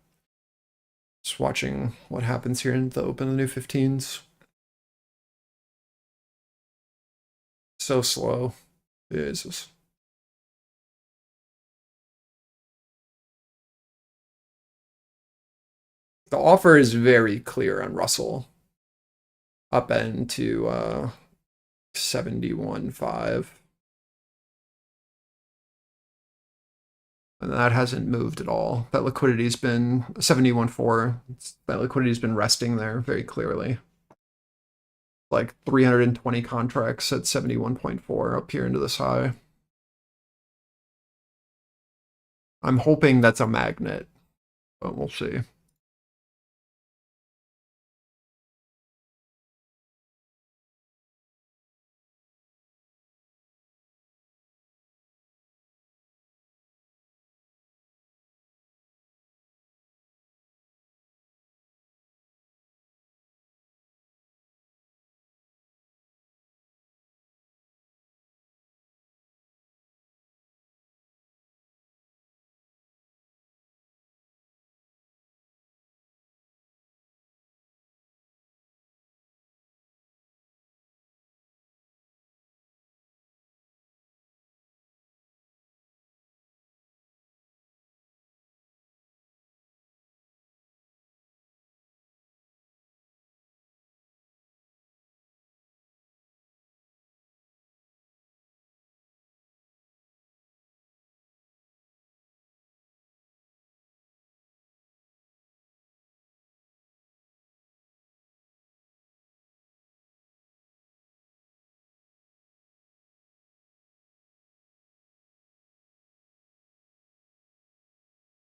Speaker 2: Just watching what happens here in the open of the new 15s. So slow. Jesus. The offer is very clear on Russell. Up end to 71.5. And that hasn't moved at all. That liquidity's been 71.4. That liquidity's been resting there very clearly. Like 320 contracts at 71.4 up here into this high. I'm hoping that's a magnet, but we'll see.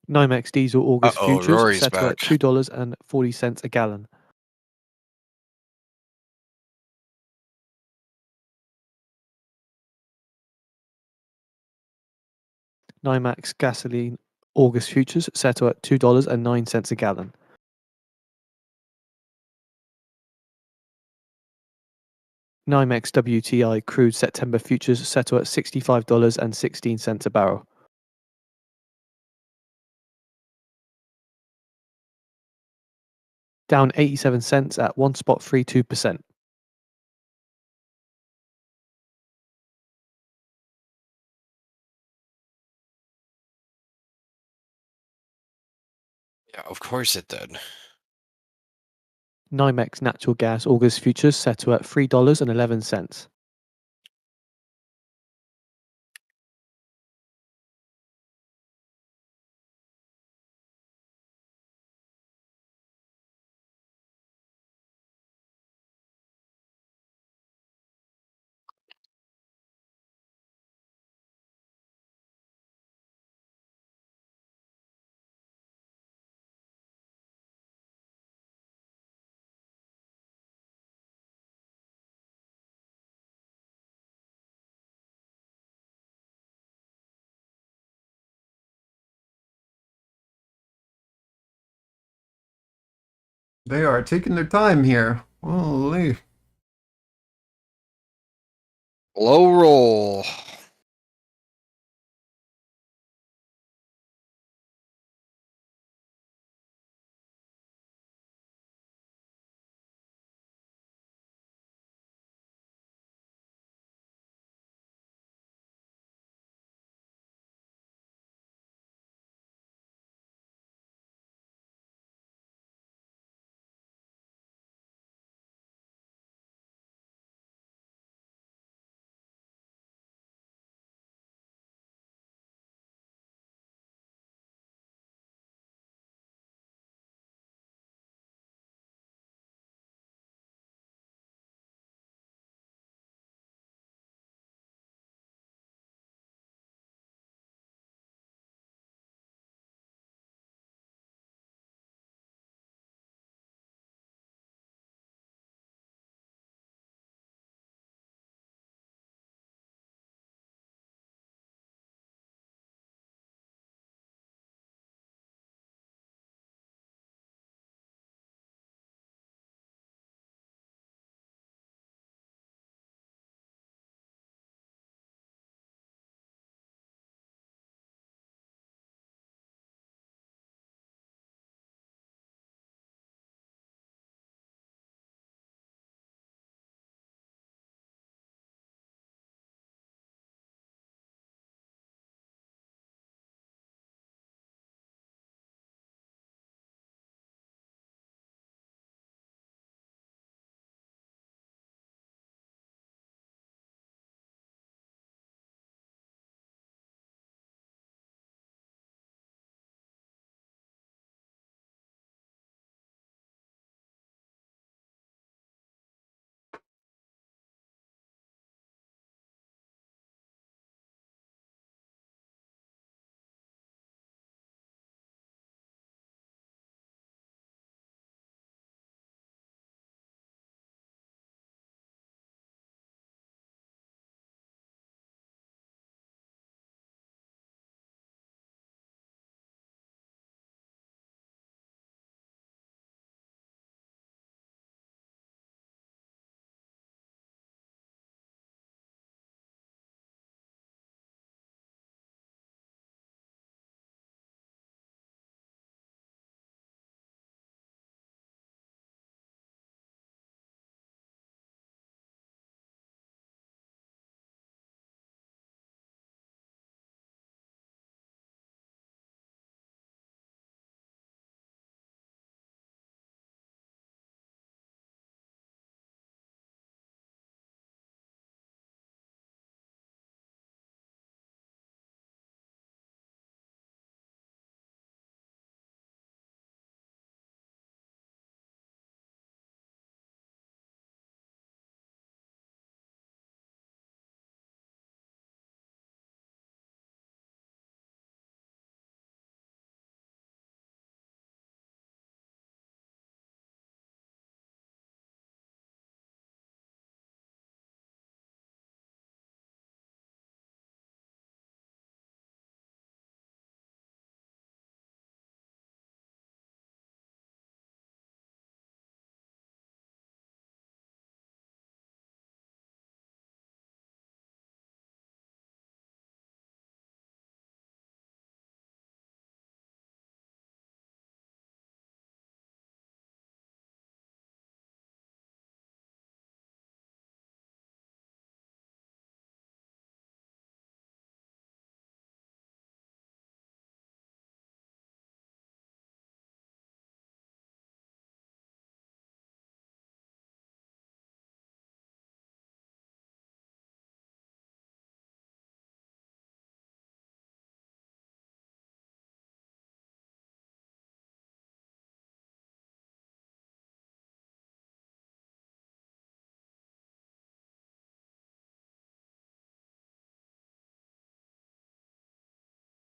Speaker 5: NYMEX diesel August
Speaker 4: Uh-oh,
Speaker 5: futures
Speaker 4: Rory's
Speaker 5: settle at
Speaker 4: back.
Speaker 5: $2.40 a gallon. NYMEX gasoline August futures settle at $2.09 a gallon. NYMEX WTI crude September futures settle at $65.16 a barrel. Down 87 cents at 1.32%.
Speaker 4: Yeah, of course it did.
Speaker 5: NYMEX natural gas August futures settle at $3.11.
Speaker 2: They are taking their time here. Holy.
Speaker 4: Low roll.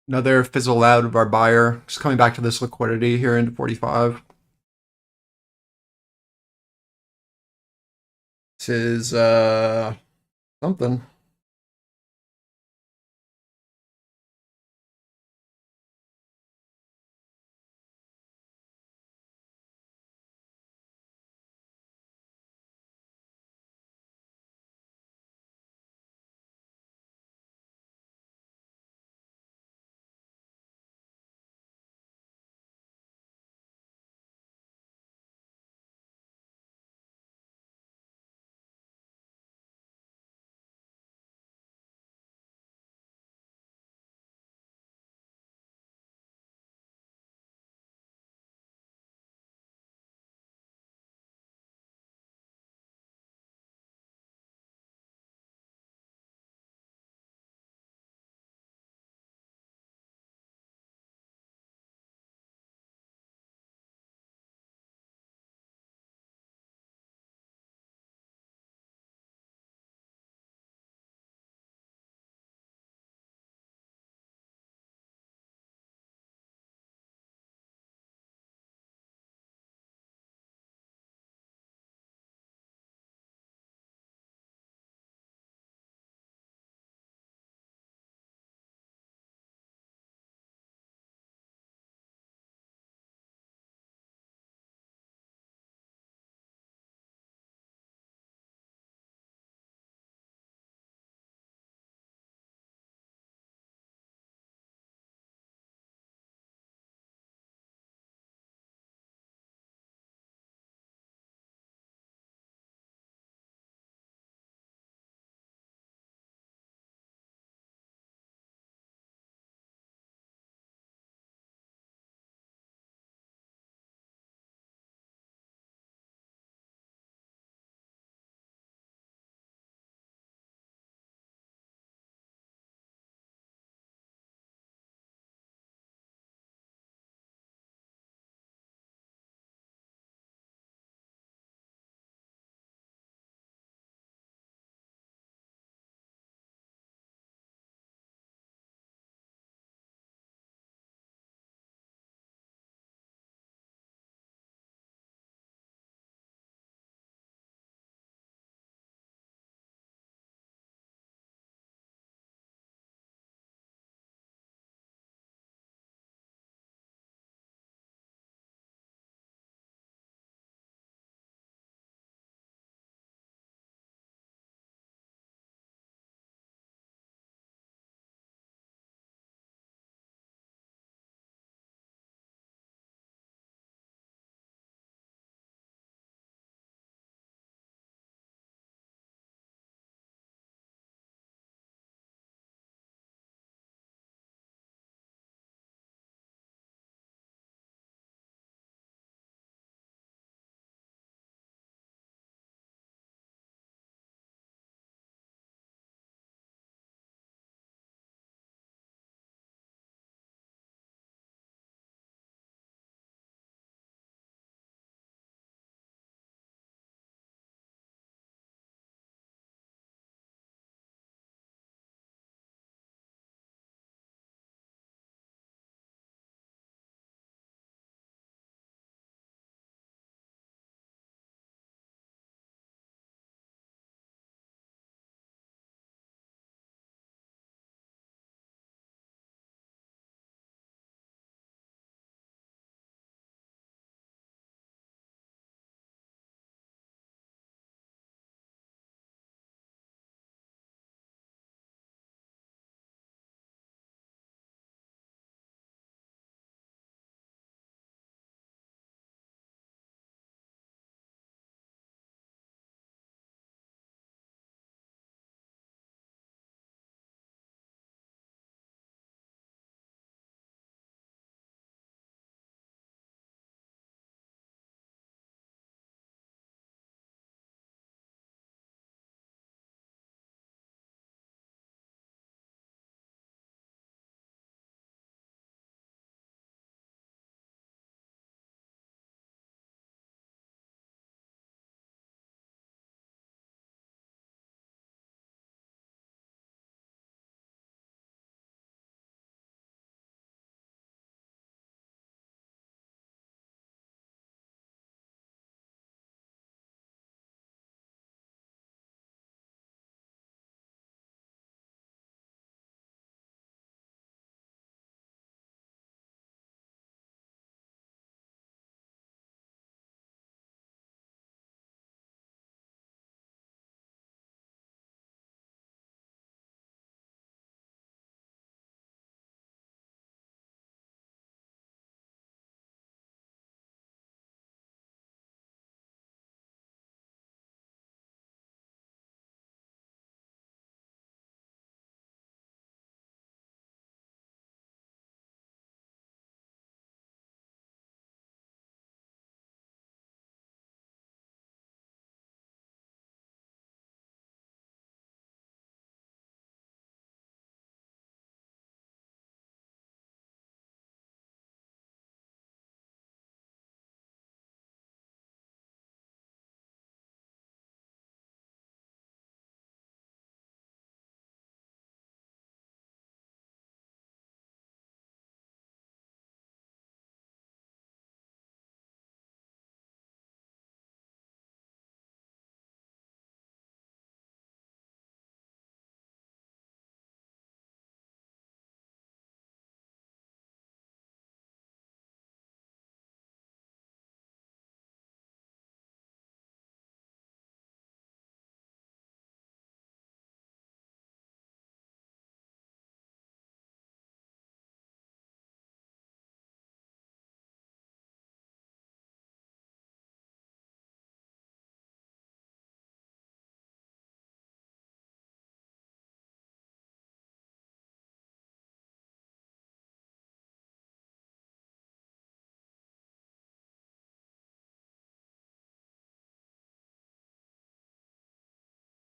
Speaker 2: Another fizzle out of our buyer. Just coming back to this liquidity here into 45. This is something.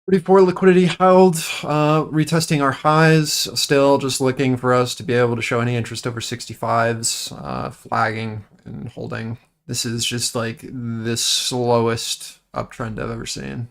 Speaker 2: Pretty poor liquidity held, retesting our highs, still just looking for us to be able to show any interest over 65s, flagging and holding. This is just like the slowest uptrend I've ever seen.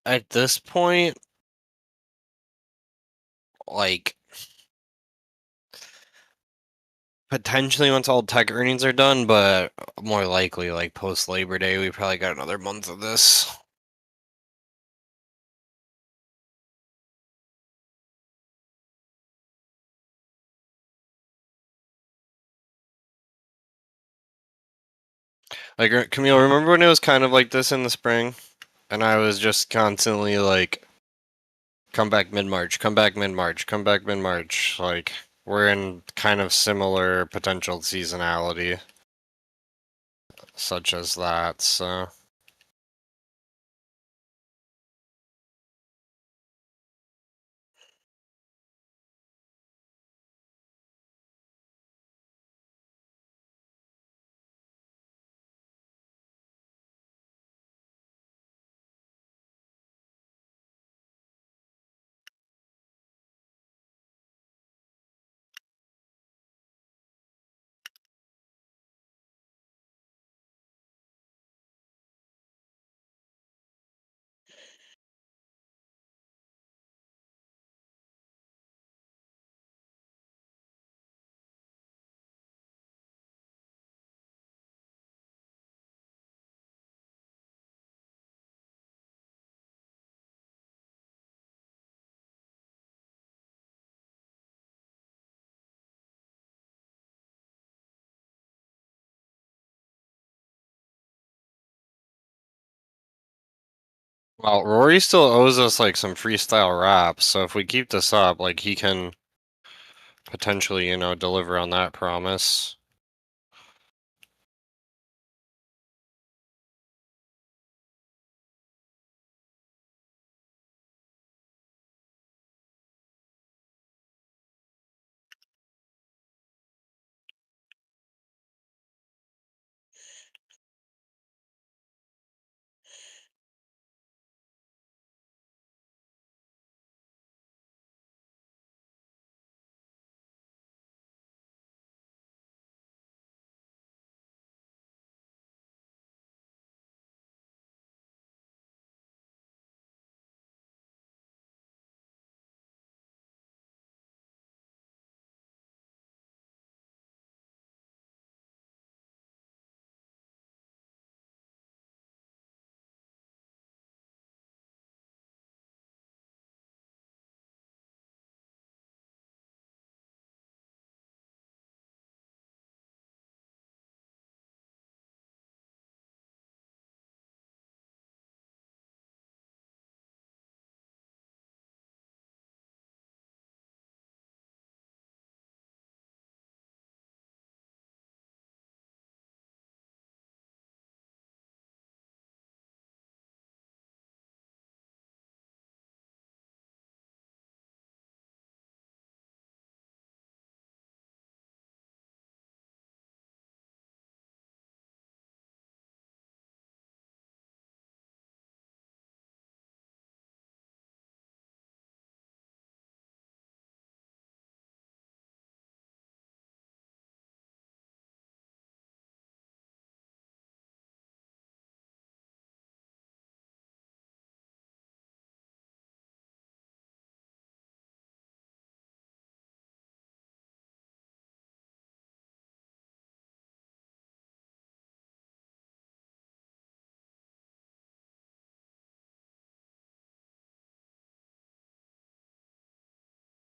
Speaker 4: At this point, like, potentially once all tech earnings are done, but more likely, like, post Labor Day, we probably got another month of this. Like, Camille, remember when it was kind of like this in the spring? And I was just constantly like, come back mid-March, come back mid-March, come back mid-March. Like, we're in kind of similar potential seasonality, such as that, so. Well, Rory still owes us like some freestyle raps, so if we keep this up, like he can potentially, deliver on that promise.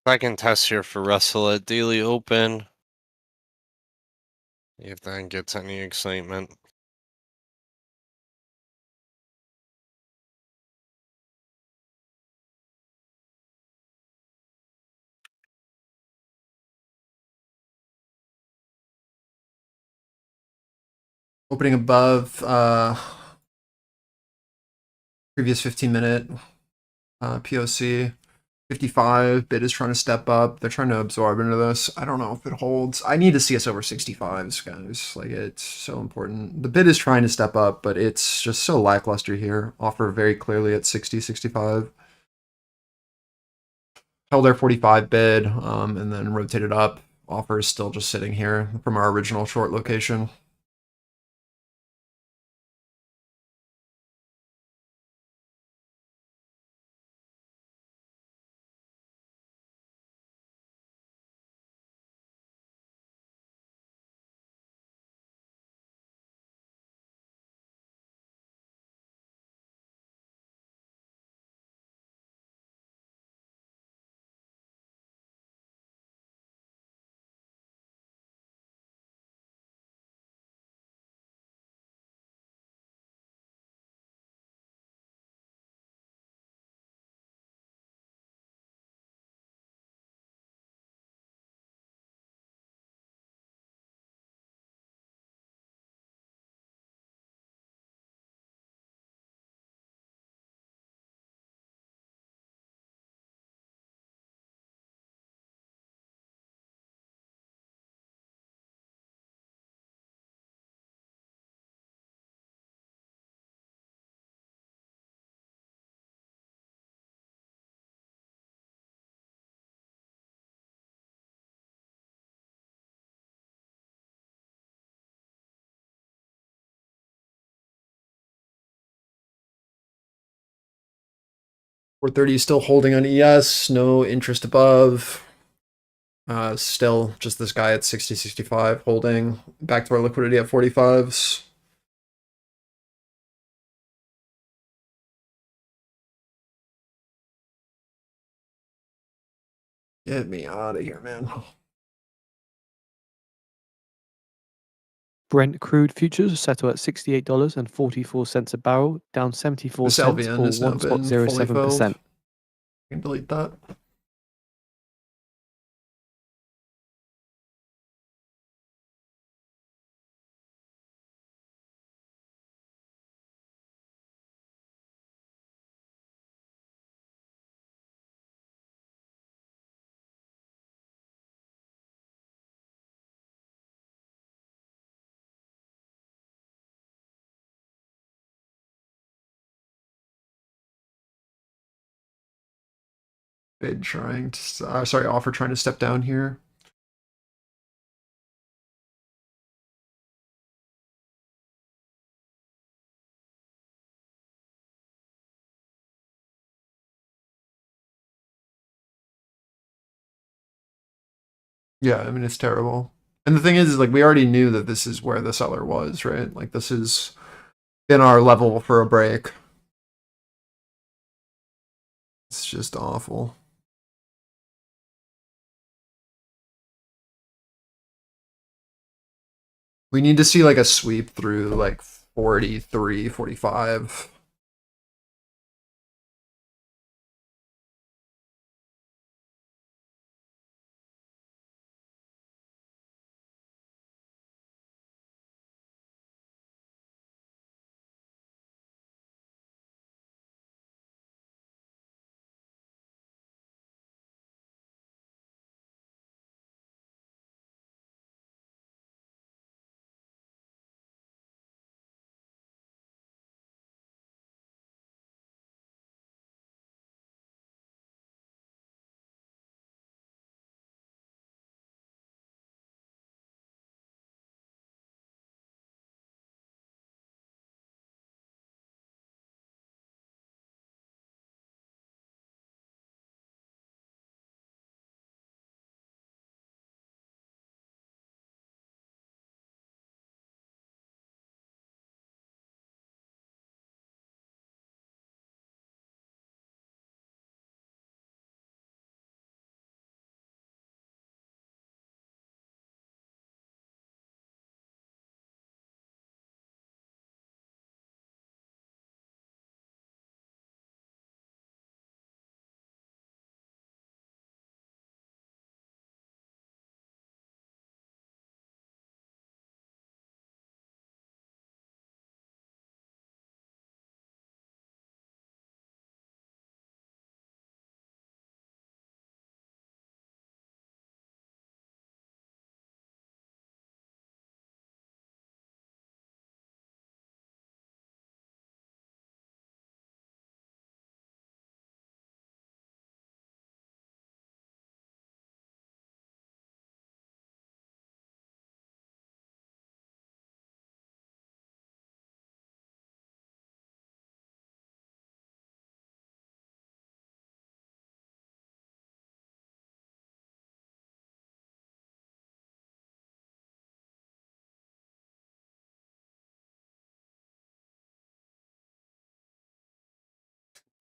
Speaker 4: I can test here for Russell at Daily Open. If that gets any excitement.
Speaker 2: Opening above previous 15-minute POC. 55, bid is trying to step up. They're trying to absorb into this. I don't know if it holds. I need to see us over 65s, guys. Like, it's so important. The bid is trying to step up, but it's just so lackluster here. Offer very clearly at 60, 65. Held our 45 bid, and then rotated up. Offer is still just sitting here from our original short location. Four 30 still holding on ES, no interest above. Still just this guy at 60, 65 holding. Back to our liquidity at 45s. Get me out of here, man.
Speaker 5: Brent crude futures settle at $68.44 a barrel, down 74
Speaker 2: This
Speaker 5: cents
Speaker 2: LVN
Speaker 5: or
Speaker 2: has now been fully filled.
Speaker 5: 1.07%.
Speaker 2: You can delete that. Bid trying to, sorry, offer trying to step down here. Yeah, I mean, it's terrible. And the thing is like, we already knew that this is where the seller was, right? Like, this is in our level for a break. It's just awful. We need to see like a sweep through like 43, 45.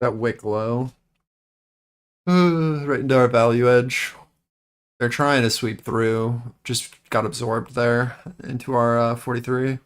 Speaker 2: That wick low. Right into our value edge. They're trying to sweep through. Just got absorbed there into our 43.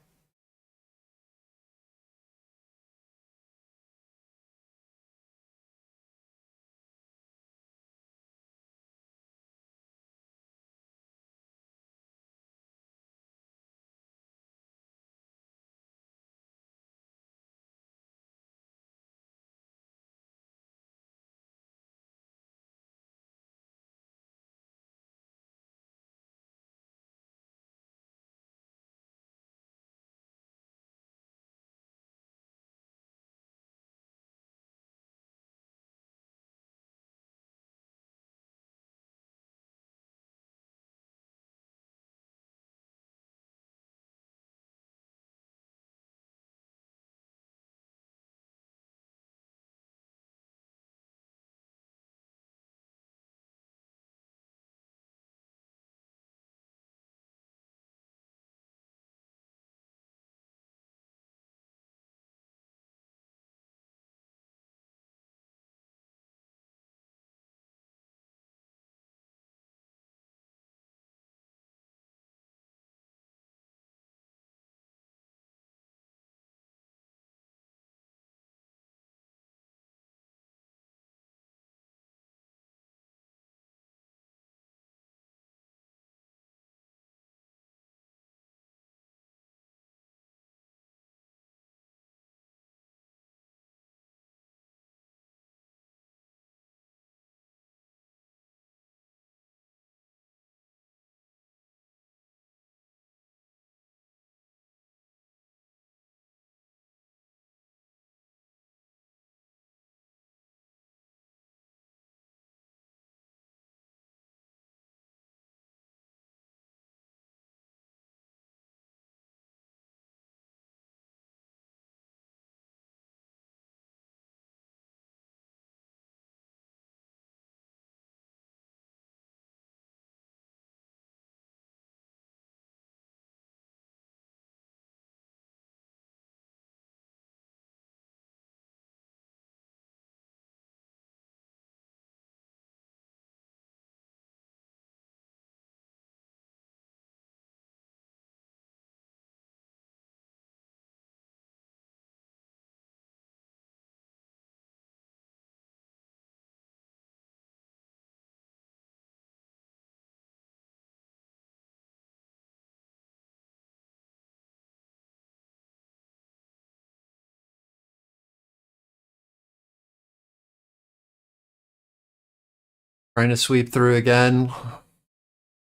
Speaker 2: Trying to sweep through again.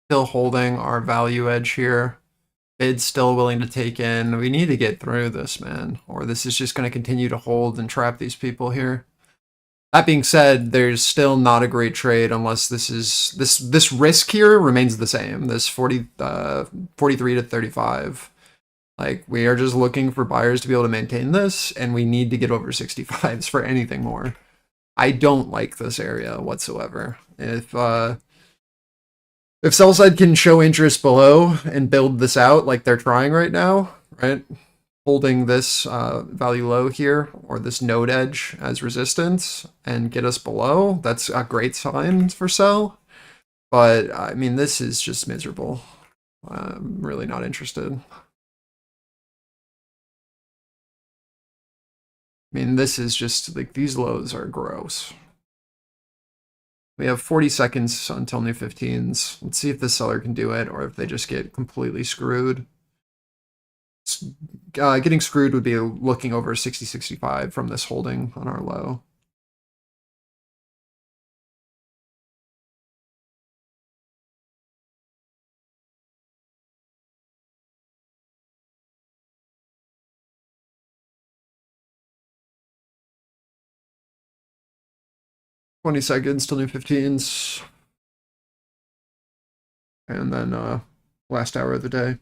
Speaker 2: Still holding our value edge here. Bid's still willing to take in. We need to get through this, man, or this is just going to continue to hold and trap these people here. That being said, there's still not a great trade unless this risk here remains the same. This 43 to 35. Like, we are just looking for buyers to be able to maintain this, and we need to get over 65s for anything more. I don't like this area whatsoever. If sell side can show interest below and build this out like they're trying right now, right? Holding this value low here, or this node edge as resistance, and get us below, that's a great sign for sell. But, I mean, this is just miserable. I'm really not interested. I mean, this is just, like, these lows are gross. We have 40 seconds until new 15s. Let's see if the seller can do it, or if they just get completely screwed. Getting screwed would be looking over 60-65 from this holding on our low. "20 seconds till new 15s. And then last hour of the day.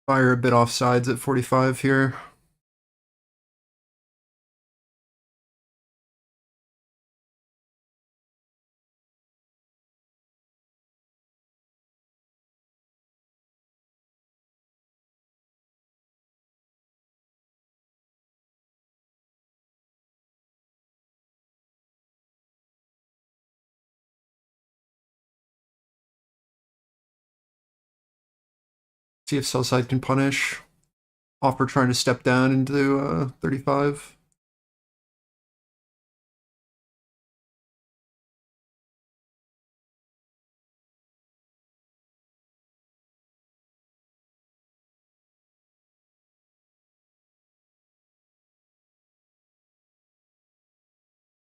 Speaker 2: Fire a bit off sides at 45 here. See if sell side can punish. Offer trying to step down into 35.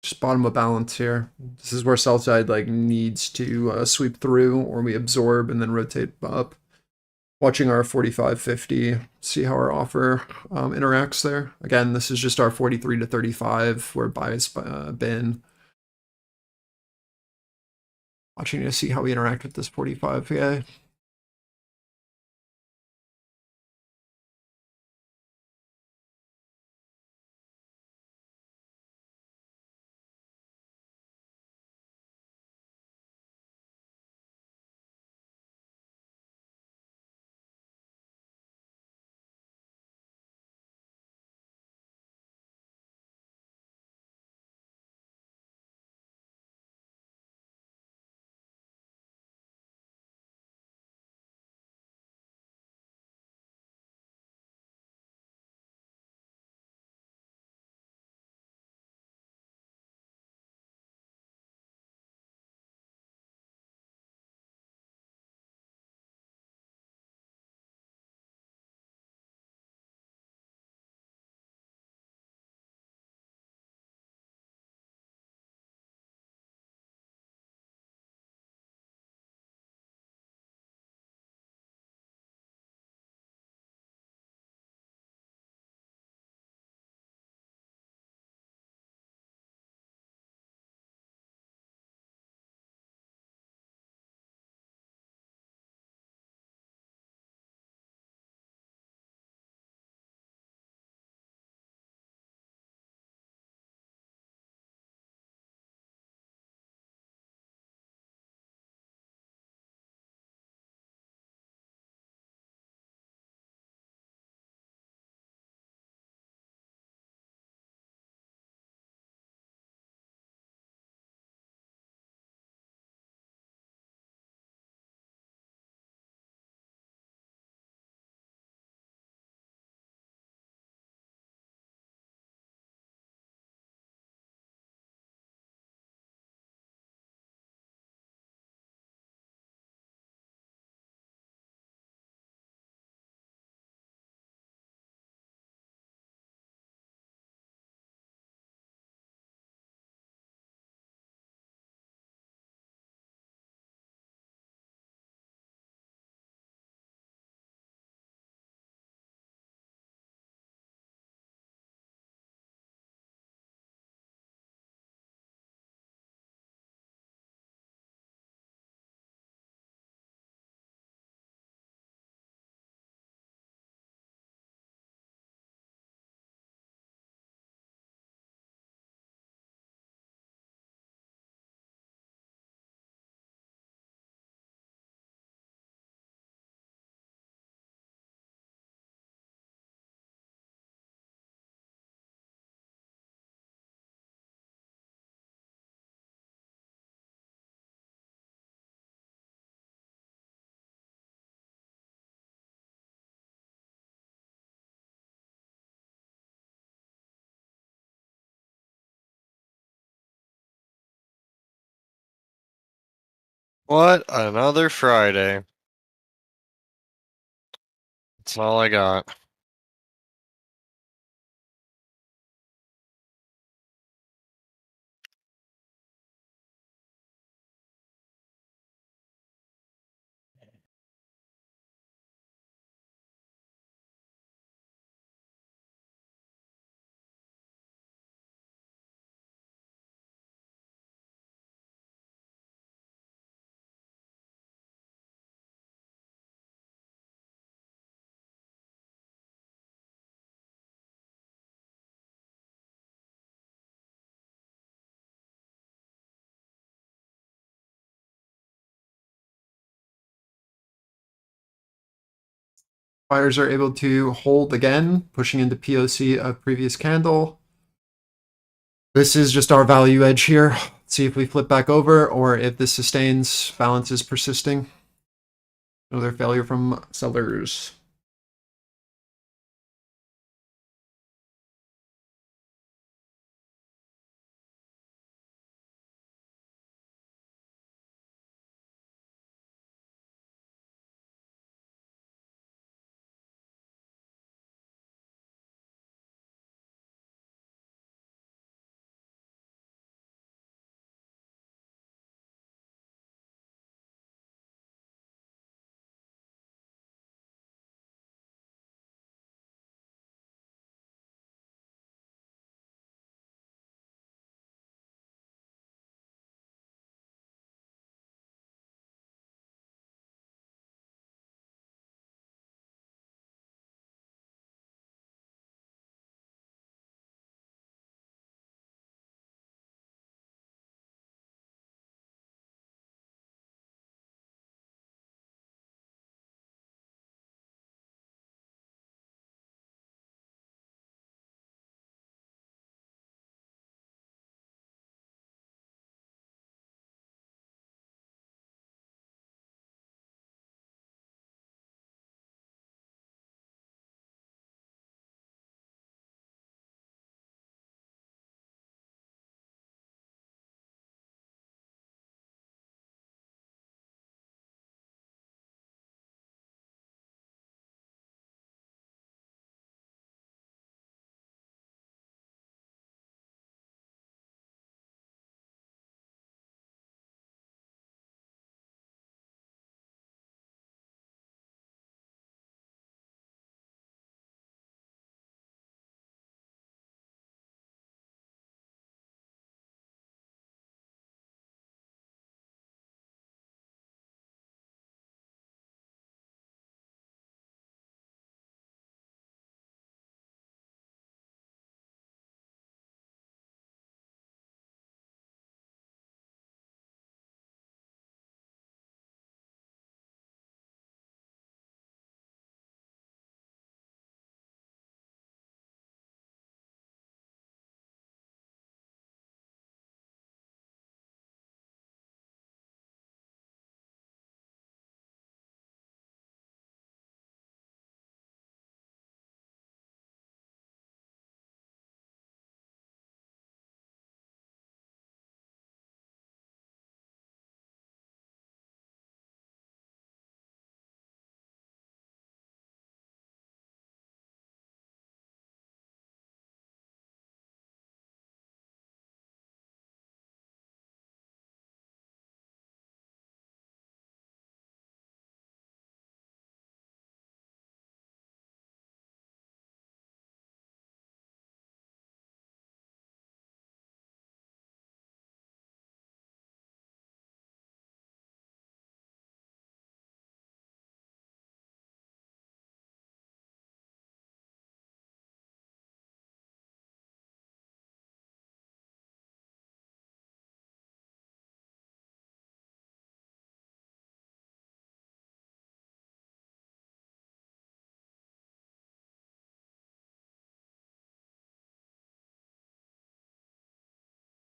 Speaker 2: Just bottom of balance here. This is where sell side like needs to sweep through, or we absorb and then rotate up. Watching our 45.50, see how our offer interacts there. Again, this is just our 43 to 35 where buy's been. Watching to see how we interact with this 45. Yeah.
Speaker 4: What? Another Friday. That's all I got.
Speaker 2: Buyers are able to hold again, pushing into POC of previous candle. This is just our value edge here. Let's see if we flip back over or if this sustains, balance is persisting. Another failure from sellers.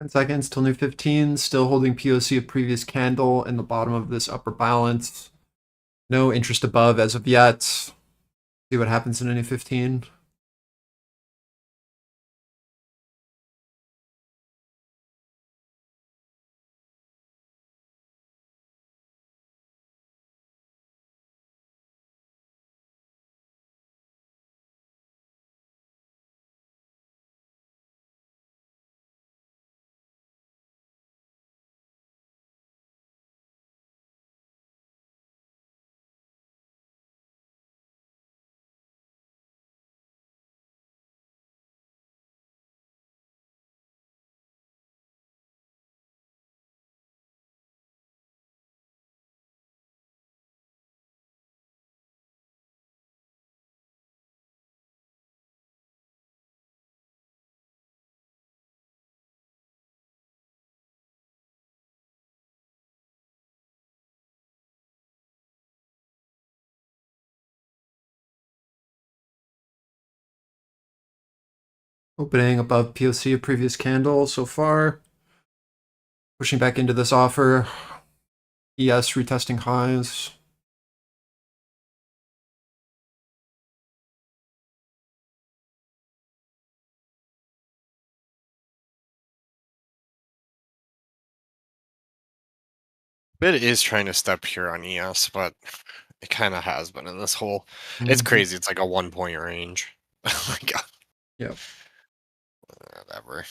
Speaker 2: Seconds till new 15, still holding POC of previous candle in the bottom of this upper balance. No interest above as of yet. See what happens in a new 15. Opening above POC of previous candle so far. Pushing back into this offer. ES retesting highs.
Speaker 4: Bid is trying to step here on ES, but it kind of has been in this hole. It's
Speaker 2: Mhm.
Speaker 4: crazy. It's like a 1 point range. Oh my god.
Speaker 2: Yep.
Speaker 4: Whatever.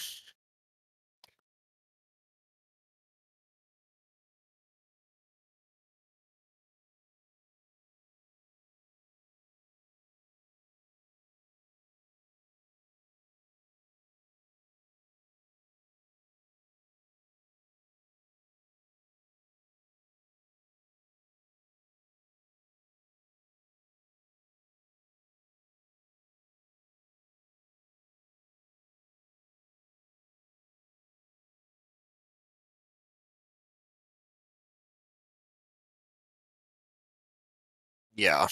Speaker 4: Yeah.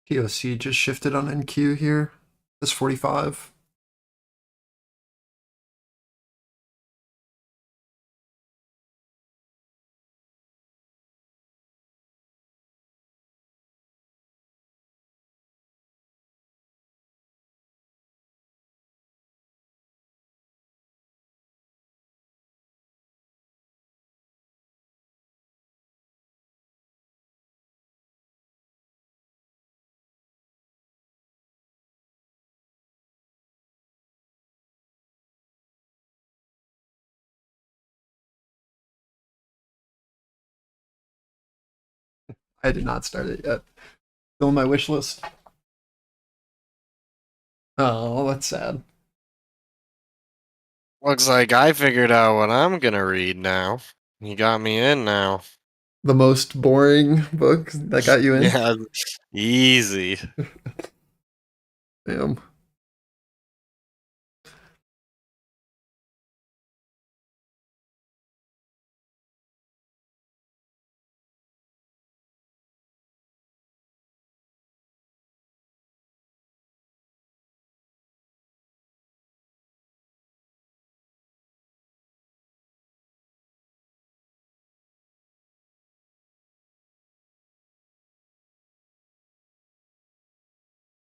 Speaker 2: POC just shifted on NQ here. This 45. I did not start it yet. Still on my wish list. Oh, that's sad.
Speaker 4: Looks like I figured out what I'm gonna read now. You got me in now.
Speaker 2: The most boring book that got you in?
Speaker 4: Yeah, easy.
Speaker 2: Damn.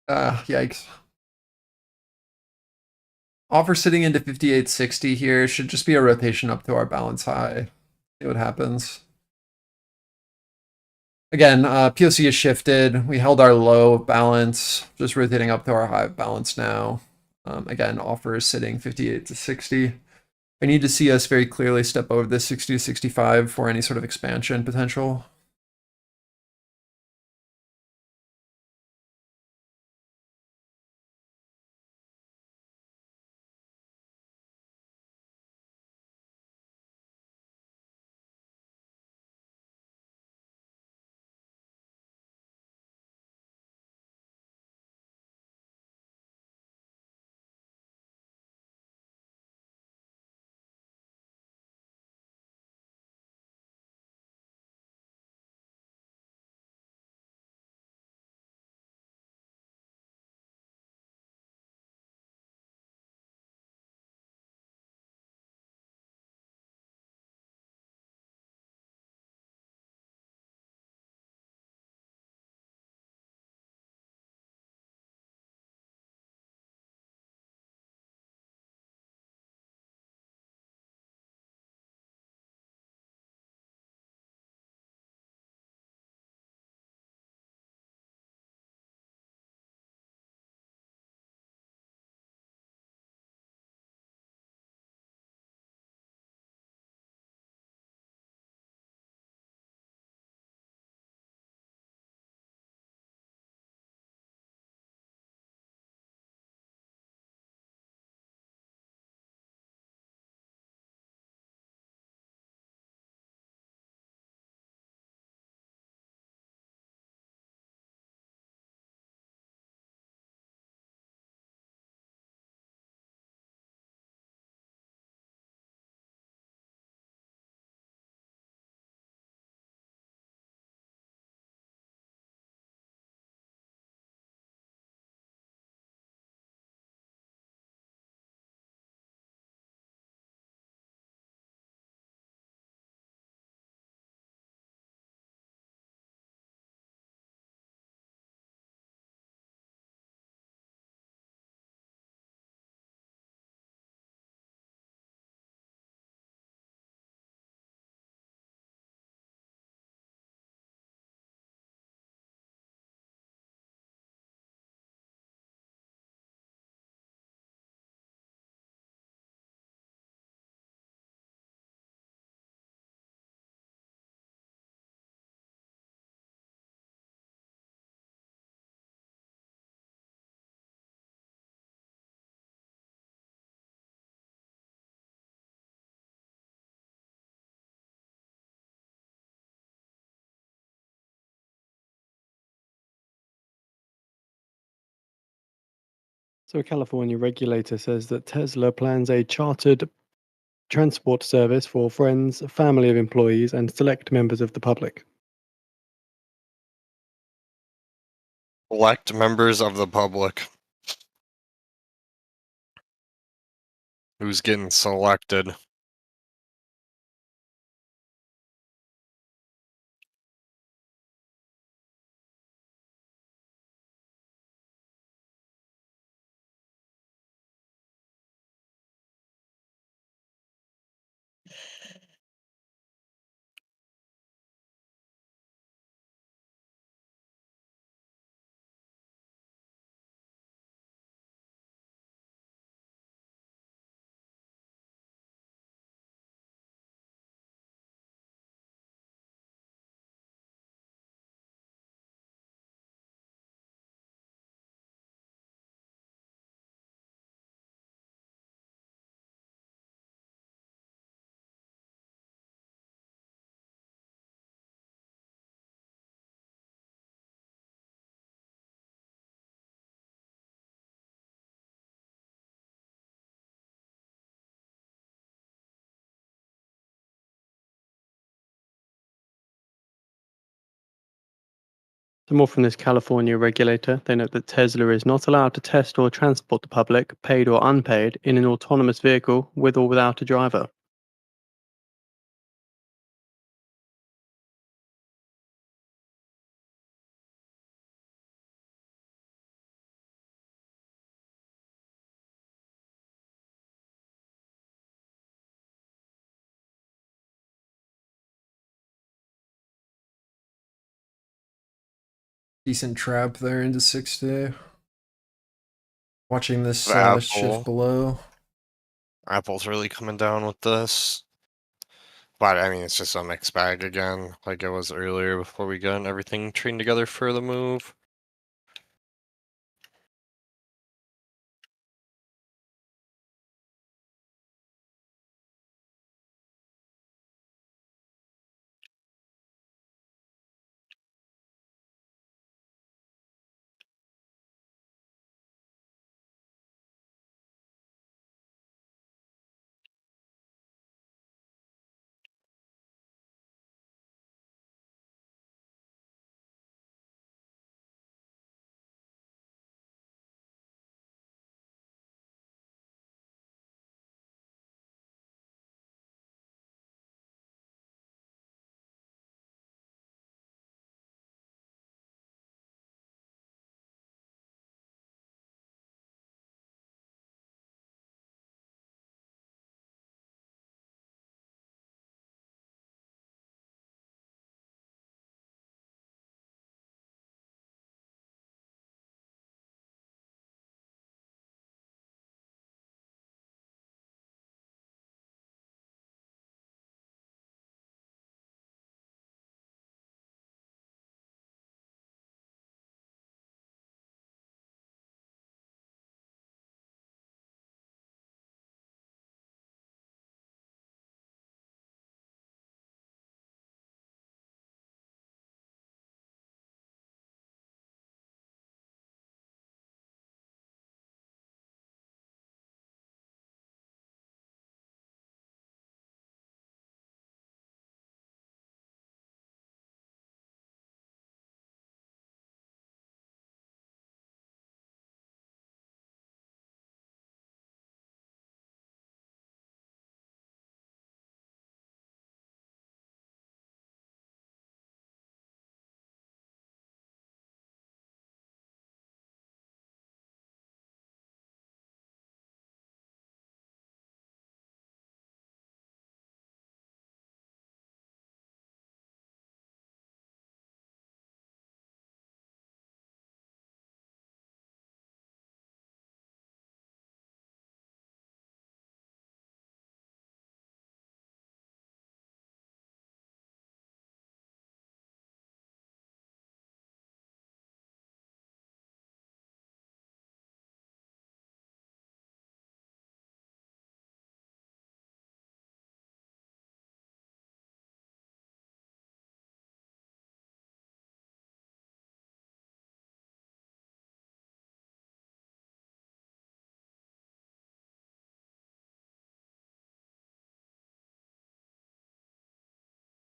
Speaker 2: Yikes. Offer sitting into 58.60 here. Should just be a rotation up to our balance high. See what happens. Again, POC is shifted. We held our low balance, just rotating up to our high balance now. Again, offer is sitting 58 to 60. I need to see us very clearly step over this 60 to 65 for any sort of expansion potential.
Speaker 1: So a California regulator says that Tesla plans a chartered transport service for friends, family of employees, and select members of the public.
Speaker 4: Elect members of the public. Who's getting selected?
Speaker 1: So more from this California regulator. They note that Tesla is not allowed to test or transport the public, paid or unpaid, in an autonomous vehicle with or without a driver.
Speaker 2: Decent trap there into 6-day. Watching this
Speaker 4: Apple.
Speaker 2: shift below.
Speaker 4: Apple's really coming down with this. But I mean, it's just a mixed bag again, like it was earlier before we got everything trained together for the move.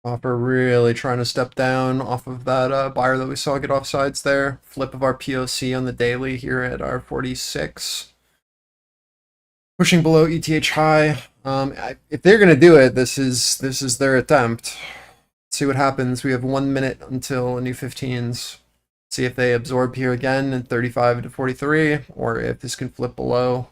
Speaker 2: Offer really trying to step down off of that buyer that we saw get off sides there. Flip of our POC on the daily here at our 46. Pushing below ETH high. If they're gonna do it, this is their attempt. See what happens. We have 1 minute until a new 15s. See if they absorb here again in 35 to 43, or if this can flip below.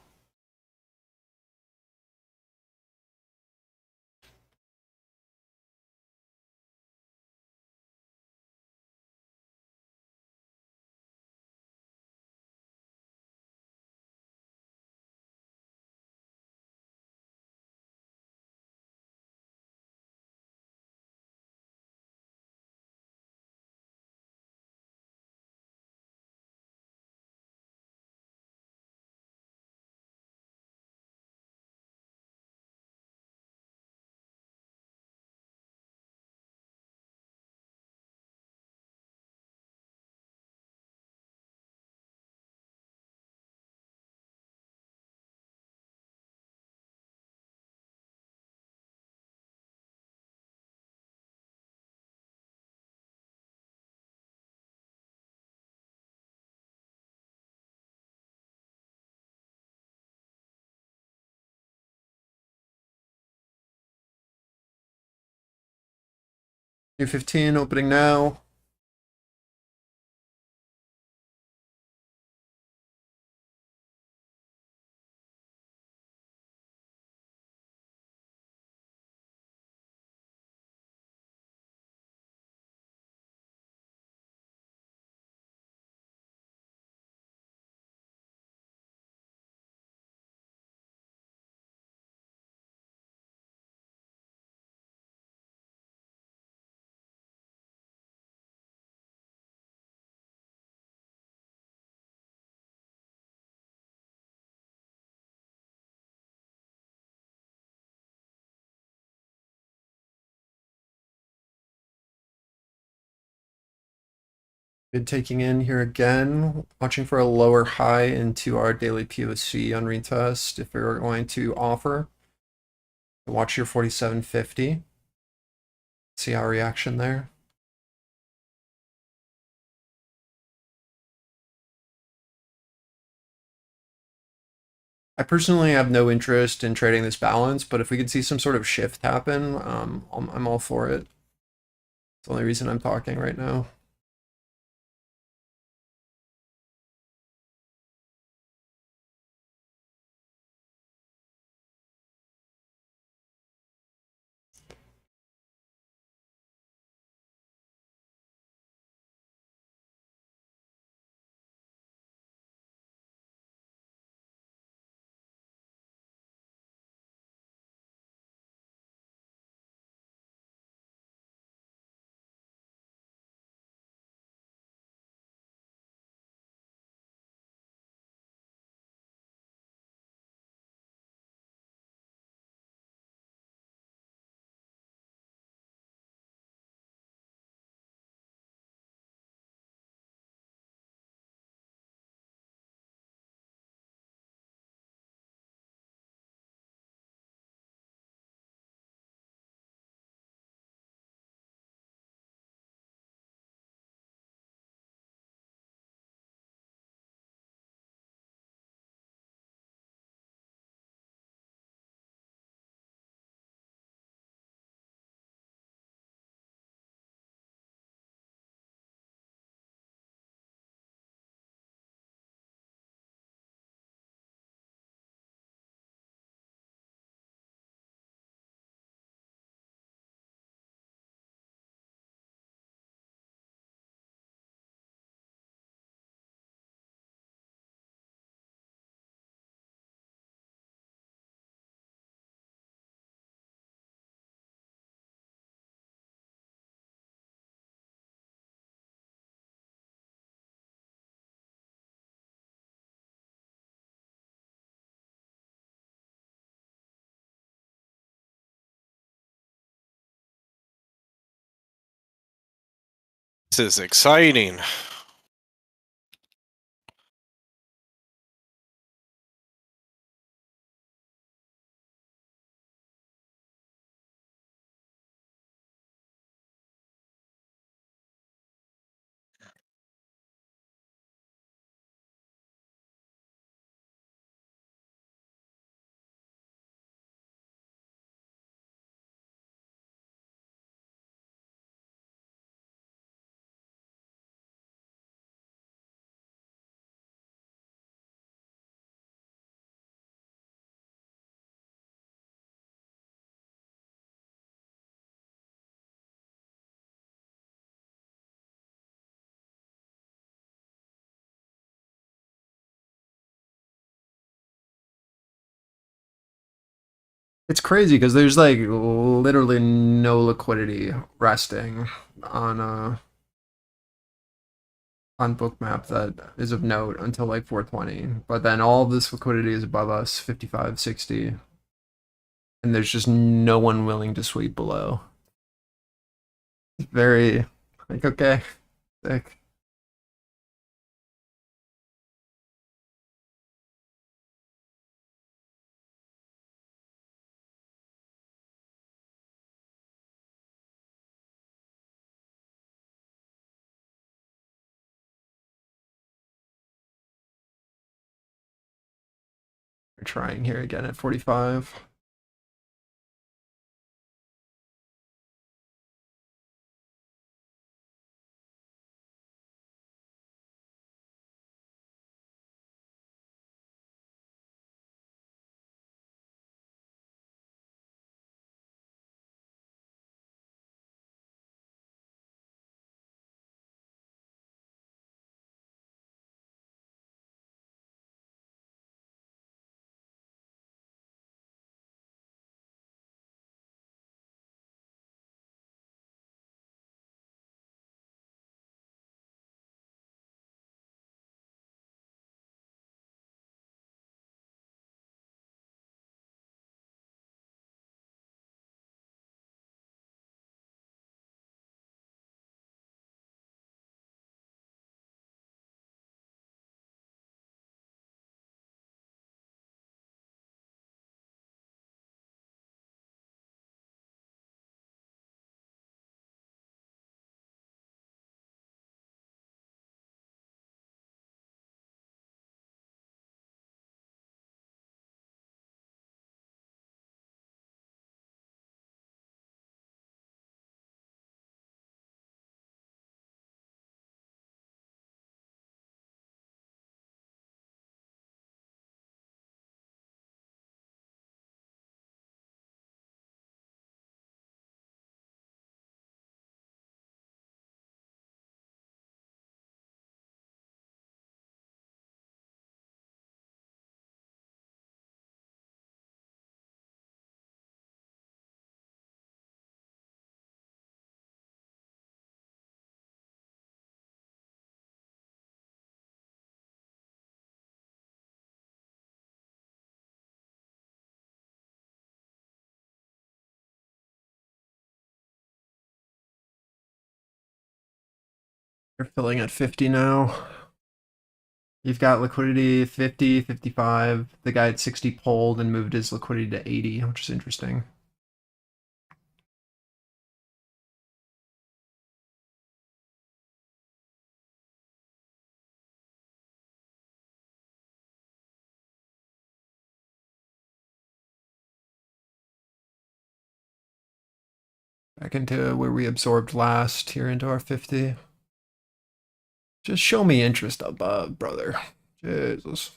Speaker 2: New 15 opening now. Been taking in here again, watching for a lower high into our daily POC on retest if we're going to offer. Watch your 47.50. See our reaction there. I personally have no interest in trading this balance, but if we could see some sort of shift happen, I'm all for it. It's the only reason I'm talking right now.
Speaker 4: This is exciting.
Speaker 2: It's crazy because there's like literally no liquidity resting on bookmap that is of note until like 420. But then all this liquidity is above us, 55, 60. And there's just no one willing to sweep below. It's very like okay, sick. We're trying here again at 45. You're filling at 50 now. You've got liquidity 50, 55. The guy at 60 pulled and moved his liquidity to 80, which is interesting. Back into where we absorbed last, here into our 50. Just show me interest above, brother. Jesus.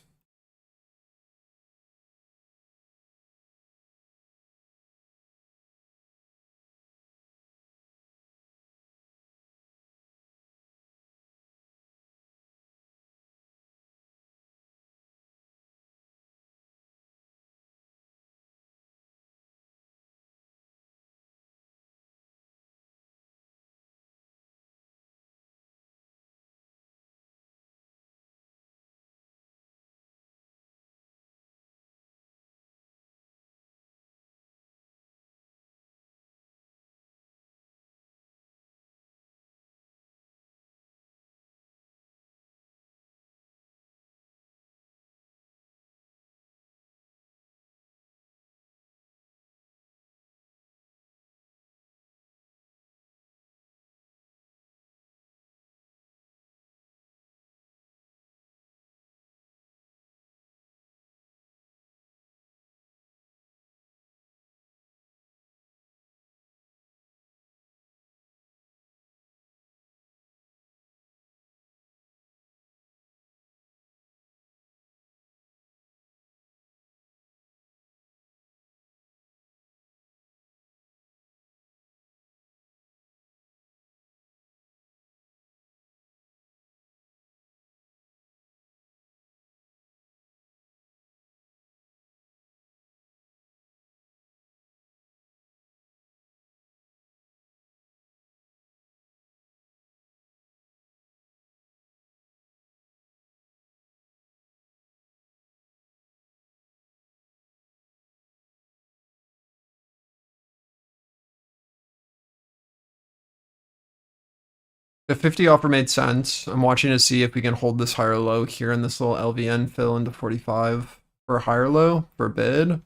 Speaker 2: The 50 offer made sense. I'm watching to see if we can hold this higher low here in this little LVN fill into 45 for a higher low for a bid,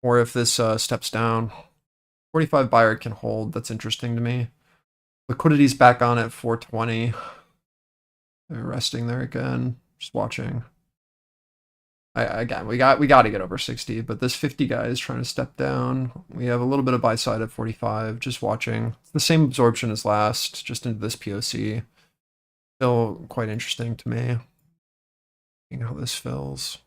Speaker 2: or if this steps down. 45 buyer can hold. That's interesting to me. Liquidity's back on at 420. They're resting there again. Just watching. Again, we got to get over 60, but this 50 guy is trying to step down. We have a little bit of buy side at 45. Just watching. It's the same absorption as last, just into this POC. Still quite interesting to me. Seeing how this fills.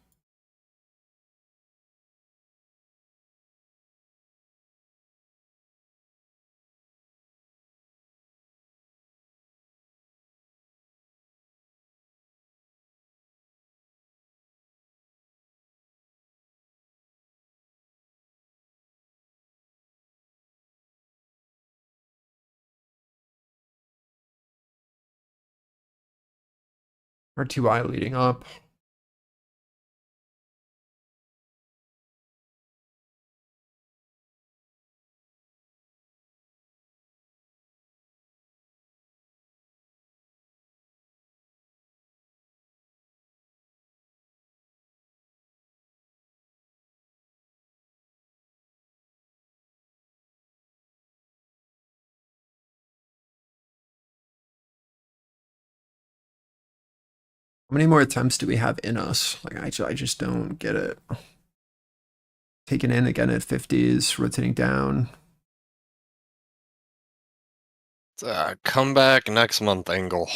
Speaker 2: RTY leading up. How many more attempts do we have in us? Like I just don't get it. Taken in again at 50s, rotating down.
Speaker 4: Comeback next month angle.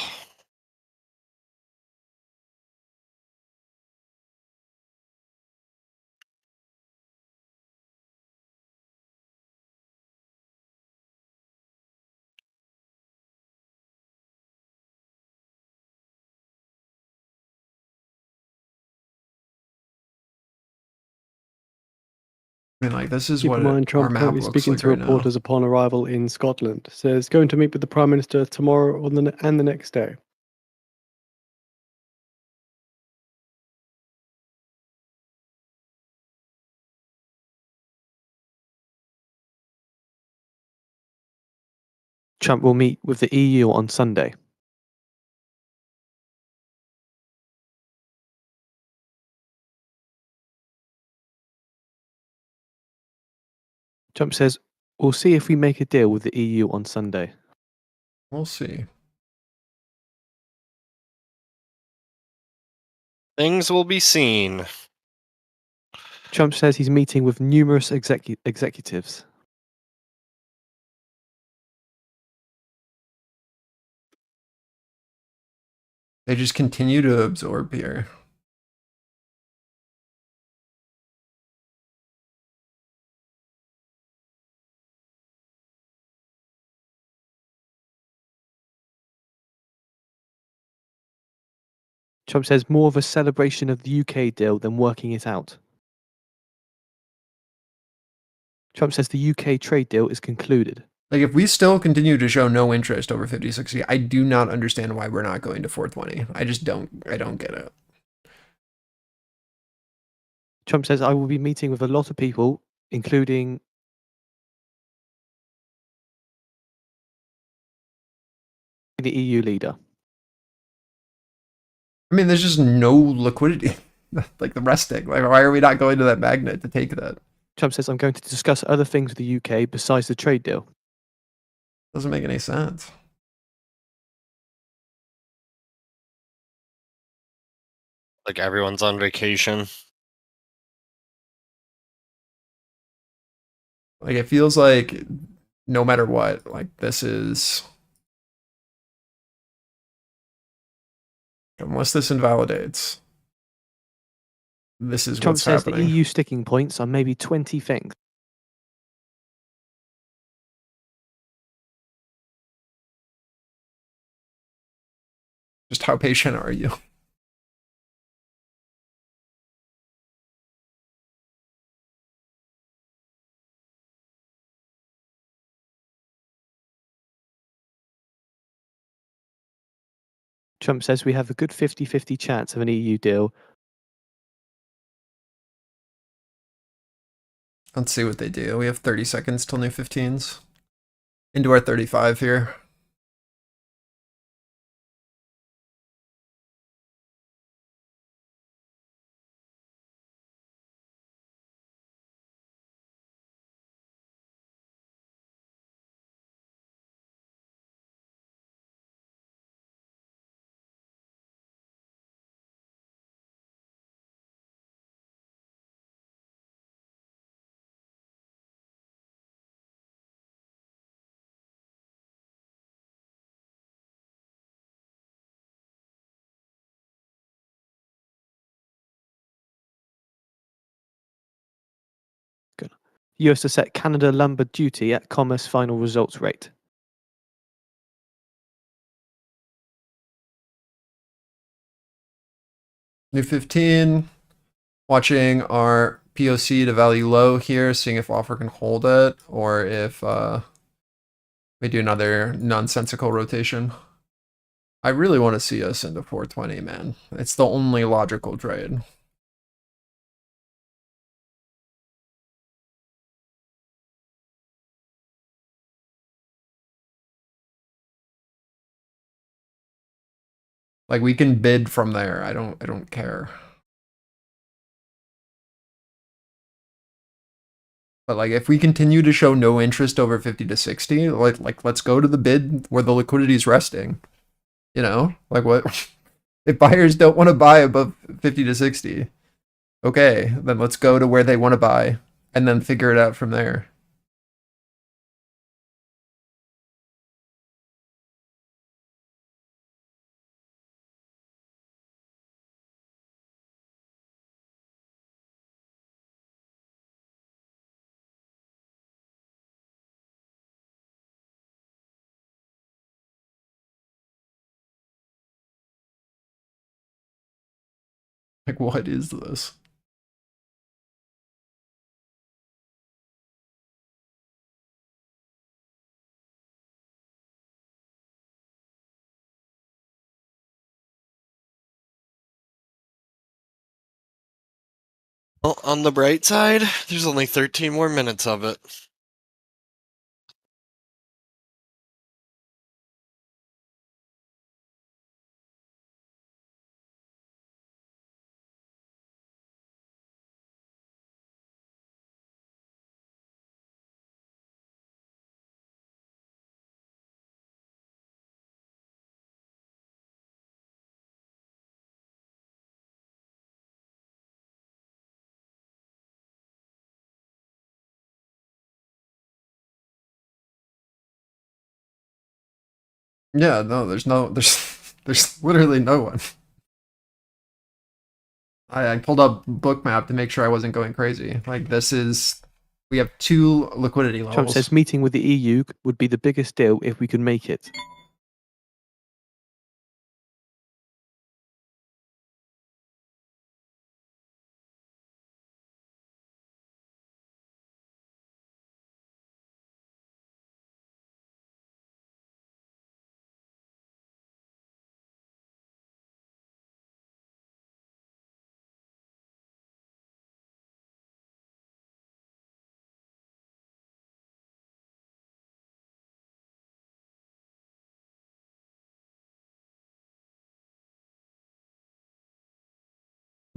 Speaker 2: I mean, like, this is
Speaker 1: Keep
Speaker 2: what
Speaker 1: in mind,
Speaker 2: our
Speaker 1: Trump
Speaker 2: map
Speaker 1: currently
Speaker 2: looks
Speaker 1: speaking
Speaker 2: like
Speaker 1: to
Speaker 2: right now.
Speaker 1: reporters upon arrival in Scotland. Says going to meet with the Prime Minister tomorrow and the next day.
Speaker 5: Trump will meet with the EU on Sunday. Trump says, we'll see if we make a deal with the EU on Sunday.
Speaker 2: We'll see.
Speaker 4: Things will be seen.
Speaker 5: Trump says he's meeting with numerous executives.
Speaker 2: They just continue to absorb here.
Speaker 5: Trump says more of a celebration of the UK deal than working it out. Trump says the UK trade deal is concluded.
Speaker 2: Like, if we still continue to show no interest over 50-60, I do not understand why we're not going to 420. I don't get it.
Speaker 5: Trump says, I will be meeting with a lot of people, including the EU leader.
Speaker 2: I mean, there's just no liquidity. Like the resting. Like, why are we not going to that magnet to take that?
Speaker 5: Trump says, I'm going to discuss other things with the UK besides the trade deal.
Speaker 2: Doesn't make any sense.
Speaker 4: Like everyone's on vacation.
Speaker 2: Like, it feels like no matter what, like, this is... Unless this invalidates, this is
Speaker 5: Trump
Speaker 2: what's
Speaker 5: says
Speaker 2: happening.
Speaker 5: the EU sticking points are maybe 20 things.
Speaker 2: Just how patient are you?
Speaker 5: Trump says we have a good 50-50 chance of an EU deal.
Speaker 2: Let's see what they do. We have 30 seconds till new 15s. Into our 35 here.
Speaker 5: US to set Canada lumber duty at commerce final results rate.
Speaker 2: New 15. Watching our POC to value low here, seeing if offer can hold it or if we do another nonsensical rotation. I really want to see us into 420, man. It's the only logical trade. Like we can bid from there. I don't care. But like if we continue to show no interest over 50 to 60, like let's go to the bid where the liquidity is resting. You know? Like what if buyers don't want to buy above 50 to 60? Okay, then let's go to where they want to buy and then figure it out from there. Like what is this?
Speaker 4: Well, on the bright side, there's only 13 more minutes of it.
Speaker 2: Yeah, no, there's literally no one. I pulled up Bookmap to make sure I wasn't going crazy. Like we have 2 liquidity levels.
Speaker 5: Trump says meeting with the EU would be the biggest deal if we could make it.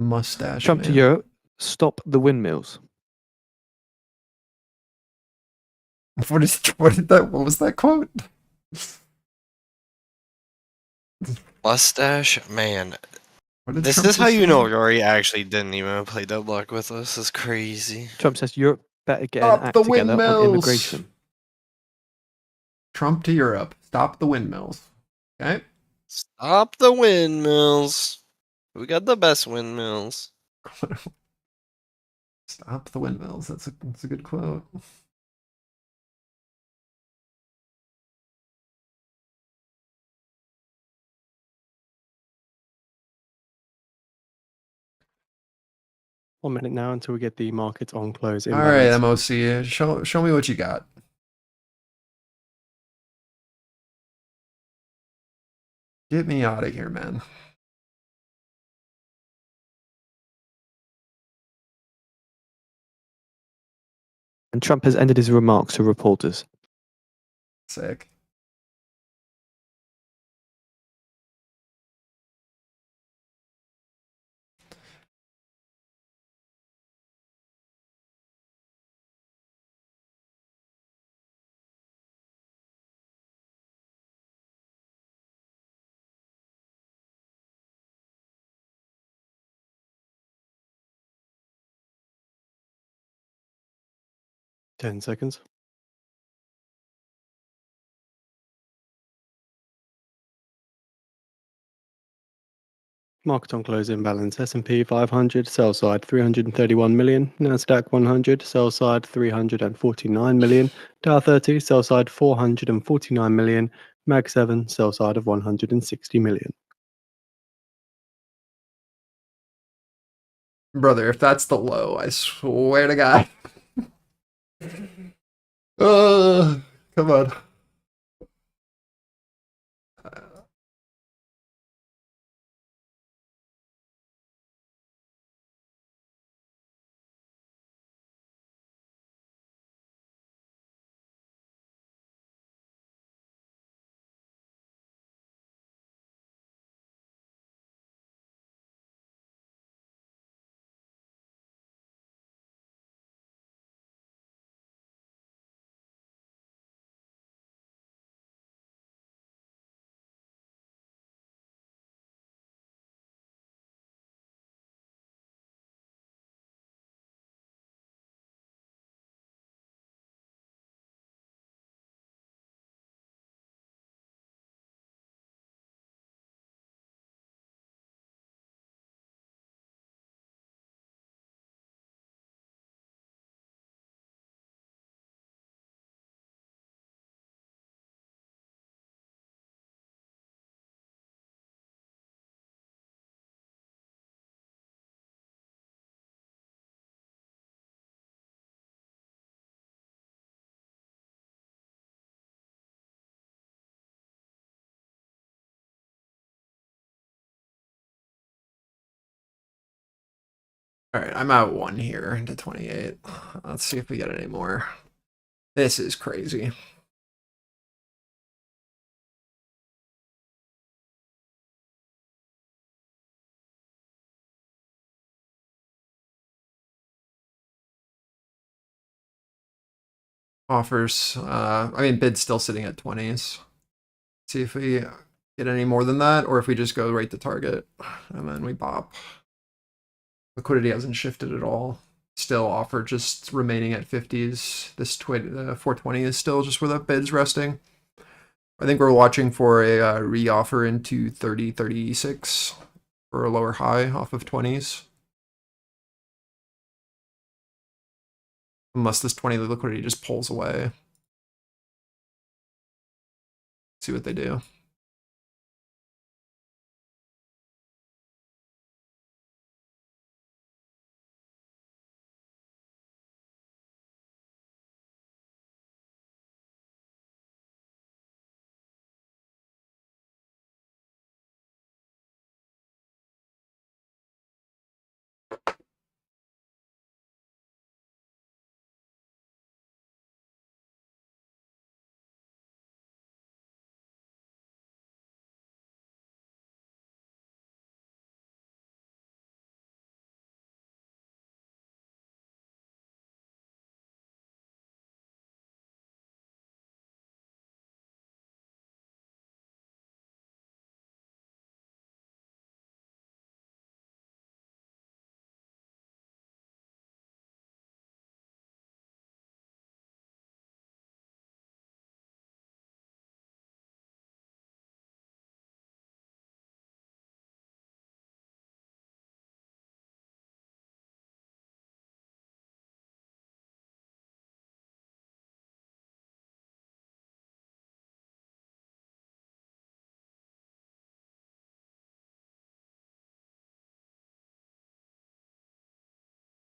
Speaker 2: Mustache.
Speaker 5: Trump to
Speaker 2: man.
Speaker 5: Europe, stop the windmills.
Speaker 2: What was that quote?
Speaker 4: Mustache, man.
Speaker 2: What did
Speaker 4: This
Speaker 2: Trump
Speaker 4: is how
Speaker 2: just
Speaker 4: you
Speaker 2: say?
Speaker 4: know Rory actually didn't even play double luck with us. This is crazy.
Speaker 5: Trump says Europe better get
Speaker 2: Stop
Speaker 5: an act
Speaker 2: the
Speaker 5: together on
Speaker 2: windmills.
Speaker 5: immigration.
Speaker 2: Trump to Europe. Stop the windmills. Okay?
Speaker 4: Stop the windmills. We got the best windmills.
Speaker 2: Stop the windmills. That's a good quote.
Speaker 1: One minute now until we get the market on close
Speaker 2: All right,
Speaker 1: imbalance.
Speaker 2: MOC. Show me what you got. Get me out of here, man.
Speaker 5: And Trump has ended his remarks to reporters.
Speaker 2: Sick.
Speaker 1: Ten seconds. Market on close imbalance. S&P 500 sell side 331 million. Nasdaq 100 sell side 349 million. Dow 30 sell side 449 million. Mag 7 sell side of 160 million.
Speaker 2: Brother, if that's the low, I swear to God. Come on. All right, I'm out one here into 28. Let's see if we get any more. This is crazy. Offers, I mean, bid's still sitting at 20s. See if we get any more than that, or if we just go right to target and then we pop. Liquidity hasn't shifted at all. Still offer just remaining at 50s. This 420 is still just where that bid's resting. I think we're watching for a re-offer into 30, 36 for a lower high off of 20s. Unless this 20 liquidity just pulls away. See what they do.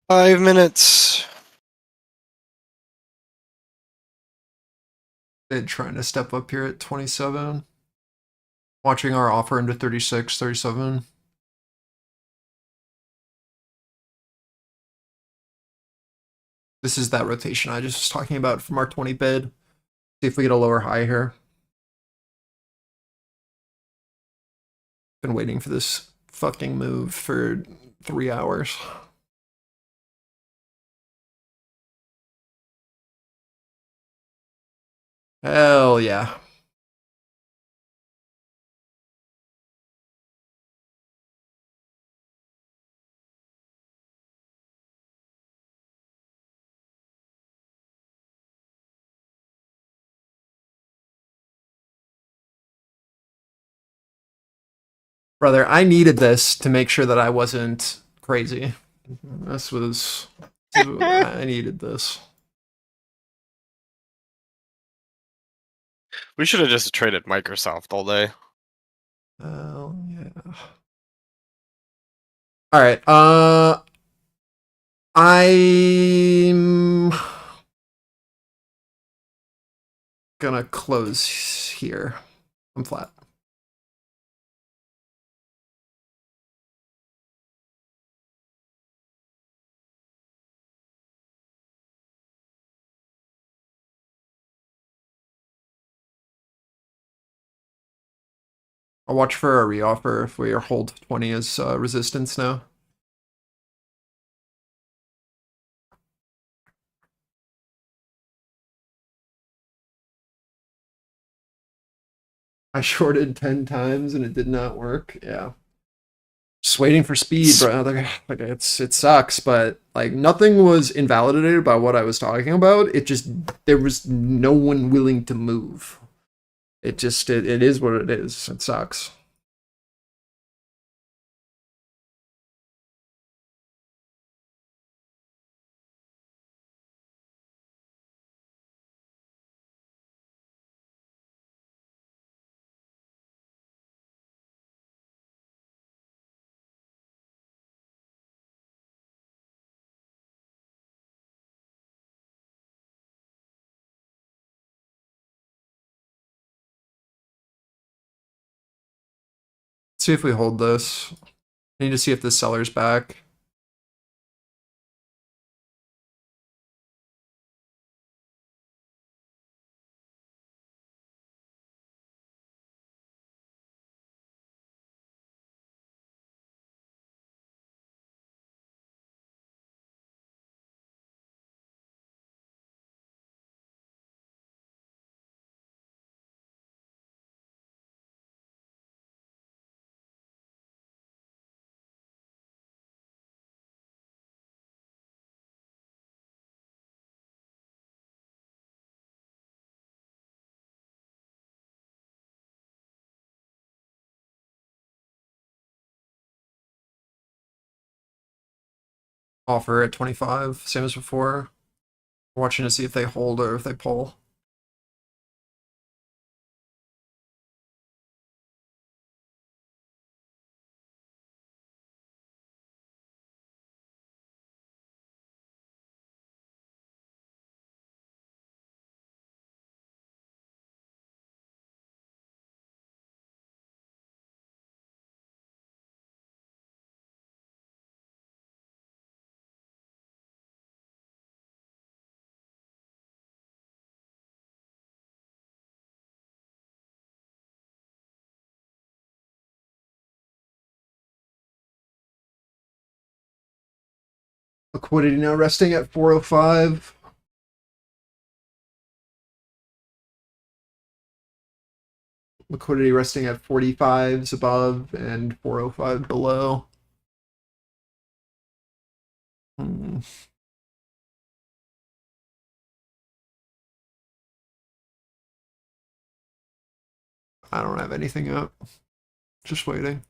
Speaker 4: Five minutes.
Speaker 2: They're trying to step up here at 27. Watching our offer into 36, 37. This is that rotation I just was talking about from our 20 bid. See if we get a lower high here. Been waiting for this fucking move for 3 hours. Hell yeah. Brother, I needed this to make sure that I wasn't crazy. This was I needed this.
Speaker 4: We should have just traded Microsoft all day.
Speaker 2: Yeah. All right. I'm gonna close here. I'm flat. I'll watch for a reoffer if we hold 20 as resistance now. I shorted 10 times and it did not work. Yeah. Just waiting for speed, bro. Like it sucks, but like nothing was invalidated by what I was talking about. It just there was no one willing to move. It is what it is. It sucks. See if we hold this. I need to see if the seller's back. Offer at 25, same as before. Watching to see if they hold or if they pull. Liquidity now resting at 405. Liquidity resting at 45s above and 405 below. I don't have anything up. Just waiting.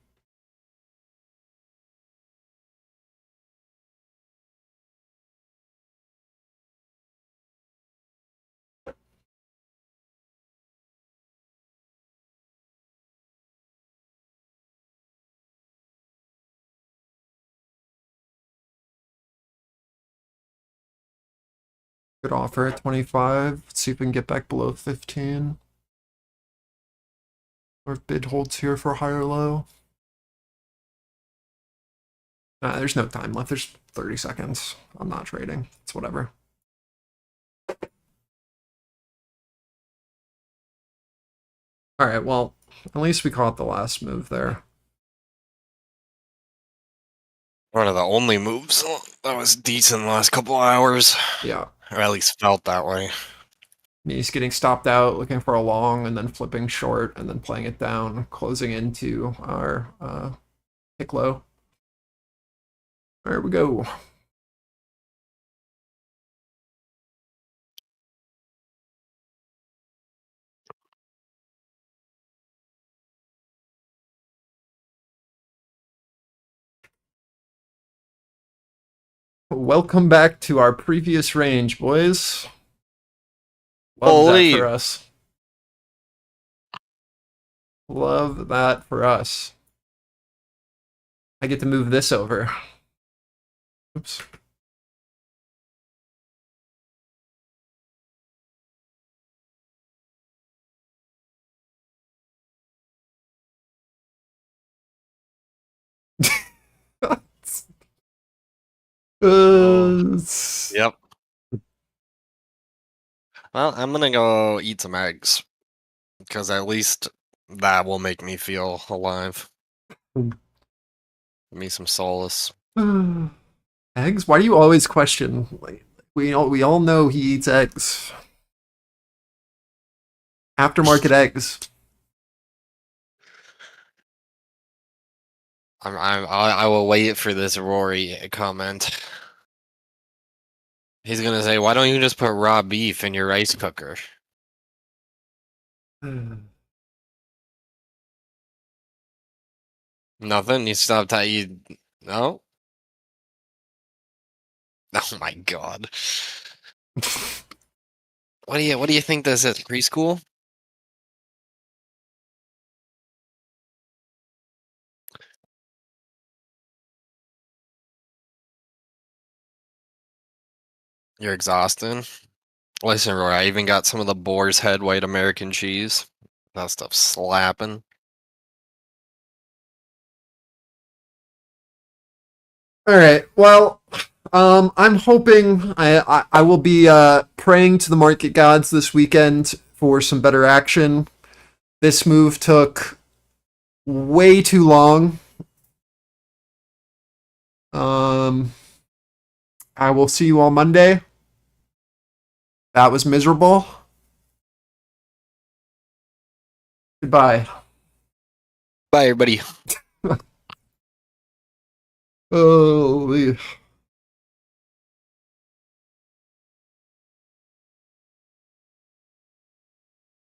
Speaker 2: Good offer at 25. Let's see if we can get back below 15. Or if bid holds here for higher low. There's no time left. There's 30 seconds. I'm not trading. It's whatever. All right, well, at least we caught the last move there.
Speaker 4: One of the only moves that was decent the last couple hours.
Speaker 2: Yeah.
Speaker 4: Or at least felt that way.
Speaker 2: He's getting stopped out, looking for a long, and then flipping short, and then playing it down, closing into our pick low. There we go. Welcome back to our previous range, boys. Love that for us. Love that for us. I get to move this over. Oops.
Speaker 4: Yep. Well, I'm gonna go eat some eggs because at least that will make me feel alive. Give me some solace.
Speaker 2: Eggs? Why do you always question? Like, we all know he eats eggs. Aftermarket eggs.
Speaker 4: I will wait for this Rory comment. He's gonna say, "Why don't you just put raw beef in your rice cooker?" Nothing. You stopped. You no. Oh my god. What do you think this is? Preschool? You're exhausted. Listen, Roy, I even got some of the Boar's Head white American cheese. That stuff's slapping.
Speaker 2: All right. Well, I'm hoping I will be praying to the market gods this weekend for some better action. This move took way too long. I will see you all Monday. That was miserable. Goodbye.
Speaker 4: Bye, everybody.
Speaker 2: Oh.